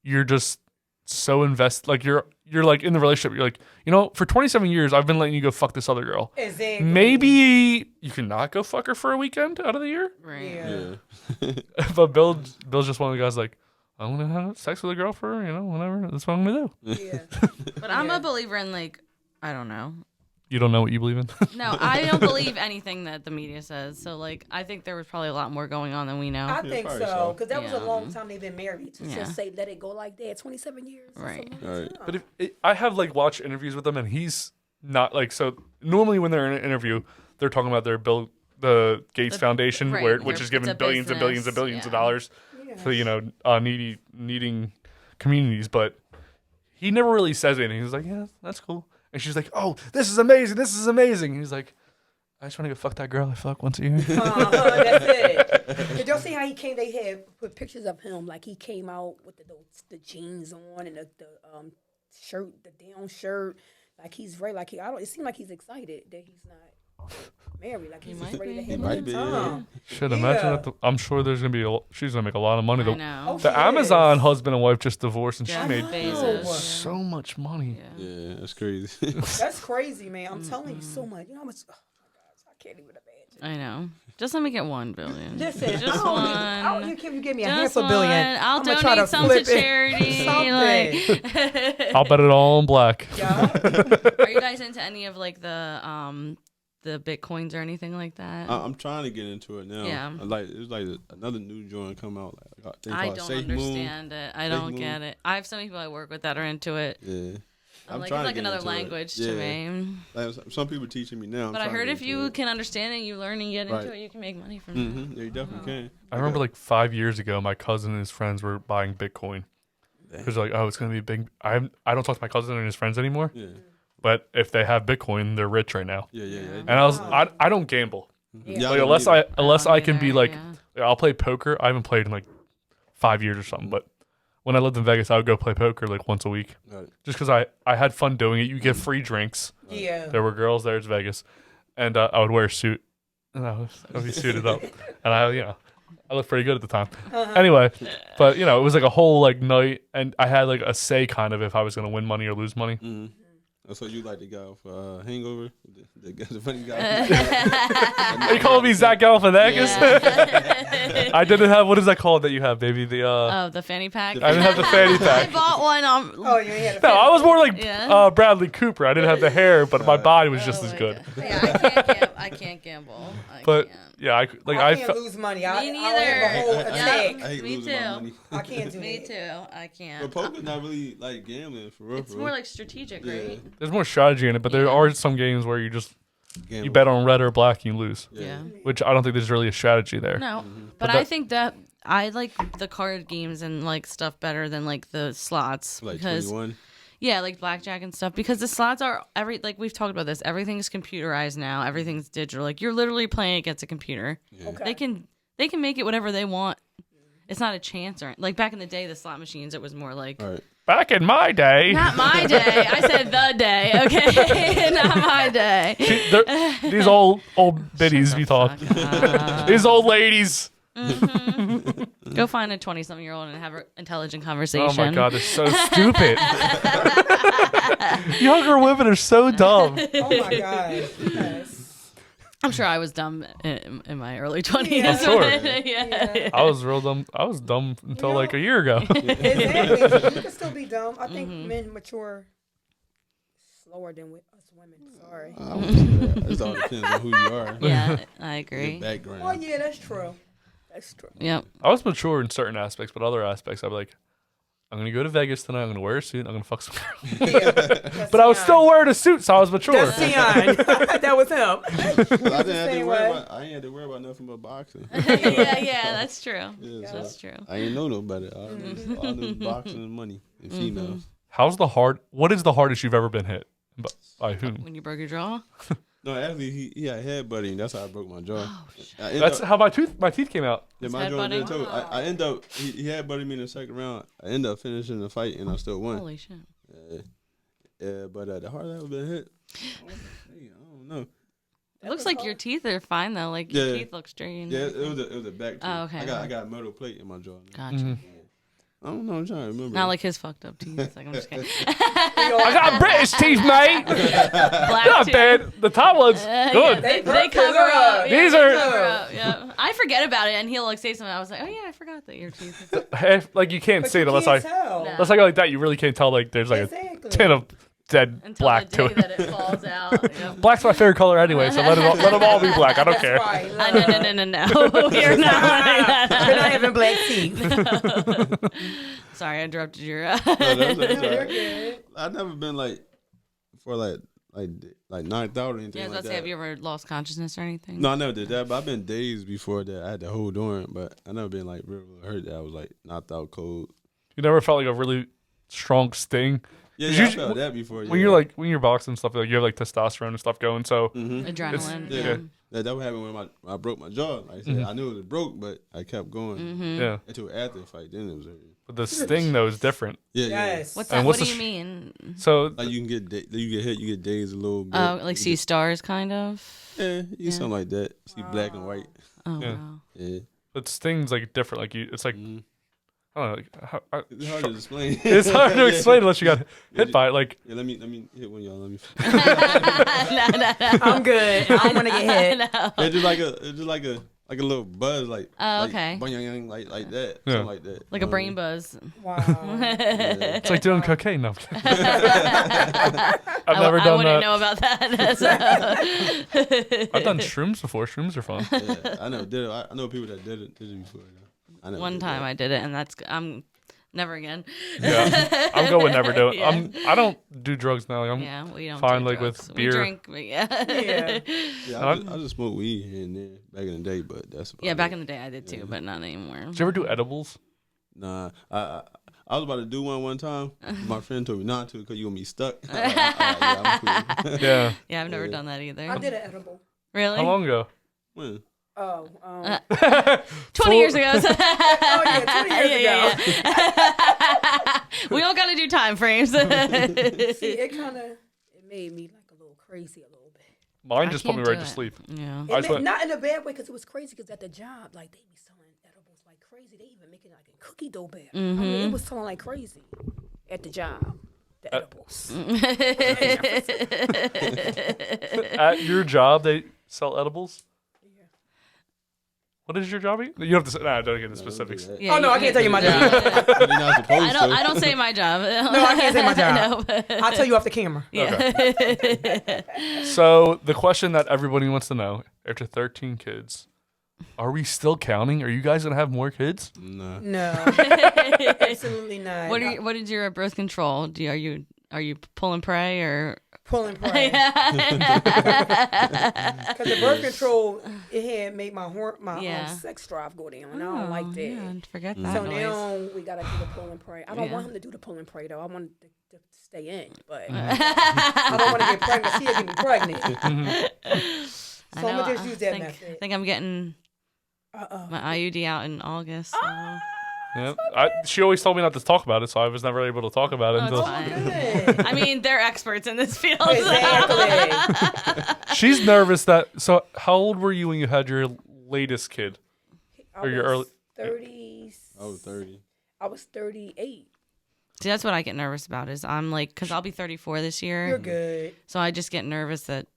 you're just so invested. Like you're like in the relationship. You're like, for 27 years, I've been letting you go fuck this other girl. Exactly. Maybe you can not go fuck her for a weekend out of the year. Right. Yeah. But Bill's just one of the guys like, I'm gonna have sex with a girl for whatever. That's what I'm gonna do. Yeah. But I'm a believer in like, I don't know. You don't know what you believe in? No, I don't believe anything that the media says. So like, I think there was probably a lot more going on than we know. I think so, because that was a Yeah. long time they've been married. To Yeah. just say let it go like that, 27 years. Right. But I have like watched interviews with him, and he's not like so. Normally, when they're in an interview, they're talking about the Gates Foundation, right, which is it's giving a billions and billions and business, billions of yeah. dollars to needing communities. But he never really says anything. He's like, yeah, that's cool. And she's like, oh, this is amazing. This is amazing. And he's like, I just want to go fuck that girl I fuck once a year. That's it. Did y'all see how he came? They had put pictures of him, like he came out with the jeans on and the shirt, the down shirt. Like he's very like it seemed like he's excited that he's not married. Like he's just ready to have a good time. Shit, imagine that. I'm sure there's gonna be she's gonna make a lot of money. I know. The Amazon husband and wife just divorced, and Jeff she made Bezos. so much money. Yeah, that's crazy. That's crazy, man. I'm telling you so much. You know how much? Oh my gosh, I can't even imagine. I know. Just let me get $1 billion. Listen, Just I one. don't care if you give me a Just half a billion. one. I'll I'ma try donate some to flip it. charity. Something. I'll bet it all in black. Are you guys into any of like the Bitcoins or anything like that? I'm trying to get into it now. Yeah. It's like another new joint come out. I don't understand it. I don't get it. I have some people I work with that are into it. Yeah. I'm like, trying it's to like get another into it. language to Yeah. me. Like, some people teaching me now. But I heard if you can understand it, you learn and get into Right. it, you can make money from Yeah, you definitely can. I remember like 5 years ago, my cousin and his friends were buying Bitcoin. Because like, oh, it's gonna be big. I don't talk to my cousin and his friends anymore. Yeah. But if they have Bitcoin, they're rich right now. Yeah. And I don't gamble. Yeah, Like, unless I can be like, I'll play poker. I haven't played in like 5 years or something. But when I lived in Vegas, I would go play poker like once a week, just because I had fun doing it. You get free drinks. Yeah. There were girls there. It's Vegas, and I would wear a suit And I was suited up, and I looked pretty good at the time. Anyway, but it was like a whole like night, and I had like a say kind of if I was gonna win money or lose money. Mm-hmm. So you like the guy for Hangover, the funny guy. Are you calling me Zach Galifianakis? Yeah. I didn't have, what is that called that you have, baby? The fanny pack. I didn't have the fanny pack. I bought one. Oh, you had a No, I was more like Yeah. Bradley Cooper. I didn't have the hair, but my body was just as good. Yeah, I can't gamble. But yeah, I can't lose money. Me I neither. have a whole attack. I hate Me losing my too. money. I can't do Me that. too. I can't. But poker's not really like gambling for real. It's more like strategic, right? There's more strategy in it, but there are some games where you bet on red or black and you lose. Yeah. Which I don't think there's really a strategy there. No, but I think that I like the card games and like stuff better than like the slots Like because 21. yeah, like blackjack and stuff because the slots are like we've talked about this. Everything's computerized now. Everything's digital. Like you're literally playing against a computer. Yeah. Okay. They can make it whatever they want. It's not a chance or like back in the day, the slot machines. It was more like. All right. Back in my day. Not my day. I said the day. Okay, not my day. These old biddies we talk. These old ladies. Go find a 20-something-year-old and have an intelligent conversation. Oh my god, they're so stupid. Younger women are so dumb. Oh my god. Yes. I'm sure I was dumb in my early 20s. Yeah. I'm sure. Yeah. I was real dumb. I was dumb until like a year ago. Exactly. You can still be dumb. I think men mature slower than with us women. Sorry. It all depends on who you are. Yeah, I agree. Your background. Oh yeah, that's true. That's true. Yep. I was mature in certain aspects, but other aspects, I'd be like, I'm gonna go to Vegas tonight. I'm gonna wear a suit. I'm gonna fuck some girl. Yeah, But I was still wearing a suit, so I was mature. That's Teon. That was him. I ain't had to worry about nothing but boxing. yeah, that's true. Yeah, That's true. I ain't know no better. All I knew was boxing and money and females. What is the hardest you've ever been hit? By whom? When you broke your jaw? No, actually, he had headbutting, and that's how I broke my jaw. That's how my teeth came out. Yeah, my jaw did too. I end up he headbutted me in the second round. I ended up finishing the fight, and I still won. Holy shit. Yeah, but the hardest I've ever been hit, I don't know. It looks like your teeth are fine though. Like your teeth look straight. Yeah, it was a back tooth. Oh, okay. I got a metal plate in my jaw. Gotcha. Mm-hmm. I don't know. I'm trying to remember. Not like his fucked up teeth. Like I'm just kidding. I got British teeth, mate. Black Not teeth. bad. The top one's good. Yeah, they cover up. These they are- cover up. Yeah. I forget about it, and he'll like say something. I was like, oh yeah, I forgot that your teeth. Like you can't see it unless I tell. unless I go like that. You really can't tell. Like there's like Exactly. a tin of dead Until black the to day it. that it falls out. Yep. Black's my favorite color anyway, so let them all be black. I don't care. Right. No. You're not like that. We're not having black teeth. Sorry, I interrupted your. No, that's You're right. good. I've never been like for like knocked out or anything Yeah, I was like about to that. say, have you ever lost consciousness or anything? No, I never did that, but I've been days before that. I had to hold on, but I never been like real hurt that I was like knocked out cold. You never felt like a really strong sting. Yeah, 'Cause I usually- felt that before. When you're boxing and stuff, like you have like testosterone and stuff going. So Adrenaline. Yeah. That what happened when I broke my jaw. Like I said, I knew it was broke, but I kept going. Yeah. Until after the fight, then it was hurting. But the sting though is different. Yeah, Yes. What's And that? what's What do the you mean? So Like you can get you get hit, you get dazed a little bit. Oh, like see stars, kind of. Yeah, you something like that. See black and white. Oh Yeah. wow. Yeah. but sting's like different. Like it's like I don't know. Like, It's hard to explain. it's hard to explain unless you got hit by it. Like Yeah, let me hit one, y'all. Let me. I'm good. I don't want to get hit. It's just like a little buzz, like okay. like that, Yeah. something like that. Like a brain buzz. Wow. it's like doing cocaine. No. I've never I done wouldn't that. know about that. I've done shrooms before. Shrooms are fun. Yeah, I never did it. I know people that did it before. I never One did time that. I did it, and I'm never again. Yeah, I'm going never do it. Yeah. I don't do drugs now. Like, Yeah, we don't. fine, do like, drugs. with beer. We drink, but yeah. Yeah. Yeah, I just smoked weed here and there back in the day, but that's about Yeah, back in it. the day I did too, but not anymore. Did you ever do edibles? Nah, I was about to do one time. My friend told me not to because you gonna be stuck. I'm like, yeah, I'm cool. Yeah. Yeah, I've never done that either. I did an edible. Really? How long ago? When? Oh, 20 years ago. oh yeah, 20 years ago. Yeah. We all got to do time frames. See, it made me like a little crazy a little bit. Mine just put me can't right do to it. sleep. Yeah. Not in a bad way, because it was crazy. Because at the job, like they be selling edibles like crazy. They even making like a cookie dough bear. I mean, it was selling like crazy at the job. The edibles. At your job, they sell edibles? Yeah. What is your job? You have to say, nah, don't get into specifics. Yeah, Oh no, I can't tell you my job. You're not supposed to. I don't say my job. No, I can't say my job. No. I'll tell you off the camera. Yeah. So the question that everybody wants to know, after 13 kids, are we still counting? Are you guys going to have more kids? No. No, absolutely not. What is your birth control? Are you pulling prey or Pulling prey? Because the birth control, it had made my sex drive go down, and I don't like that. Yeah, forget that So noise. now we gotta do the pull and pray. I don't want him to do the pull and pray though. I want to stay in, but I don't want to get pregnant. She'll get me pregnant. So I'm gonna just use that method. I think I'm getting my IUD out in August. So. Yeah, she always told me not to talk about it, so I was never able to talk about it until. I mean, they're experts in this field. Exactly. She's nervous that. So, how old were you when you had your latest kid? Or your early? 30. I was 30. I was 38. See, that's what I get nervous about. Is I'm like, because I'll be 34 this year. You're good. So I just get nervous that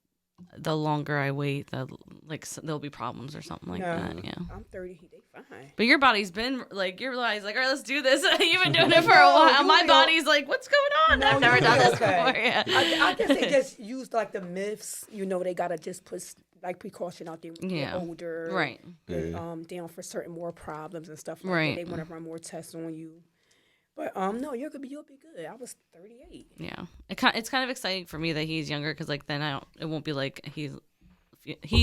the longer I wait, there'll be problems or something like that. Yeah. I'm 30. They fine. But your body's been like, your body's like, all right, let's do this. You've been doing it for a while. My body's like, what's going on? I've never done this before. Yeah. I guess they just used like the myths. You know, they gotta just put like precaution out there when you're older, right? Down for certain more problems and stuff like that. They want to run more tests on you. But no, you'll be good. I was 38. Yeah, it's kind of exciting for me that he's younger because like then it won't be like he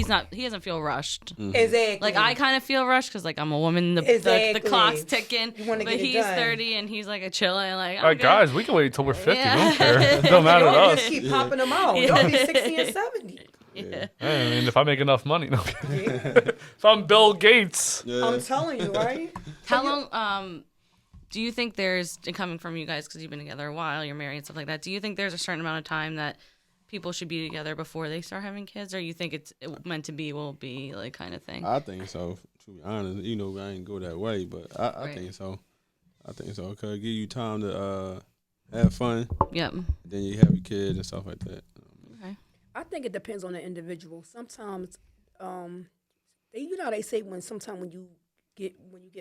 doesn't feel rushed. Exactly. Like I kind of feel rushed because like I'm a woman. The clock's ticking. You want to but get it he's done. 30 and he's like a chilling. Like All right, guys, we can wait until we're 50. We don't care. It don't matter to Y'all us. just keep popping them out. Y'all be 60 and 70. Yeah. I mean, if I make enough money, no. If I'm Bill Gates, I'm telling you, right? How long? Do you think there's, coming from you guys because you've been together a while, you're married and stuff like that? Do you think there's a certain amount of time that people should be together before they start having kids, or you think it's meant to be, will be, like, kind of thing? I think so. To be honest, you know, I ain't go that way, but I think so. I think so. Cause it give you time to have fun. Yep. Then you have your kids and stuff like that. Okay. I think it depends on the individual. Sometimes, they say sometimes when you get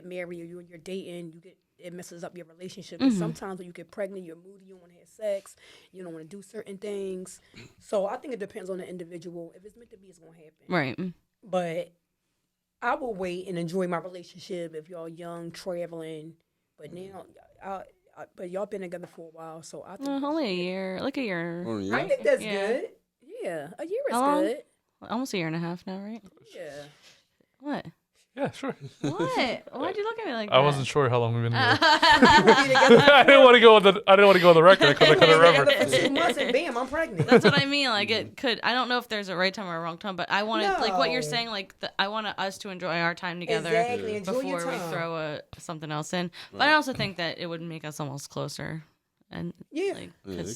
married or you're dating, it messes up your relationship. And sometimes when you get pregnant, you're moody, you don't want to have sex, you don't want to do certain things. So I think it depends on the individual. If it's meant to be, it's gonna happen. Right. But I will wait and enjoy my relationship if y'all young, traveling. But now, but y'all been together for a while, so I think only a year, like a year. I think that's good. Yeah, a year is good. Almost a year and a half now, right? Yeah. What? yeah, sure. What? Why'd you look at me like that? I wasn't sure how long we've been together. I didn't want to go on the record because I couldn't remember. For 2 months and bam, I'm pregnant. That's what I mean. Like it could. I don't know if there's a right time or a wrong time, but I want to like what you're saying. Like I want us to enjoy our time together before we throw something else in. But I also think that it would make us almost closer. And it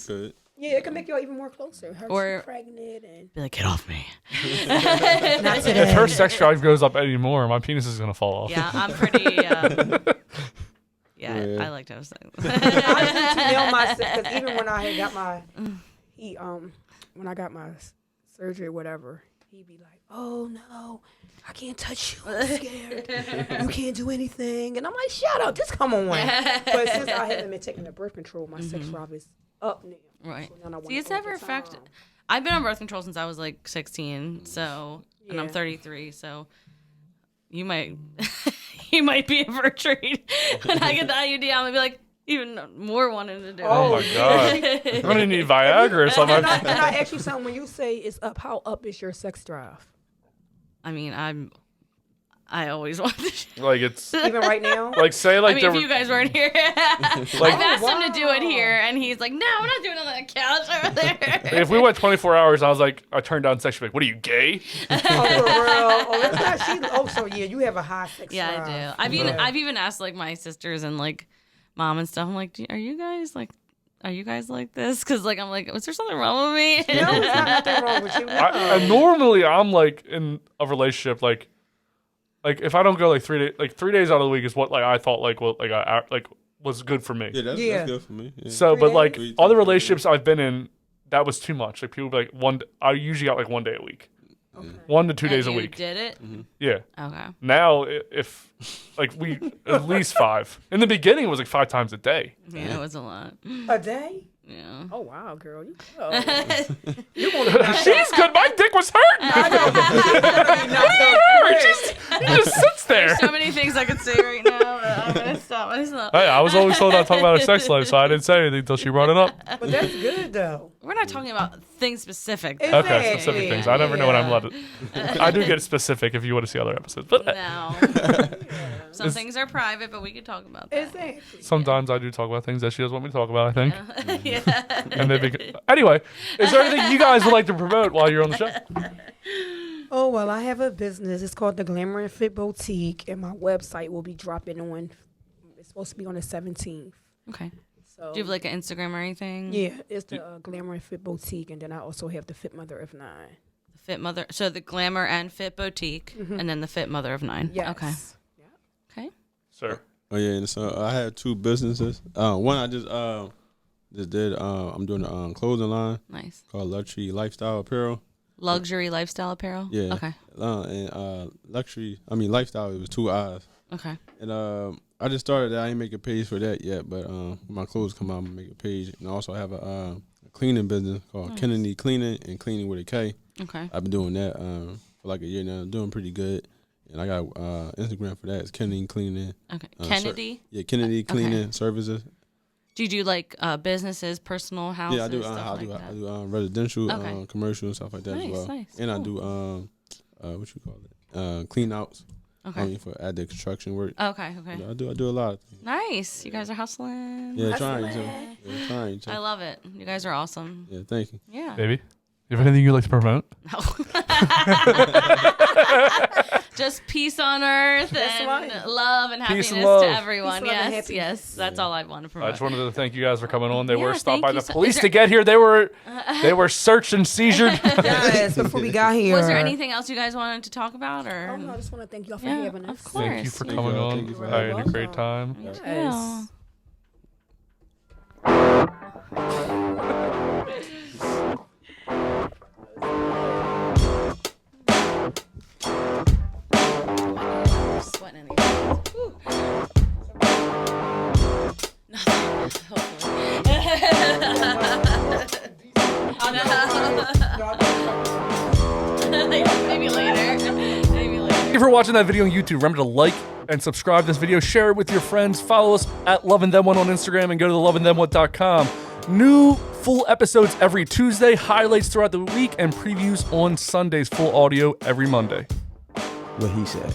could. Yeah, it can make y'all even more closer. She's pregnant and be like, get off me. If her sex drive goes up anymore, my penis is gonna fall off. Yeah, I'm pretty. I like to have sex. I need to nail myself because even when I had got when I got my surgery or whatever, he'd be like, "Oh no, I can't touch you. I'm scared. You can't do anything." And I'm like, "Shut up, just come on." But since I haven't been taking the birth control, my sex drive is up now. Right. So See, it's never affected. I've been on birth control since I was like 16, so and I'm 33, so you might be in for a treat when I get the IUD. I'm gonna be like even more wanting to do it. Oh my god! I'm gonna need Viagra or something. Can I ask you something? When you say it's up, how up is your sex drive? I mean, I always want to. Like it's even right now. Like say like if you guys weren't here, I've asked him to do it here, and he's like, "No, I'm not doing it on that couch over there." If we went 24 hours, I was like, I turned down sex. She's like, "What are you, gay?" Oh, for real? That's not. So yeah, you have a high sex drive. I do. I've even asked like my sisters and like mom and stuff. I'm like, are you guys like? are you guys like this? Because like I'm like, was there something wrong with me? No, there's nothing wrong with you. Normally I'm like in a relationship like if I don't go like 3 days, like 3 days out of the week is what like I thought like what like I was good for me. Yeah, that's good for me. Yeah. So, but like Three other times a relationships I've been in, that was too much. Like people be like I usually got like 1 day a week. Okay. 1 to 2 days a week. Did it? Mm-hmm. Yeah. Okay. Now, if like we at least 5. In the beginning, it was like 5 times a day. Yeah, it was a lot. A day? Yeah. Oh wow, girl, you. She's good. My dick was hurting. He just sits there. There's so many things I could say right now, but I'm gonna stop myself. Hey, I was always told not to talk about her sex life, so I didn't say anything until she brought it up. But that's good though. We're not talking about things specific. Okay, specific things. I never know what I'm allowed to. I do get specific if you want to see other episodes, but no. Some things are private, but we could talk about that. Exactly. sometimes I do talk about things that she doesn't want me to talk about. I think. Yeah. And anyway, is there anything you guys would like to promote while you're on the show? Oh well, I have a business. It's called the Glamour and Fit Boutique, and my website will be dropping on. It's supposed to be on the 17th. Okay. So do you have like an Instagram or anything? Yeah, it's the Glamour and Fit Boutique, and then I also have the Fit Mother of 9. The Fit Mother. So the Glamour and Fit Boutique, and then the Fit Mother of 9. Yes. Okay. Okay. Sir. Oh yeah, and so I have 2 businesses. One I just did. I'm doing a clothing line. Nice. Called Luxury Lifestyle Apparel. Luxury lifestyle apparel. Yeah. Okay. And lifestyle. It was 2 eyes. Okay. And I just started that. I ain't make a page for that yet, but when my clothes come out, I'm gonna make a page. And I also have a cleaning business called Kennedy Cleaning and Cleaning with a K. Okay. I've been doing that for like a year now. I'm doing pretty good. And I got Instagram for that. It's Kennedy Cleaning. Okay. Kennedy? Kennedy Cleaning Services. Do you do like businesses, personal houses? Yeah, I do. Stuff I like do. that? I do commercial, commercial and stuff like that Nice, as well. nice, And cool. I do what you call it, clean outs. Okay. I mean, for add the construction work. Okay. Okay. I do a lot of things. Nice. You guys are hustling. Yeah, trying to. Yeah, trying to. I love it. You guys are awesome. Yeah, thank you. Yeah. Baby, you have anything you'd like to promote? No. Just peace on earth and love and Peace happiness and love. to everyone. Peace, love, and Yes, happiness. yes. That's all I want to promote. I just wanted to thank you guys for coming on. They were Yeah, stopped by thank the you police is to there- get here. They were searched and seizured. Yes, before we got here. Was there anything else you guys wanted to talk about, or? Oh no, I just want to thank y'all for Yeah, having us. of course. Thank you for Yeah. coming on. Thank you for I having had a us. great time. Yeah. Sweating in here. Whew. Nothing. Maybe later. Maybe later. Thank you for watching that video on YouTube. Remember to like and subscribe to this video. Share it with your friends. Follow us at LoveandThem1 on Instagram and go to theloveandthem1.com. New full episodes every Tuesday, highlights throughout the week, and previews on Sundays. Full audio every Monday. What he said.